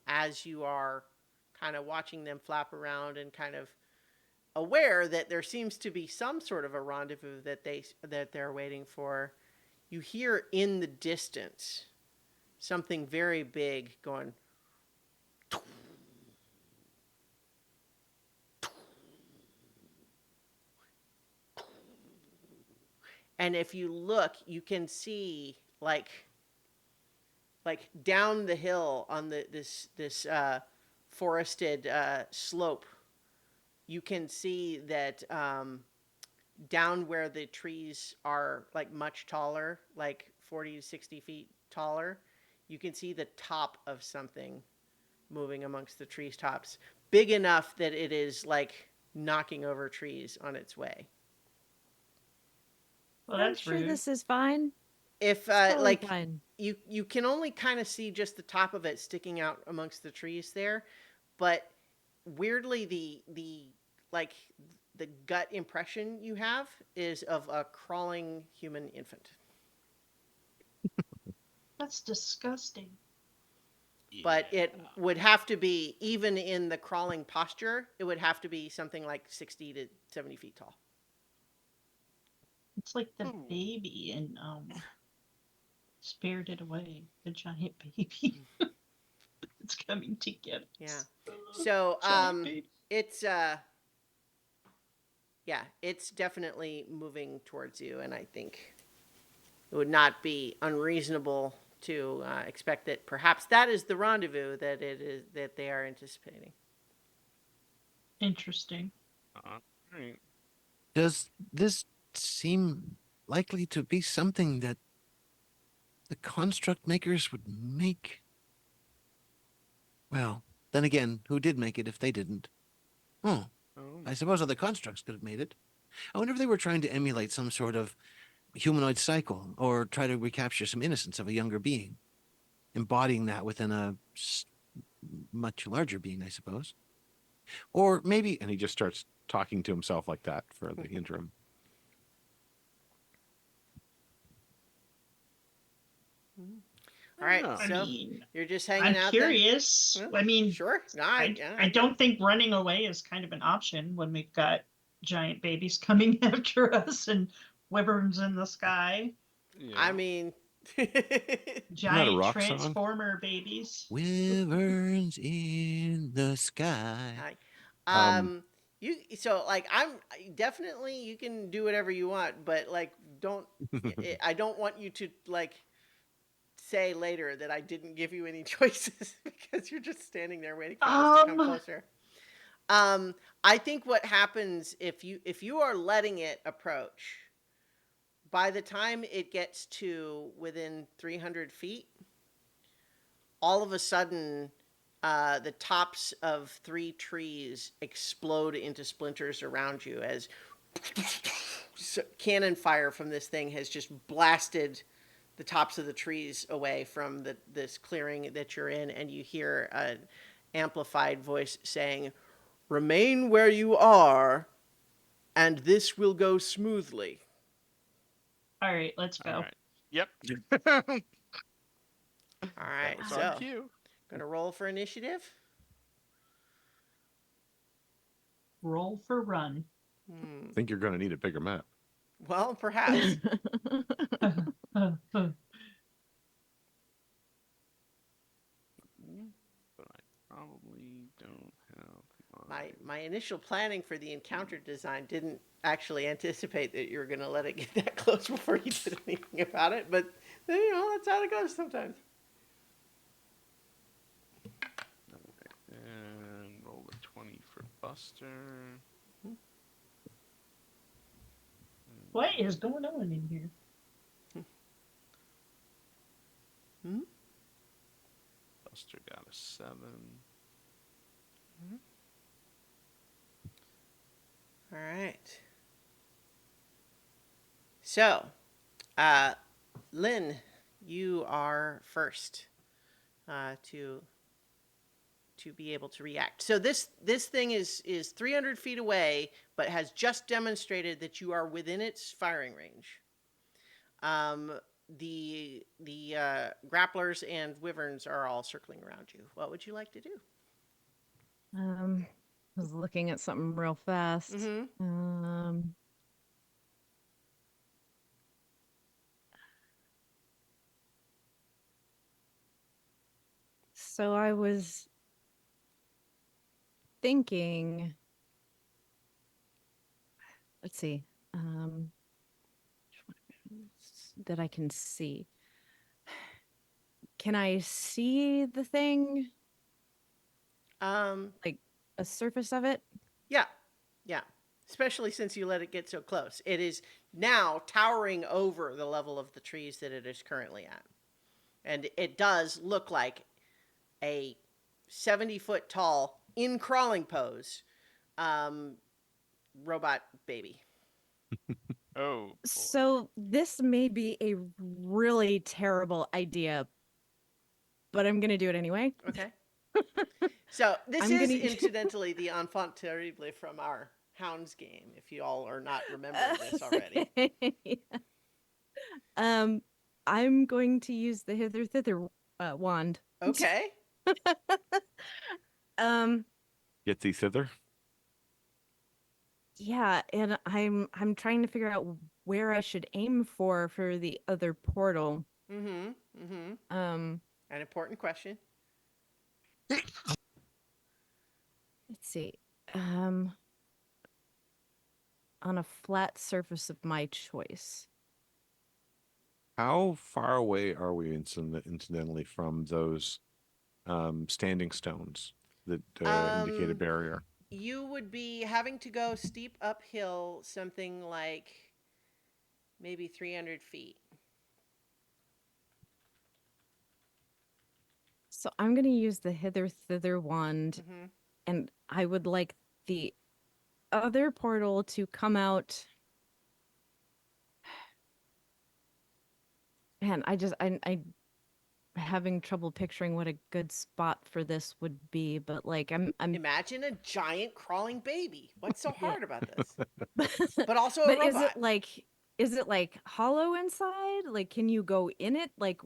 as you are kind of watching them flap around and kind of aware that there seems to be some sort of a rendezvous that they're waiting for, you hear in the distance something very big going. And if you look, you can see like down the hill on this forested slope, you can see that down where the trees are like much taller, like 40 to 60 feet taller, you can see the top of something moving amongst the trees tops, big enough that it is like knocking over trees on its way. Well, I'm that's sure rude. this is fine. If It's totally like fine. you can only kind of see just the top of it sticking out amongst the trees there, but weirdly the like the gut impression you have is of a crawling human infant. That's disgusting. But it would have to be, even in the crawling posture, it would have to be something like 60 to 70 feet tall. It's like the Ooh. baby in Spirited Away, the giant baby. It's coming to get us. Yeah. So Giant baby. it's yeah, it's definitely moving towards you, and I think it would not be unreasonable to expect that perhaps that is the rendezvous that they are anticipating. Interesting. Right. Does this seem likely to be something that the construct makers would make? Well, then again, who did make it if they didn't? Oh, Oh, I suppose other constructs could have made it. I wonder if they were trying to emulate some sort of humanoid cycle or try to recapture some innocence of a younger being, embodying that within a much larger being, I suppose. Or maybe, And he just starts talking to himself like that for the interim. All right, Yeah. I so mean, you're just hanging I'm out curious. there? I mean, Sure. No, I don't think running away is kind of an option when we've got giant babies coming after us and wyverns in the sky. yeah. I mean, Giant rock song? transformer babies. wyverns in the sky. you so like I'm definitely you can do whatever you want, but like don't I don't want you to like say later that I didn't give you any choices because you're just standing there waiting for us to come closer. I think what happens if you are letting it approach, by the time it gets to within 300 feet, all of a sudden, the tops of 3 trees explode into splinters around you as cannon fire from this thing has just blasted the tops of the trees away from this clearing that you're in, and you hear an amplified voice saying, "Remain where you are, and this will go smoothly." All right, let's go. All right. Yep. All right, That was so our cue. gonna roll for initiative. Roll for run. I think you're going to need a bigger map. Well, perhaps. But I probably don't have My initial planning for the encounter design didn't actually anticipate that you were going to let it get that close before you did anything about it, but that's how it goes sometimes. And roll a 20 for Buster. What is going on in here? Buster got a 7. All right. So, Lynn, you are first to be able to react. So this thing is 300 feet away, but has just demonstrated that you are within its firing range. The grapplers and wyverns are all circling around you. What would you like to do? I was looking at something real fast. So I was thinking, let's see, that I can see. Can I see the thing? Like a surface of it? Yeah. Especially since you let it get so close. It is now towering over the level of the trees that it is currently at. And it does look like a 70-foot tall, in crawling pose, robot baby. Oh. Boy. So this may be a really terrible idea, but I'm going to do it anyway. Okay. So this I'm is gonna- incidentally the enfant terrible from our Hounds game, if you all are not remembering this already. I'm going to use the hither thither wand. Okay. Get thee thither. Yeah, and I'm trying to figure out where I should aim for the other portal. An important question. Let's see. On a flat surface of my choice. How far away are we incidentally from those standing stones that indicate a barrier? You would be having to go steep uphill something like maybe 300 feet. So I'm going to use the hither thither wand, and I would like the other portal to come out. Man, I'm having trouble picturing what a good spot for this would be, but like I'm Imagine a giant crawling baby. What's so hard about this? But also a but robot. is it like hollow inside? Like, can you go in it? Like,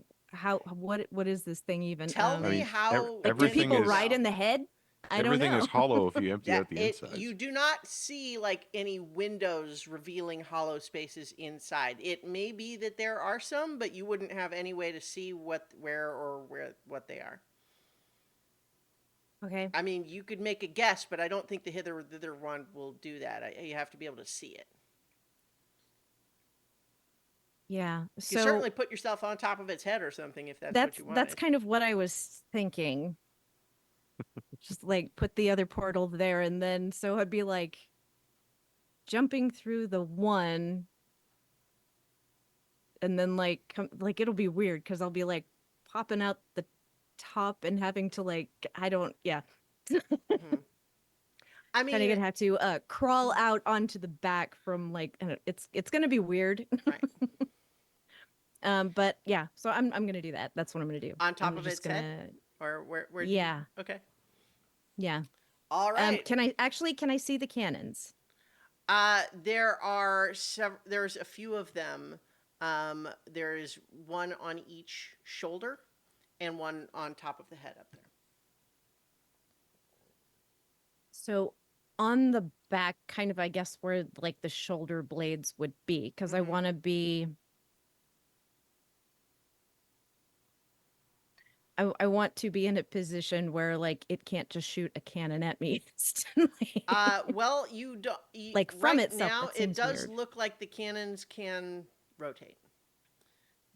what is this thing even? Tell me mean, how. Like, do everything people is- ride in the head? I don't know. Everything is hollow if you empty out the insides. You do not see like any windows revealing hollow spaces inside. It may be that there are some, but you wouldn't have any way to see what they are. Okay. I mean, you could make a guess, but I don't think the hither thither one will do that. You have to be able to see it. Yeah. You So certainly put yourself on top of its head or something if that's what that's you that's wanted. kind of what I was thinking. Just like put the other portal there, and then so I'd be like jumping through the one, and then like like it'll be weird because I'll be like popping out the top and having to like I don't yeah. Mhm. I Kind of mean, gonna have to crawl out onto the back from like I don't- it's gonna be weird. right. But yeah, so I'm gonna do that. That's what I'm gonna do. On top I'm of just its head? gonna Or where do you? yeah Okay. yeah. All right. Can I see the cannons? There's a few of them. There's one on each shoulder and one on top of the head up there. So on the back, kind of I guess where like the shoulder blades would be, because I Mhm. want to be. I want to be in a position where like it can't just shoot a cannon at me instantly. Well, you don't. Like from Right itself, now, that it seems does weird. look like the cannons can rotate,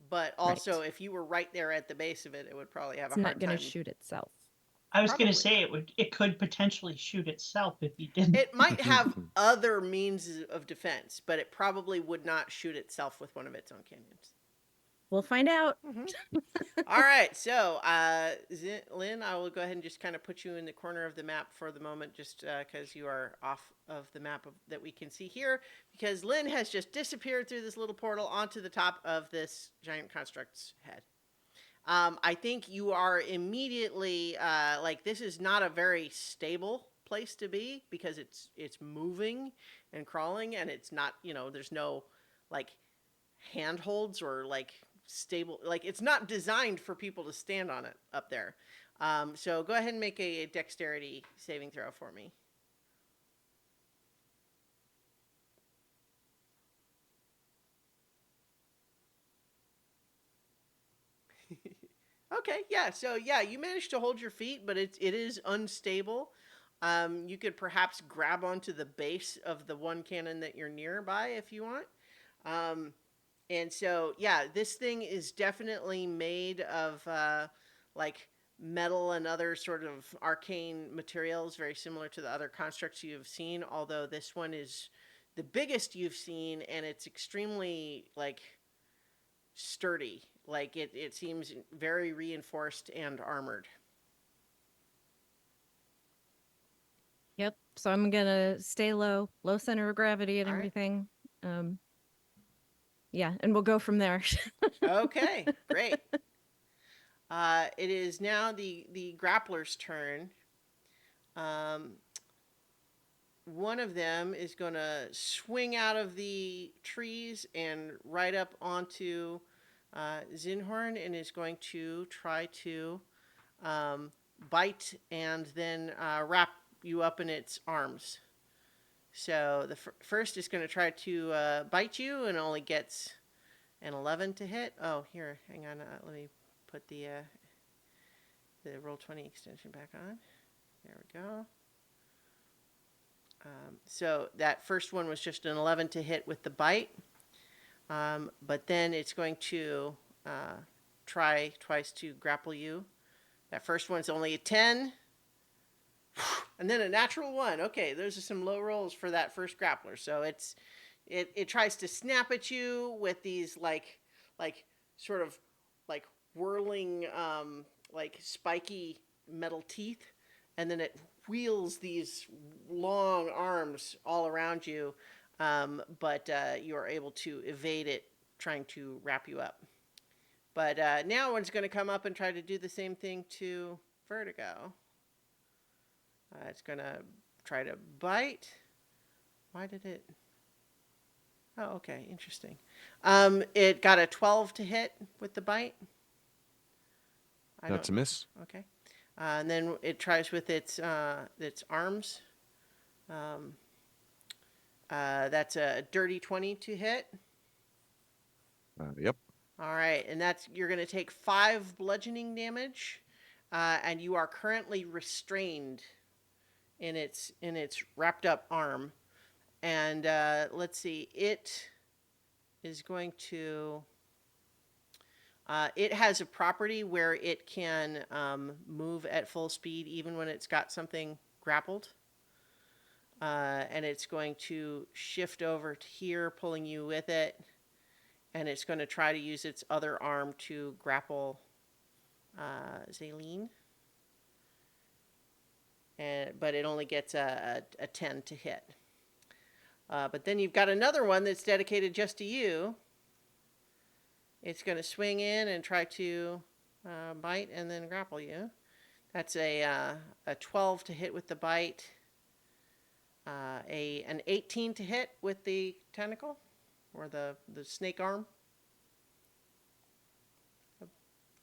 but Right. also if you were right there at the base of it, it would probably have a It's not hard gonna time. shoot itself. I was going to Probably say not. it could potentially shoot itself if you didn't. It might have other means of defense, but it probably would not shoot itself with one of its own cannons. We'll find out. All right, so Lynn, I will go ahead and just kind of put you in the corner of the map for the moment, just because you are off of the map that we can see here, because Lynn has just disappeared through this little portal onto the top of this giant construct's head. I think you are immediately like this is not a very stable place to be because it's moving and crawling, and it's not there's no like handholds or like stable, like it's not designed for people to stand on it up there. So go ahead and make a dexterity saving throw for me. Okay, yeah. So yeah, you managed to hold your feet, but it is unstable. You could perhaps grab onto the base of the one cannon that you're nearby if you want. Um, and so yeah, this thing is definitely made of like metal and other sort of arcane materials, very similar to the other constructs you've seen. Although this one is the biggest you've seen, and it's extremely like sturdy. Like it seems very reinforced and armored. Yep. So I'm gonna stay low center of gravity and All right. everything. Yeah, and we'll go from there. Okay, great. It is now the grappler's turn. Um, one of them is going to swing out of the trees and right up onto Zinhorn, and is going to try to bite and then wrap you up in its arms. So the first is going to try to bite you and only gets an 11 to hit. Oh, here, hang on. Let me put the Roll20 extension back on. There we go. So that first one was just an 11 to hit with the bite. But then it's going to try twice to grapple you. That first one's only a 10. And then a natural 1. Okay, those are some low rolls for that first grappler. So it tries to snap at you with these like sort of like whirling like spiky metal teeth, and then it wheels these long arms all around you, but you are able to evade it trying to wrap you up. But now one's going to come up and try to do the same thing to Vertigo. It's going to try to bite. Why did it... Oh, okay, interesting. It got a 12 to hit with the bite. That's a miss. Okay. And then it tries with its arms. That's a dirty 20 to hit. Yep. All right, and you're going to take 5 bludgeoning damage, and you are currently restrained in its wrapped up arm. And let's see, it is going to. It has a property where it can move at full speed even when it's got something grappled. And it's going to shift over to here, pulling you with it. And it's going to try to use its other arm to grapple Zaleen. But it only gets a 10 to hit. But then you've got another one that's dedicated just to you. It's going to swing in and try to bite and then grapple you. That's a 12 to hit with the bite. An 18 to hit with the tentacle or the snake arm.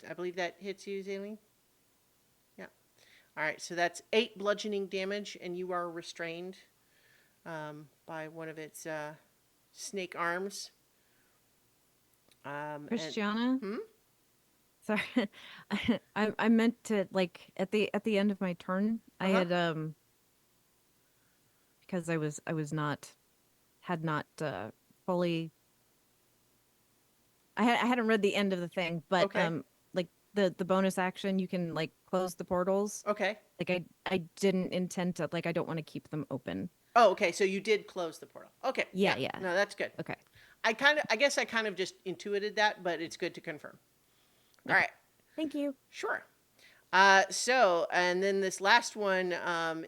I believe that hits you, Zaleen. Yeah. All right, so that's 8 bludgeoning damage, and you are restrained by one of its snake arms. Christiana? Hmm? Sorry. I meant to, like, at the end of my turn, I Uh-huh. had because I had not fully I hadn't read the end of the thing, but Okay. like the bonus action, you can like close the portals. Okay. Like I didn't intend to, like, I don't want to keep them open. Oh, okay. So you did close the portal. Okay. Yeah, yeah. No, that's good. Okay. I guess I kind of just intuited that, but it's good to confirm. All Okay. right. Thank you. Sure. So, and then this last one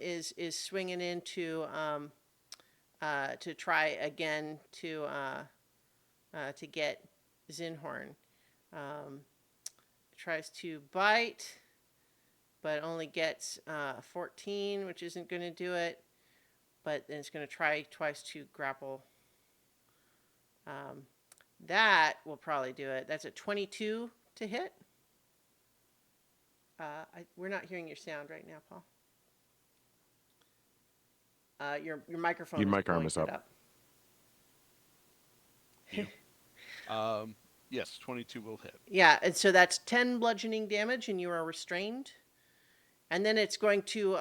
is swinging into to try again to get Zinhorn. Tries to bite, but only gets 14, which isn't going to do it. But then it's going to try twice to grapple. That will probably do it. That's a 22 to hit. We're not hearing your sound right now, Paul. Your microphone. Your is mic arm blowing is it up. Yes, 22 will hit. Yeah, and so that's 10 bludgeoning damage, and you are restrained. And then it's going to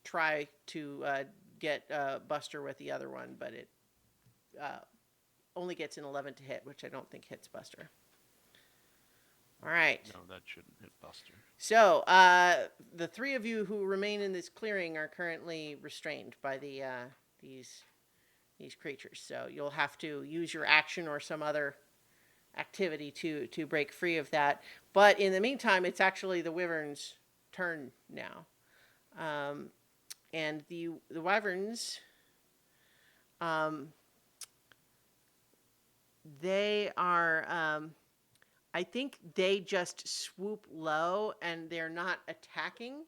try to get Buster with the other one, but it only gets an 11 to hit, which I don't think hits Buster. All right. No, that shouldn't hit Buster. So the 3 of you who remain in this clearing are currently restrained by these creatures. So you'll have to use your action or some other activity to break free of that. But in the meantime, it's actually the wyvern's turn now. And the wyverns, they are, I think they just swoop low and they're not attacking,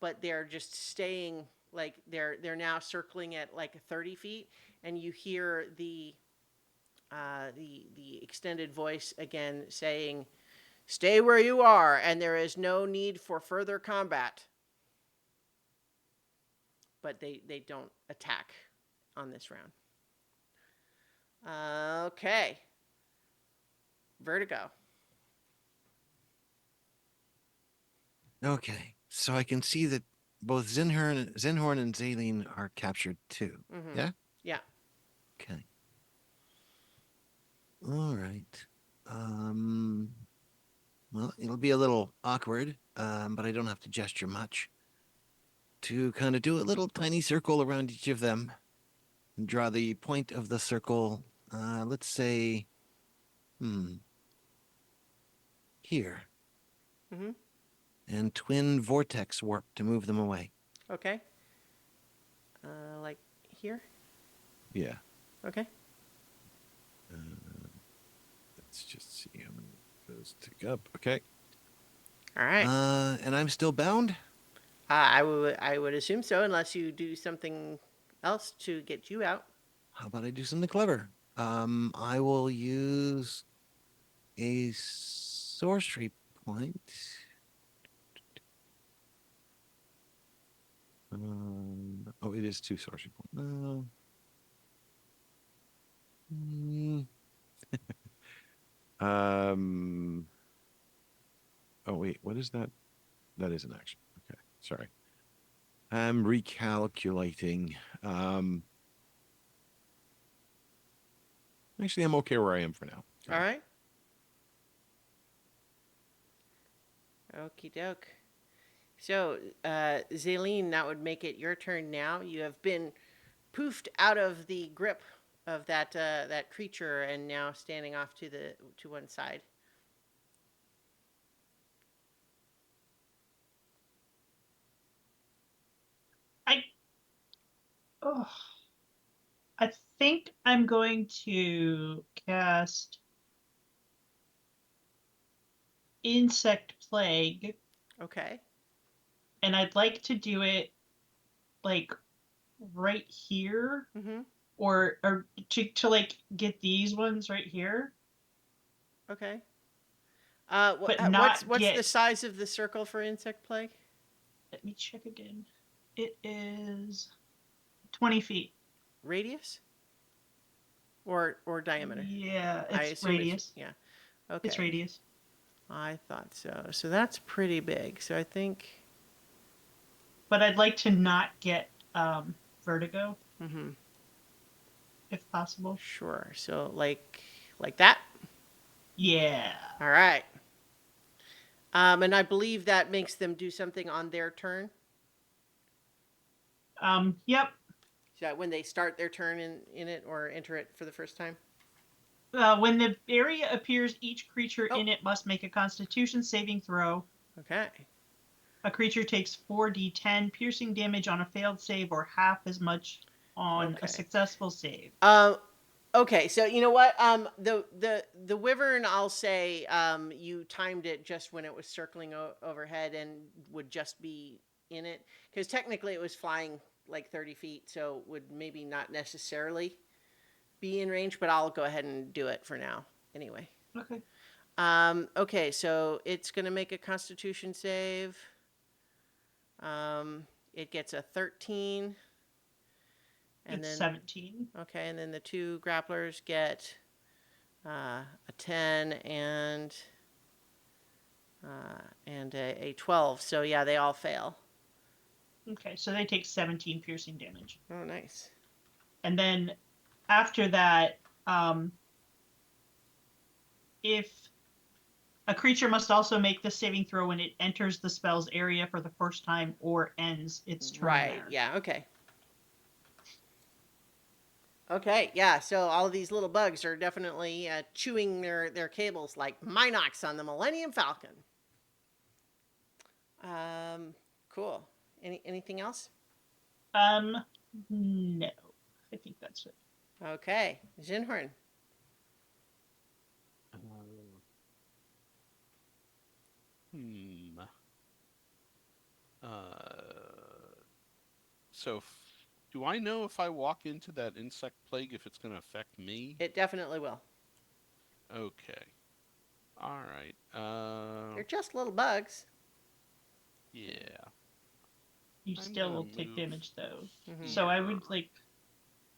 but they're just staying, like they're now circling at like 30 feet, and you hear the extended voice again saying, "Stay where you are, and there is no need for further combat." But they don't attack on this round. Okay. Vertigo. Okay, so I can see that both Zinhorn and Zaleen are captured too. Mhm. Yeah? Yeah. Okay. All right. Well, it'll be a little awkward, but I don't have to gesture much. To kind of do a little tiny circle around each of them and draw the point of the circle, let's say, here. Mhm. And twin vortex warp to move them away. Okay. Like here. Yeah. Okay. Let's just see how many those tick up. Okay. All right. And I'm still bound? I would assume so, unless you do something else to get you out. How about I do something clever? I will use a sorcery point. Oh, it is 2 sorcery points. Oh wait, what is that? That is an action. Okay, sorry. I'm recalculating. Actually, I'm okay where I am for now. All right. Okie doke. So, Zaleen, that would make it your turn now. You have been poofed out of the grip of that creature and now standing off to one side. Oh, I think I'm going to cast Insect Plague, Okay. and I'd like to do it like right here, Mm-hmm. or to like get these ones right here, Okay. but What's the get. size of the circle for insect plague? Let me check again. It is 20 feet. Radius or diameter? Yeah, I it's assume radius. yeah. Okay. It's radius. I thought so. So that's pretty big. So I think. But I'd like to not get vertigo Mm-hmm. if possible. Sure. So like that. Yeah. All right. And I believe that makes them do something on their turn. Yep. So that when they start their turn in it or enter it for the first time. When the area appears, each creature Oh. in it must make a Constitution saving throw. Okay. A creature takes 4d10 piercing damage on a failed save, or half as much on Okay. a successful save. Okay, so you know what? The wyvern, I'll say, you timed it just when it was circling overhead and would just be in it, because technically it was flying like 30 feet, so would maybe not necessarily be in range, but I'll go ahead and do it for now anyway. Okay. Okay, so it's gonna make a Constitution save. It gets a 13. And It's then 17. okay, and then the two grapplers get a 10 and a 12. So yeah, they all fail. Okay, so they take 17 piercing damage. Oh, nice. And then after that, if a creature must also make the saving throw when it enters the spell's area for the first time or ends its turn. Right. there. Yeah. Okay. Okay. Yeah. So all of these little bugs are definitely chewing their cables like Minox on the Millennium Falcon. Cool. Anything else? No. I think that's it. Okay. Jinhorn. Hmm. So, do I know if I walk into that insect plague if it's going to affect me? It definitely will. Okay. All right. They're just little bugs. Yeah. You I'm still gonna will take move. damage though. Mhm. So I would like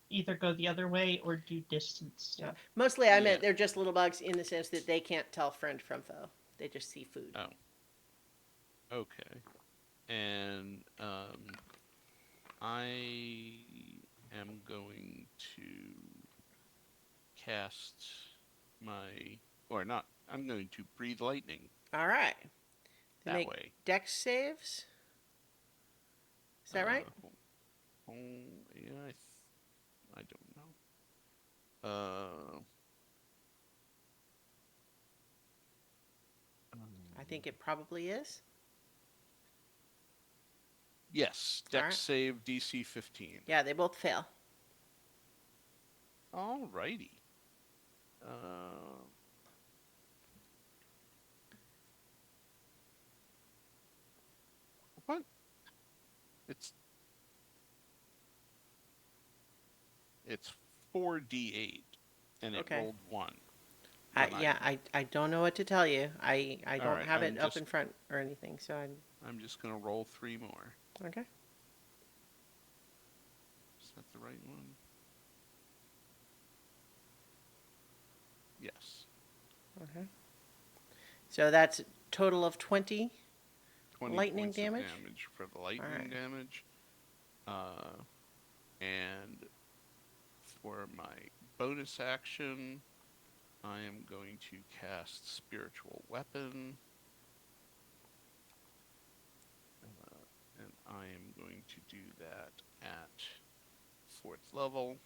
either go the other way or do distance Yeah. stuff. Mostly, I Yeah. meant they're just little bugs in the sense that they can't tell friend from foe. They just see food. Oh. Okay. And I am going to cast or not. I'm going to breathe lightning All right. They that make way. dex saves. Is that right? Yeah, I don't know. I think it probably is. Yes, All dex right. save DC 15. Yeah, they both fail. Alrighty. What? It's 4d8, and it Okay. rolled 1. I don't know what to tell you. I don't Alright, have I'm it up just- in front or anything. So I'm just gonna roll 3 more. okay. Is that the right one? Yes. Okay. So that's a total of 20. 20 Lightning points of damage? damage for the lightning Alright. damage. And for my bonus action, I am going to cast Spiritual Weapon. And I am going to do that at 4th level.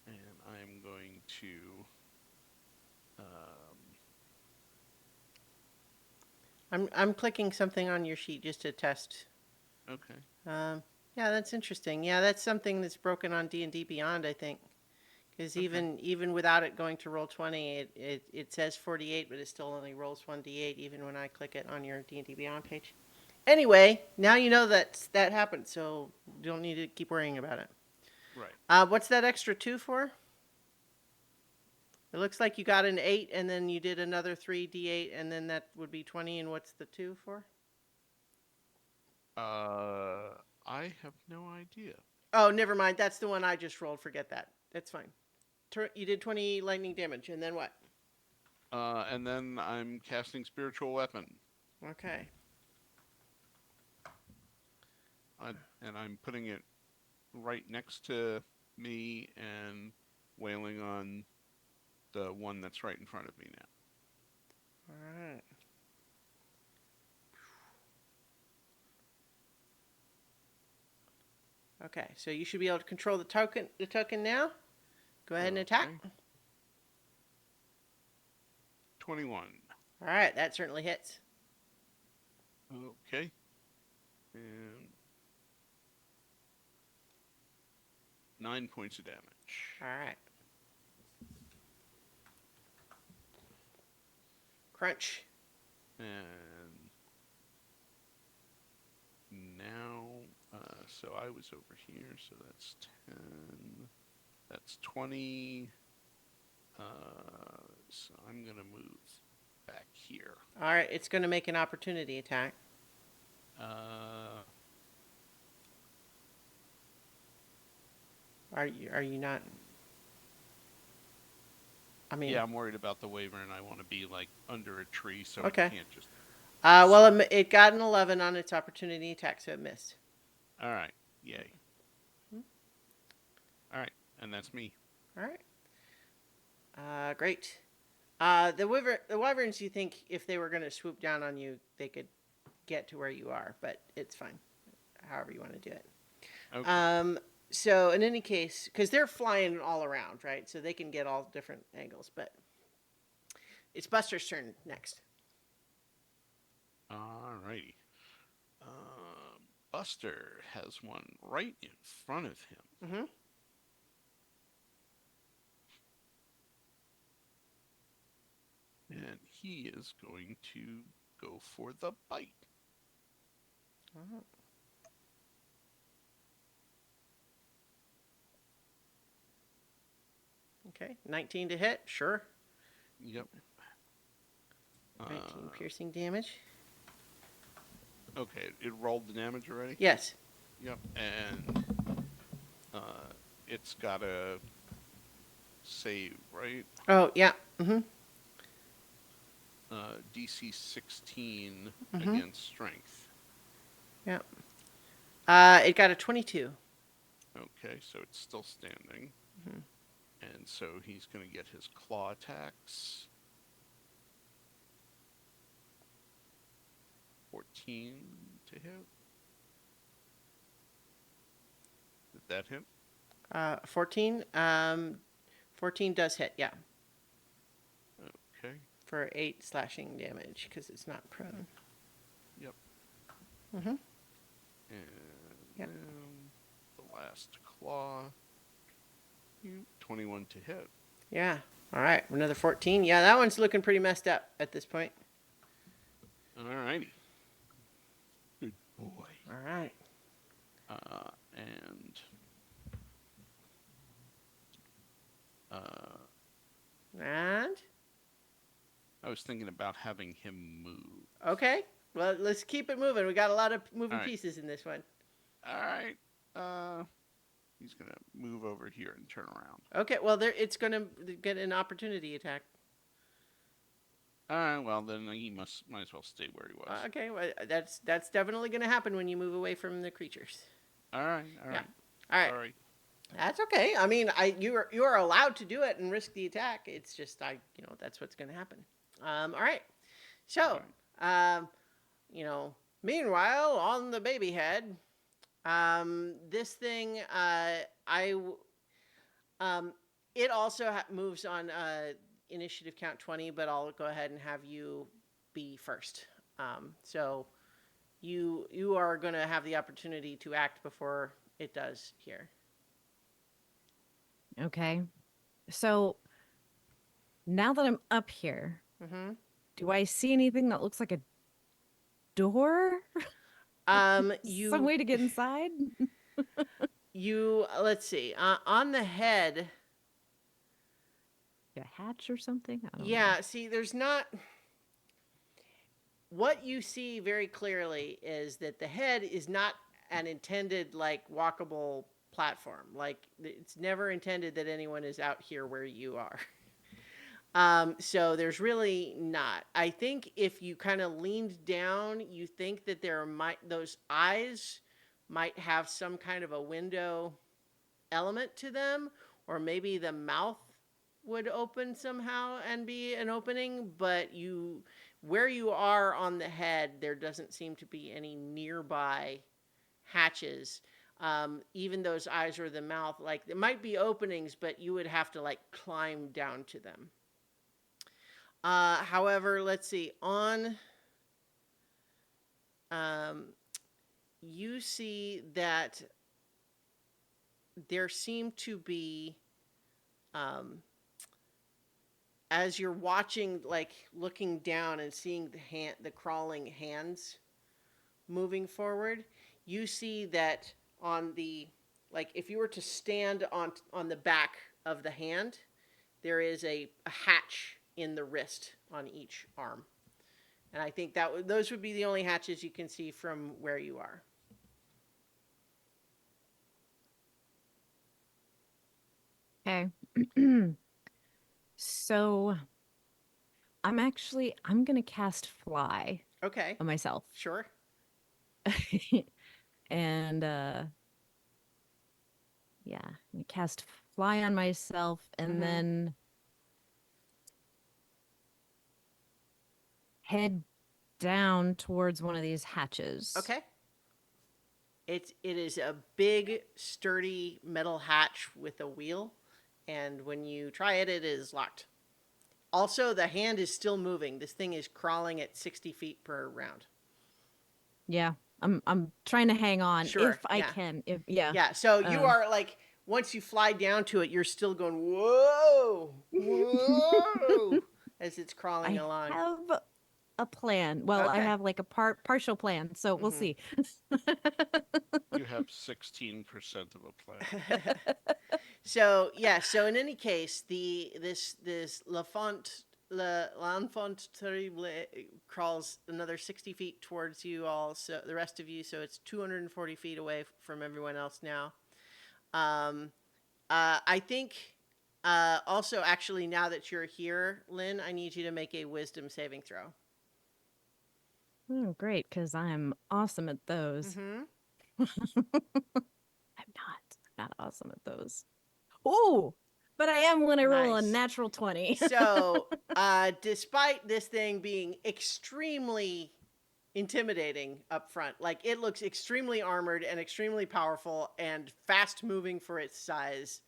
And I'm going to I'm clicking something on your sheet just to test. okay. Yeah, that's interesting. Yeah, that's something that's broken on D&D Beyond, I think. Because Okay. even without it going to roll 20, it says 48, but it still only rolls 1d8 even when I click it on your D&D Beyond page. Anyway, now you know that happened, so you don't need to keep worrying about it. Right. What's that extra 2 for? It looks like you got an 8, and then you did another 3d8, and then that would be 20, and what's the 2 for? I have no idea. Oh, never mind. That's the one I just rolled. Forget that. That's fine. You did 20 lightning damage, and then what? And then I'm casting Spiritual Weapon. Okay. And I'm putting it right next to me and wailing on the one that's right in front of me now. All right. Okay, so you should be able to control the token now. Go ahead and attack. Okay. 21. All right, that certainly hits. Okay. And 9 points of damage. All right. Crunch. And now, so I was over here, so that's 10, that's 20, so I'm going to move back here. All right, it's going to make an opportunity attack. Are you not? I mean, Yeah, I'm worried about the wyvern. I want to be like under a tree so Okay. it can't just. well, it got an 11 on its opportunity attack, so it missed. All right, yay. All right, and that's me. All right. Great. The wyverns, you think if they were going to swoop down on you, they could get to where you are, but it's fine. However you want to do it. Okay. So in any case, because they're flying all around, right? So they can get all different angles, but it's Buster's turn next. All righty. Buster has one right in front of him. Mm-hmm. And he is going to go for the bite. Oh. Okay, 19 to hit, sure. Yep. 19 piercing damage. Okay, it rolled the damage already? Yes. Yep, and it's got a save, right? Oh, yeah. Mm-hmm. DC 16 Mhm. against strength. Yeah. It got a 22. Okay, so it's still standing. Mhm. And so he's going to get his claw attacks. 14 to hit. Did that hit? 14. 14 does hit, yeah. Okay. For 8 slashing damage, because it's not prone. Yep. Mm-hmm. And Yep. then the last claw. 21 to hit. Yeah. All right, another 14. Yeah, that one's looking pretty messed up at this point. Alrighty. Good boy. All right. And And? I was thinking about having him move. Okay. Well, let's keep it moving. We got a lot of moving All right. pieces in this one. All right. He's gonna move over here and turn around. Okay, well, it's going to get an opportunity attack. All right. Well, then he might as well stay where he was. Okay, well, that's definitely going to happen when you move away from the creatures. All right. All Yeah. right. All right. Sorry. That's okay. I mean, you are allowed to do it and risk the attack. It's just that's what's going to happen. All right. So, um, meanwhile on the baby head, this thing, um, it also moves on initiative count 20, but I'll go ahead and have you be first. So you are going to have the opportunity to act before it does here. Okay. So now that I'm up here, Mm-hmm. do I see anything that looks like a door? Some You way to get inside? let's see. On the head, A hatch or something? I don't know. yeah. See, there's not. What you see very clearly is that the head is not an intended like walkable platform. Like it's never intended that anyone is out here where you are. So there's really not. I think if you kind of leaned down, you think that those eyes might have some kind of a window element to them, or maybe the mouth would open somehow and be an opening, but where you are on the head, there doesn't seem to be any nearby hatches. Even those eyes or the mouth, like there might be openings, but you would have to like climb down to them. However, let's see. You see that there seem to be, as you're watching, like looking down and seeing the crawling hands moving forward, you see that like if you were to stand on the back of the hand, there is a hatch in the wrist on each arm. And I think those would be the only hatches you can see from where you are. Okay. So I'm going to cast fly Okay, on myself. sure. And yeah, I'm gonna cast fly on myself and Mhm. then head down towards one of these hatches. Okay. It is a big, sturdy metal hatch with a wheel, and when you try it, it is locked. Also, the hand is still moving. This thing is crawling at 60 feet per round. Yeah. I'm trying to hang on Sure, if I yeah. can. If yeah. Yeah, so you are like, once you fly down to it, you're still going, whoa, whoa, as it's crawling I along. have a plan. Well, I Okay. have like a partial plan, so we'll Mhm. see. You have 16% of a plan. So yeah, so in any case, this l'enfant terrible crawls another 60 feet towards you all, so the rest of you, so it's 240 feet away from everyone else now. I think also actually now that you're here, Lynn, I need you to make a wisdom saving throw. Oh, great, because I'm awesome at those. Mm-hmm. I'm not awesome at those. Oh, but I am when I roll a Nice. natural 20. So, despite this thing being extremely intimidating up front, like it looks extremely armored and extremely powerful and fast moving for its size,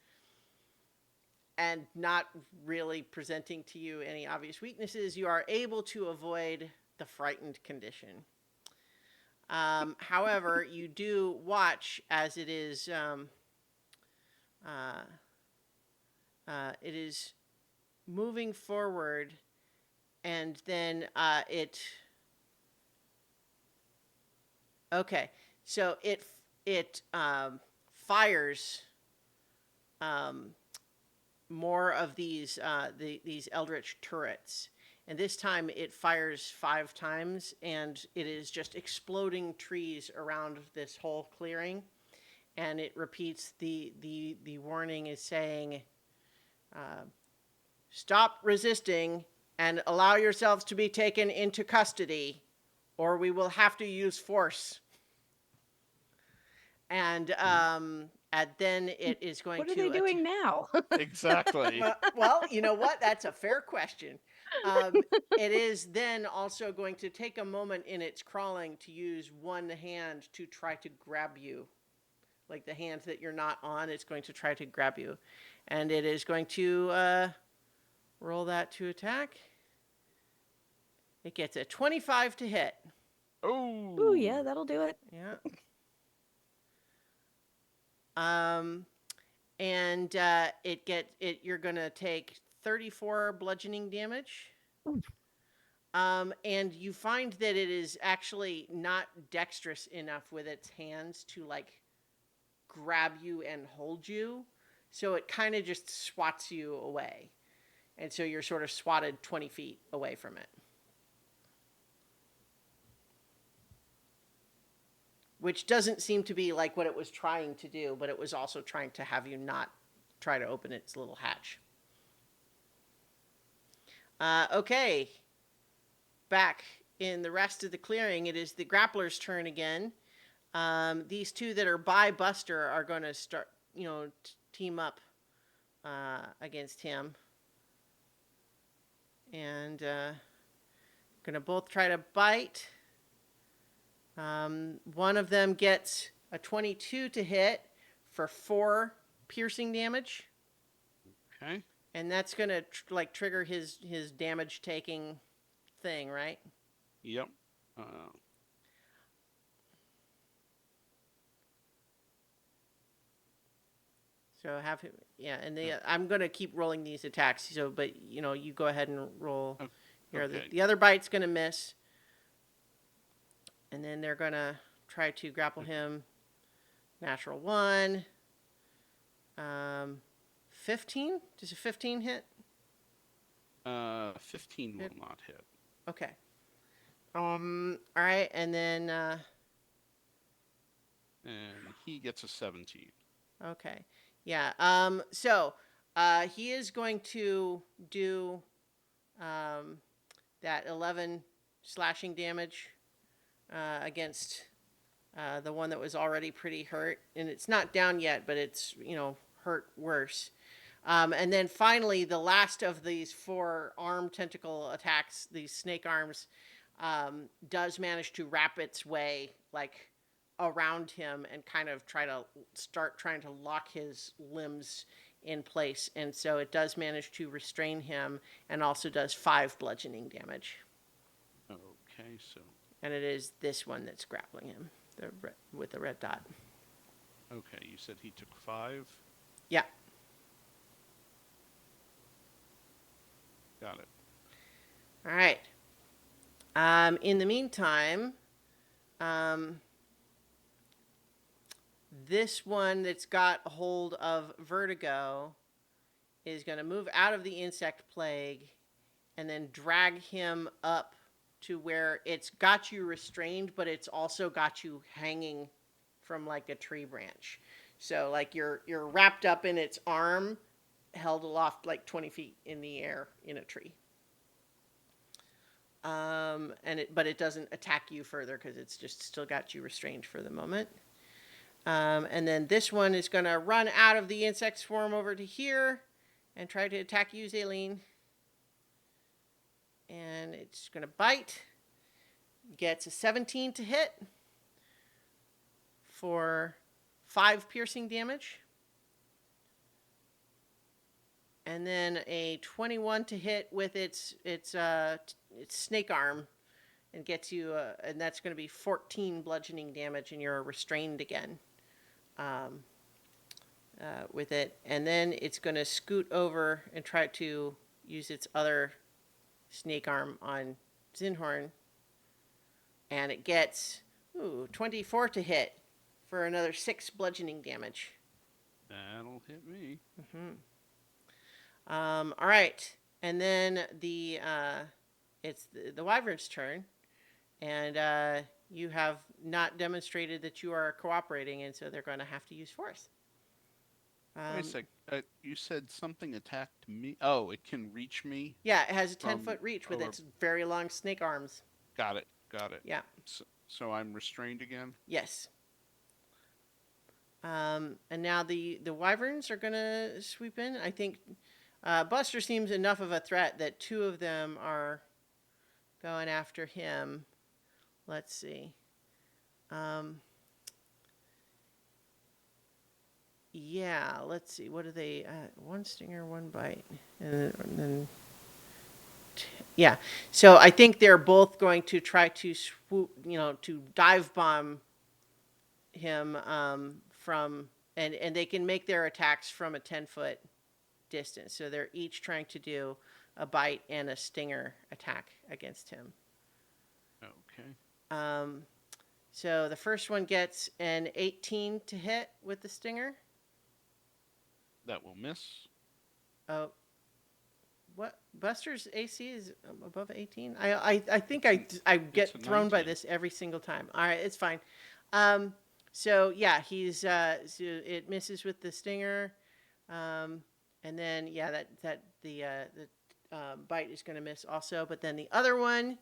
and not really presenting to you any obvious weaknesses, you are able to avoid the frightened condition. However, you do watch as it is moving forward, and then okay, so it fires more of these eldritch turrets, and this time it fires 5 times, and it is just exploding trees around this whole clearing, and it repeats the warning is saying, stop resisting and allow yourselves to be taken into custody, or we will have to use force. And and then it is going What to are they doing now? Exactly. Well, you know what? That's a fair question. It is then also going to take a moment in its crawling to use one hand to try to grab you. Like the hand that you're not on, it's going to try to grab you. And it is going to roll that to attack. It gets a 25 to hit. Oh. Ooh, yeah, that'll do it. Yeah. And you're gonna take 34 bludgeoning damage. Oof. And you find that it is actually not dexterous enough with its hands to like grab you and hold you. So it kind of just swats you away. And so you're sort of swatted 20 feet away from it. Which doesn't seem to be like what it was trying to do, but it was also trying to have you not try to open its little hatch. Okay. Back in the rest of the clearing, it is the grappler's turn again. These two that are by Buster are going to start, team up against him. And going to both try to bite. One of them gets a 22 to hit for 4 piercing damage. Okay. And that's going to trigger his damage taking thing, right? Yep. So have him, yeah, and I'm going to keep rolling these attacks. So, but you go ahead and roll. Here, okay. the other bite's going to miss. And then they're going to try to grapple him. Natural 1. 15? Does a 15 hit? 15 will not hit. Okay. All right, and then And he gets a 17. okay. Yeah. So he is going to do that 11 slashing damage against the one that was already pretty hurt, and it's not down yet, but it's hurt worse. And then finally, the last of these 4 arm tentacle attacks, these snake arms, does manage to wrap its way around him and kind of trying to lock his limbs in place. And so it does manage to restrain him and also does 5 bludgeoning damage. Okay, so. And it is this one that's grappling him with the red dot. Okay, you said he took 5? Yeah. Got it. All right. In the meantime, this one that's got a hold of Vertigo is going to move out of the insect plague and then drag him up to where it's got you restrained, but it's also got you hanging from like a tree branch. So like you're wrapped up in its arm, held aloft like 20 feet in the air in a tree. But it doesn't attack you further because it's just still got you restrained for the moment. And then this one is going to run out of the insect swarm over to here and try to attack you, Zaleen. And it's going to bite. Gets a 17 to hit for 5 piercing damage. And then a 21 to hit with its snake arm and gets you, and that's going to be 14 bludgeoning damage, and you're restrained again with it. And then it's going to scoot over and try to use its other snake arm on Zinhorn. And it gets 24 to hit for another 6 bludgeoning damage. That'll hit me. Mm-hmm. All right, and then it's the wyvern's turn, and you have not demonstrated that you are cooperating, and so they're going to have to use force. Wait a sec. You said something attacked me. Oh, it can reach me. Yeah, it has a 10-foot reach with over- its very long snake arms. Got it. Yeah. So I'm restrained again. Yes. And now the wyverns are gonna sweep in. I think Buster seems enough of a threat that two of them are going after him. Let's see. Yeah, let's see. What are they? One stinger, one bite, and then yeah. So I think they're both going to try to swoop, to dive bomb him from, and they can make their attacks from a 10-foot distance. So they're each trying to do a bite and a stinger attack against him. Okay. So the first one gets an 18 to hit with the stinger. That will miss. Oh, what? Buster's AC is above 18. I think I get a thrown by 19. this every single time. All right, it's fine. So yeah, he's so it misses with the stinger, and then yeah, the bite is going to miss also. But then the other one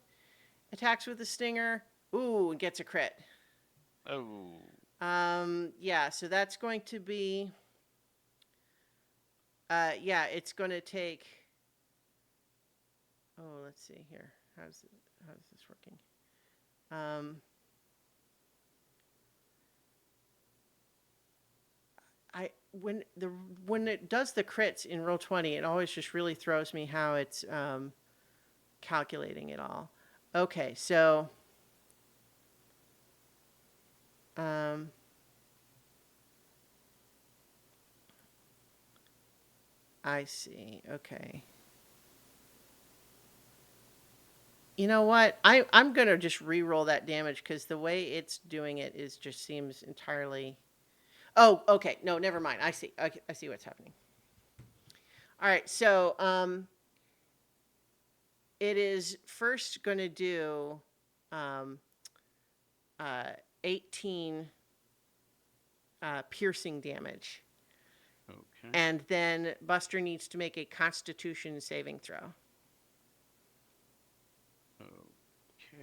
attacks with the stinger. Ooh, and gets a crit. Oh. Yeah, so that's going to be. Yeah, it's going to take. Oh, let's see here. How's this working? When it does the crits in Roll20, it always just really throws me how it's calculating it all. Okay, so I see. Okay. You know what? I'm gonna just re-roll that damage because the way it's doing it is just seems entirely. Oh, okay. No, never mind. I see. Okay, I see what's happening. All right. So it is first gonna do 18 piercing damage. Okay. And then Buster needs to make a Constitution saving throw. Okay.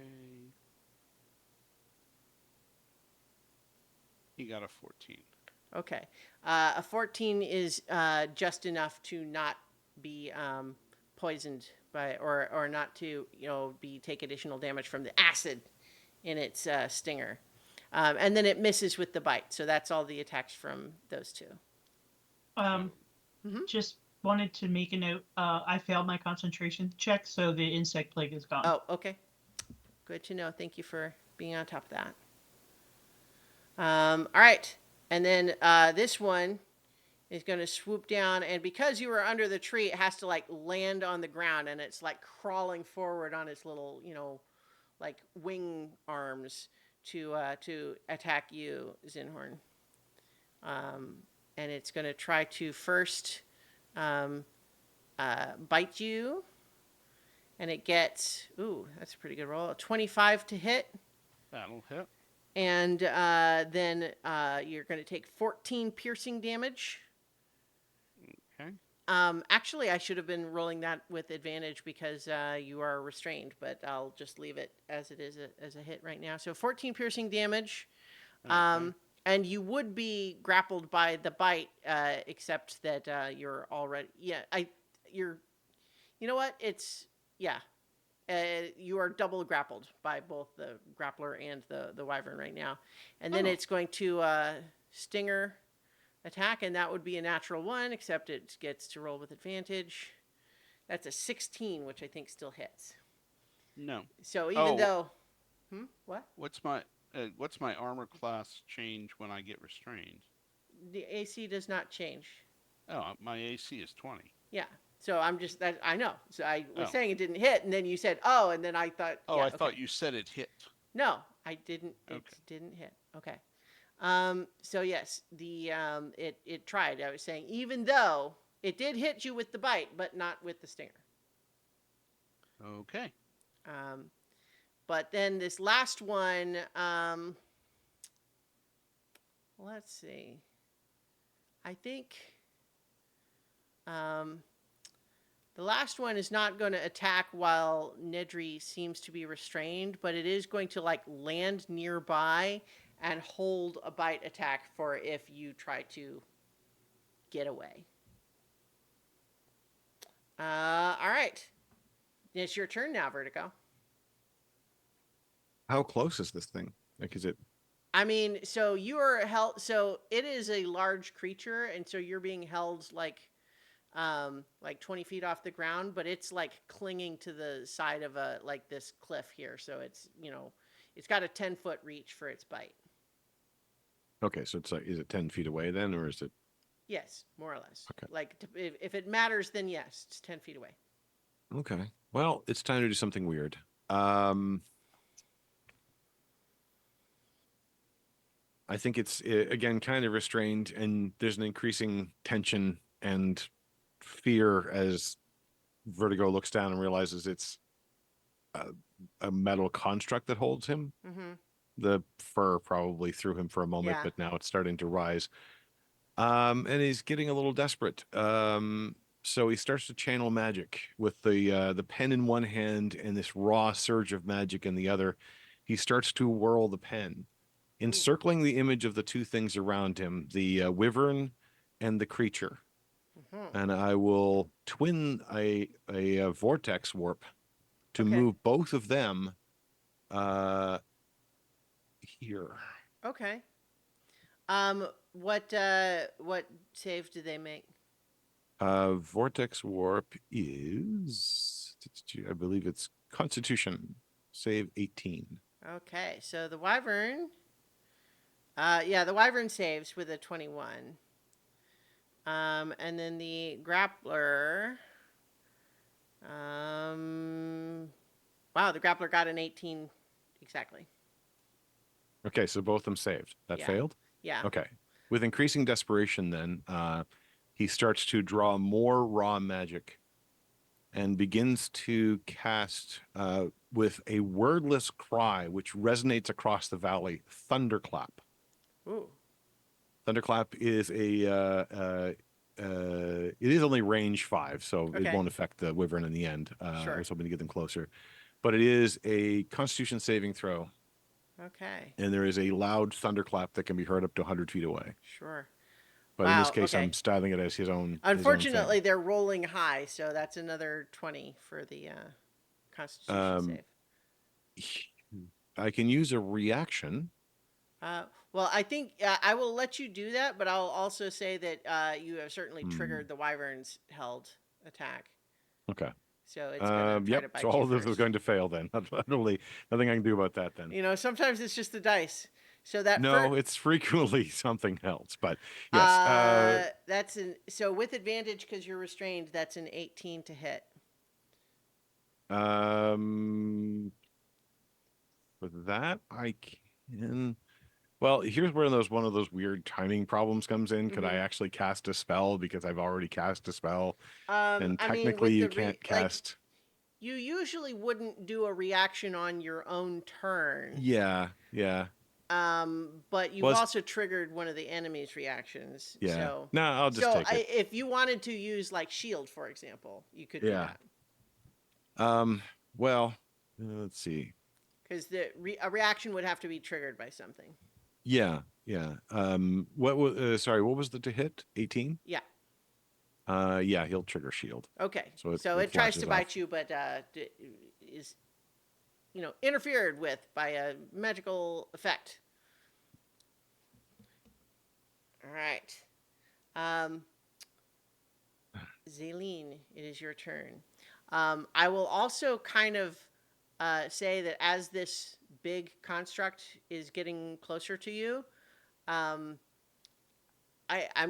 He got a 14. Okay. A 14 is just enough to not be poisoned by, or not to, take additional damage from the acid in its stinger. And then it misses with the bite. So that's all the attacks from those two. Just wanted to make a note. I failed my concentration check, so the insect plague is gone. Oh, okay. Good to know. Thank you for being on top of that. All right. And then this one is going to swoop down. And because you were under the tree, it has to land on the ground. And it's crawling forward on its little, wing arms to attack you, Zinhorn. And it's going to try to first bite you. And it gets, ooh, that's a pretty good roll. A 25 to hit. That'll hit. And then you're going to take 14 piercing damage. Okay. Actually, I should have been rolling that with advantage because you are restrained, but I'll just leave it as it is as a hit right now. So 14 piercing damage. Okay. And you would be grappled by the bite, except that you're already, you know what? You are double grappled by both the grappler and the wyvern right now. And then it's going to stinger attack, and that would be a natural 1, except it gets to roll with advantage. That's a 16, which I think still hits. No. So even though... What? What's my armor class change when I get restrained? The AC does not change. Oh, my AC is 20. Yeah. So I'm just... I know. So I was Oh. saying it didn't hit, and then you said, oh, and then I thought... Oh, yeah, I okay. thought you said it hit. No, I didn't. Okay. It didn't hit. Okay. So yes, the it tried. I was saying even though it did hit you with the bite, but not with the stinger. Okay. But then this last one, let's see. I think the last one is not going to attack while Nedry seems to be restrained, but it is going to land nearby and hold a bite attack for if you try to get away. All right. It's your turn now, Vertigo. How close is this thing? Like, is it? I mean, so you are held. So it is a large creature, and so you're being held like 20 feet off the ground, but it's like clinging to the side of a like this cliff here. So it's it's got a 10-foot reach for its bite. Okay, so it's like, is it 10 feet away then, or is it? Yes, more or less. Okay. Like if it matters, then yes, it's 10 feet away. Okay. Well, it's time to do something weird. I think it's again kind of restrained, and there's an increasing tension and fear as Vertigo looks down and realizes it's a metal construct that holds him. Mm-hmm. The fur probably threw him for a moment, Yeah. but now it's starting to rise. And he's getting a little desperate. So he starts to channel magic with the pen in one hand and this raw surge of magic in the other. He starts to whirl the pen, encircling the image of the two things around him, the wyvern and the creature. Mm-hmm. And I will twin a vortex warp to Okay. move both of them here. Okay. What save do they make? Vortex warp is, I believe it's Constitution, save 18. Okay, so the wyvern. The wyvern saves with a 21. And then the grappler. Wow, the grappler got an 18 exactly. Okay, so both of them saved. That Yeah. failed? Yeah. Okay. With increasing desperation, then, he starts to draw more raw magic and begins to cast, with a wordless cry, which resonates across the valley, Thunderclap. Ooh. Thunderclap is it is only range 5, so it Okay. won't affect the wyvern in the end. Sure. I was hoping to get them closer. But it is a Constitution saving throw, Okay. and there is a loud thunderclap that can be heard up to 100 feet away. Sure. But in this Wow, case, okay. I'm styling it as his own. Unfortunately, they're rolling high, so that's another 20 for the Constitution save. I can use a reaction. Well, I think I will let you do that, but I'll also say that you have certainly triggered the wyvern's held attack. Okay. So it's going to try to Yep. bite So all you of this is first. going to fail then. Nothing I can do about that then. Sometimes it's just the dice. So that No, it's frequently something else. But yes. so with advantage because you're restrained, that's an 18 to hit. For that I can. Well, here's where one of those weird timing problems comes in. Could I actually cast a spell because I've already cast a spell? And technically, you can't cast. You usually wouldn't do a reaction on your own turn. Yeah. But you've also triggered one of the enemy's reactions. Yeah. So, no, I'll just take it. If you wanted to use like shield, for example, you could do that. Well, let's see. Because a reaction would have to be triggered by something. Yeah. What was? Sorry, what was the to hit? 18. Yeah. Yeah, he'll trigger shield. Okay. So it tries flashes to off. bite you, but is interfered with by a magical effect. All right. Zaleen, it is your turn. I will also kind of say that as this big construct is getting closer to you, I'm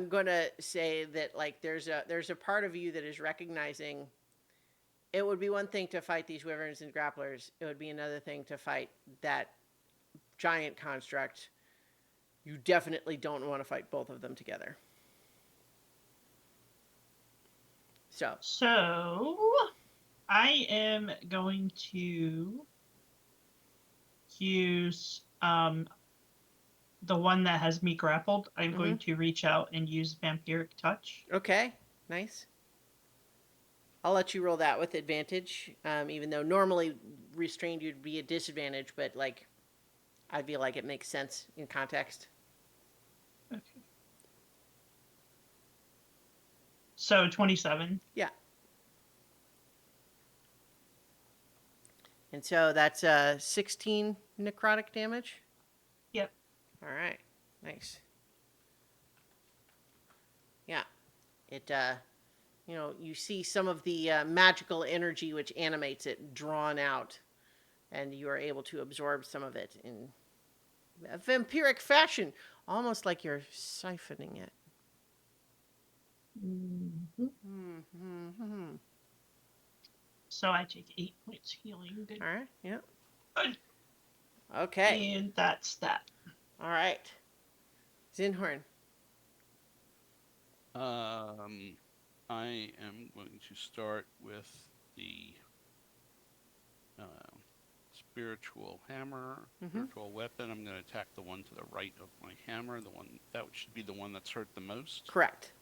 going to say that like there's a part of you that is recognizing it would be one thing to fight these wyverns and grapplers. It would be another thing to fight that giant construct. You definitely don't want to fight both of them together. So I am going to use the one that has me grappled. I'm going to reach out and use Vampiric Touch. Okay, nice. I'll let you roll that with advantage, even though normally restrained you'd be a disadvantage, but like I feel like it makes sense in context. Okay. So 27. Yeah. And so that's 16 necrotic damage. Yep. All right. Nice. Yeah. It you see some of the magical energy which animates it drawn out, and you are able to absorb some of it in a vampiric fashion, almost like you're siphoning it. Mhm. Mm-hmm. So I take 8 points healing. Good. All right. Yeah. Good. Okay. And that's that. All right. Zinhorn. I am going to start with the spiritual hammer, spiritual weapon. I'm going to attack the one to the right of my hammer, the one that should be the one that's hurt the most. Correct.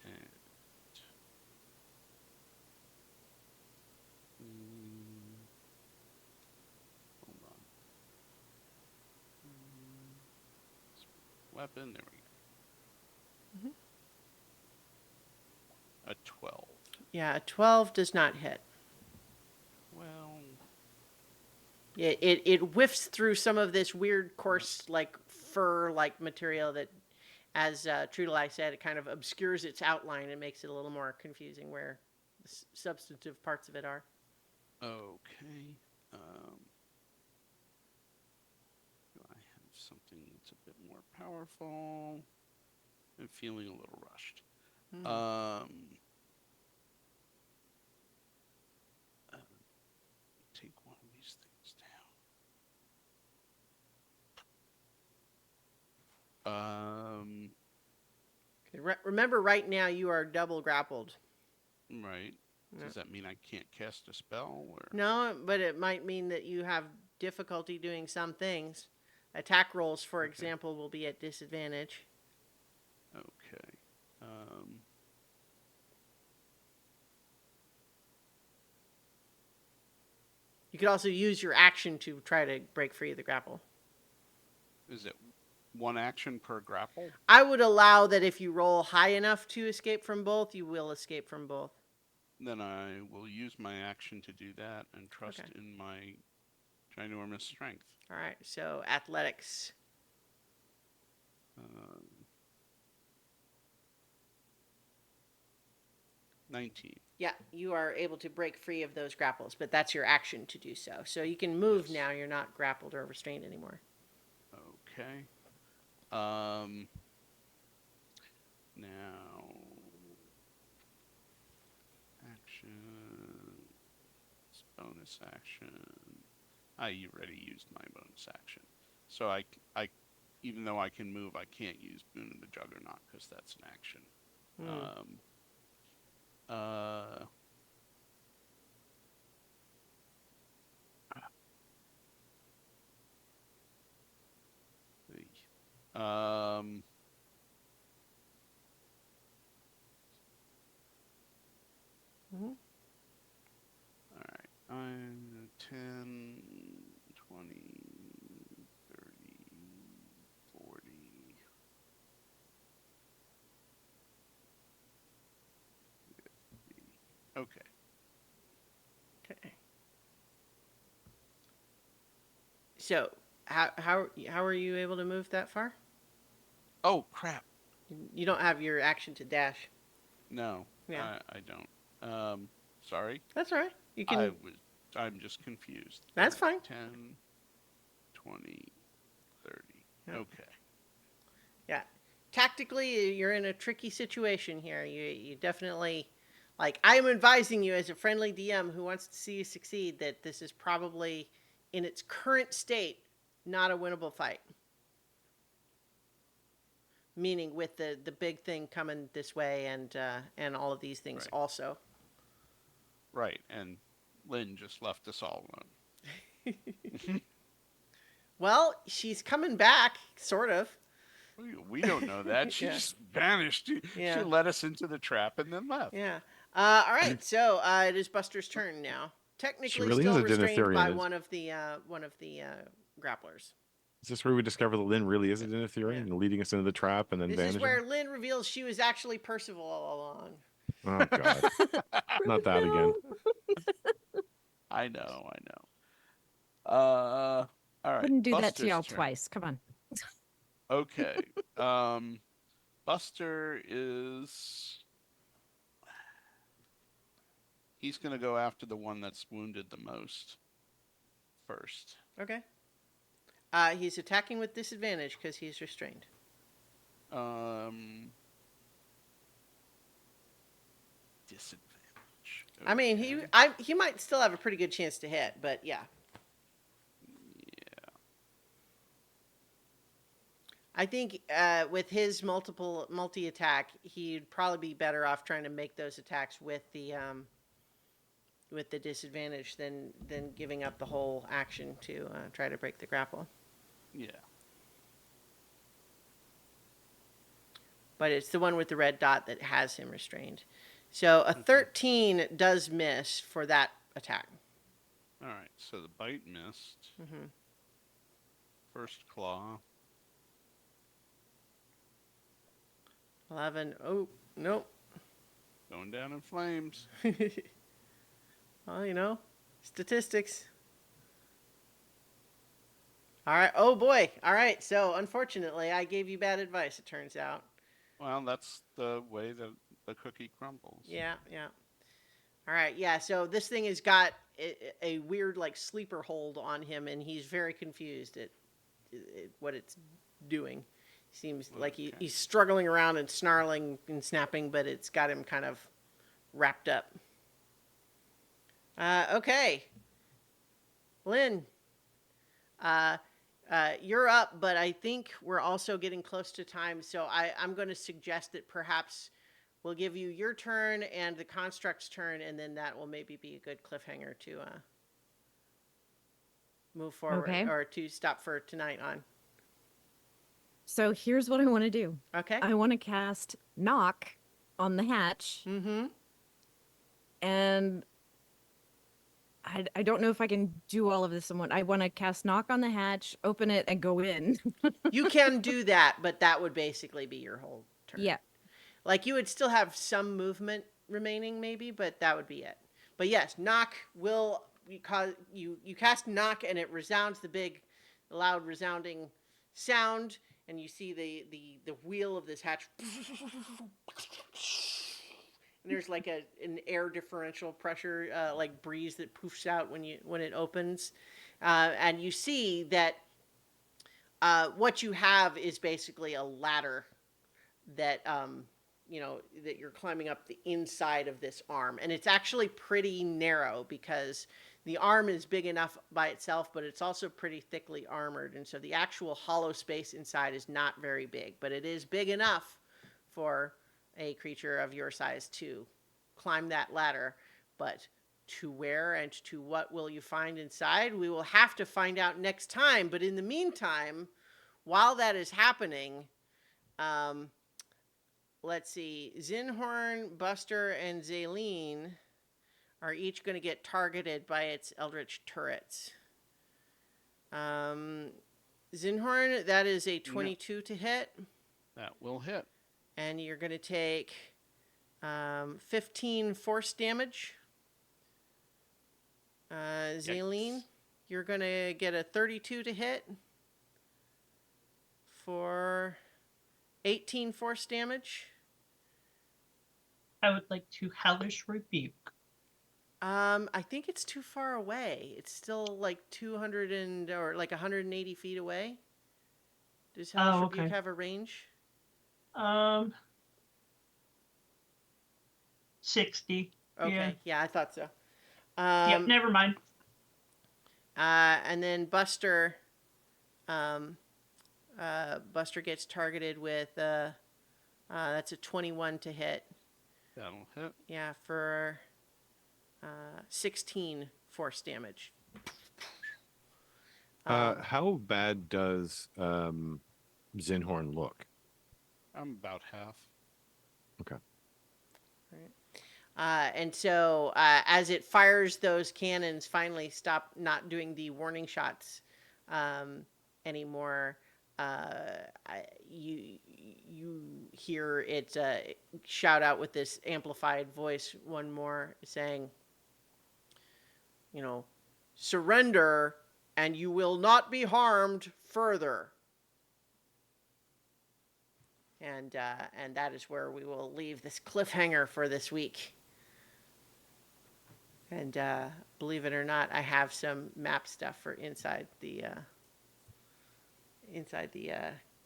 And hold on. Weapon, there we go. A 12. Yeah, a 12 does not hit. Well, It whiffs through some of this weird, coarse, like fur-like material that, as Trudelai said, it kind of obscures its outline and makes it a little more confusing where the substantive parts of it are. okay. Do I have something that's a bit more powerful? I'm feeling a little rushed. Take one of these things down. Remember, right now you are double grappled. Right. Yeah. Does that mean I can't cast a spell? Or? No, but it might mean that you have difficulty doing some things. Attack rolls, for example, will be at disadvantage. Okay. You could also use your action to try to break free of the grapple. Is it one action per grapple? I would allow that if you roll high enough to escape from both, you will escape from both. Then I will use my action to do that and trust Okay. in my ginormous strength. All right, so athletics. 19. Yeah, you are able to break free of those grapples, but that's your action to do so. So you can move Yes. now. You're not grappled or restrained anymore. Okay. Now, action, bonus action. I already used my bonus action. So I, even though I can move, I can't use Boon of the Juggernaut because that's an action. All right. I'm 10, 20, 30, 40. Okay. Okay. So how are you able to move that far? Oh, crap. You don't have your action to dash. No, Yeah. I don't. Sorry. That's all right. You can. I'm just confused. That's fine. 10, 20, 30. Yeah. Okay. Yeah. Tactically, you're in a tricky situation here. You definitely, like, I am advising you as a friendly DM who wants to see you succeed that this is probably, in its current state, not a winnable fight. Meaning with the big thing coming this way and all of these things Right. also. Right, and Lynn just left us all alone. Well, she's coming back, sort of. We don't know that. She Yeah. just vanished. Yeah. She led us into the trap and then left. Yeah. All right. So it is Buster's turn now. Technically, really still is a restrained Denetherian, by is- one of the grapplers. Is this where we discover that Lynn really is an Inithurian Yeah. and leading us into the trap and then This vanishing? is where Lynn reveals she was actually Percival all along. Oh God, not that again. I know. All right. Wouldn't do that to Buster's y'all turn. twice. Come on. Okay. Buster is. He's going to go after the one that's wounded the most first. Okay. He's attacking with disadvantage because he's restrained. Disadvantage. I mean, Okay. he might still have a pretty good chance to hit, but yeah. Yeah. I think with his multi attack, he'd probably be better off trying to make those attacks with the disadvantage than giving up the whole action to try to break the grapple. Yeah. But it's the one with the red dot that has him restrained. So a 13 does miss for that attack. All right. So the bite missed. Mm-hmm. First claw. 11. Oh, nope. Going down in flames. Well, you know, statistics. All right. Oh, boy. All right. So, unfortunately, I gave you bad advice, it turns out. Well, that's the way that the cookie crumbles. Yeah, yeah. All right. Yeah. So, this thing has got a weird, like, sleeper hold on him, and he's very confused at what it's doing. Seems like Okay. he's struggling around and snarling and snapping, but it's got him kind of wrapped up. Okay. Lynn, you're up, but I think we're also getting close to time, so I'm going to suggest that perhaps we'll give you your turn and the construct's turn, and then that will maybe be a good cliffhanger to move forward Okay. or to stop for tonight on. So here's what I want to do. Okay. I want to cast Knock on the hatch, Mm-hmm. and I don't know if I can do all of this in one. I want to cast Knock on the hatch, open it, and go in. You can do that, but that would basically be your whole turn. Yeah. Like you would still have some movement remaining, maybe, but that would be it. But yes, knock will cause you cast knock, and it resounds the big, loud resounding sound, and you see the wheel of this hatch. And there's like an air differential pressure, like breeze that poofs out when it opens, and you see that what you have is basically a ladder that that you're climbing up the inside of this arm, and it's actually pretty narrow because the arm is big enough by itself, but it's also pretty thickly armored, and so the actual hollow space inside is not very big, but it is big enough for a creature of your size to climb that ladder. But to where and to what will you find inside, we will have to find out next time. But in the meantime, while that is happening, let's see, Zinhorn, Buster, and Zaleen are each going to get targeted by its Eldritch turrets. Zinhorn, that is a 22 to hit. That will hit. And you're going to take 15 force damage. Zaleen, Yikes. you're going to get a 32 to hit for 18 force damage. I would like to hellish rebuke. I think it's too far away. It's still like 200 or like 180 feet away. Does Hellish Rebuke okay. have a range? 60. Okay, yeah, I thought so. Yep, never mind. And then Buster, Buster gets targeted with that's a 21 to hit. That'll hit. Yeah, for 16 force damage. How bad does Zinhorn look? I'm about half. Okay. And so as it fires those cannons, finally stop not doing the warning shots, anymore. You hear it shout out with this amplified voice one more, saying, surrender and you will not be harmed further. And that is where we will leave this cliffhanger for this week. And believe it or not, I have some map stuff for inside the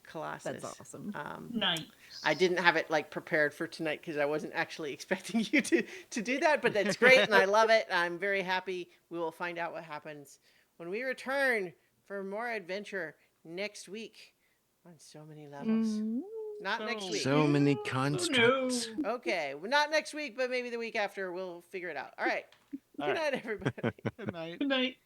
Colossus. That's awesome. Nice. I didn't have it prepared for tonight because I wasn't actually expecting you to do that, but that's great and I love it. I'm very happy. We will find out what happens when we return for more adventure next week on so many levels. Not next week. So many constructs. Okay, well, not next week, but maybe the week after. We'll figure it out. All right. All Good right. night, everybody. Good night. Good night.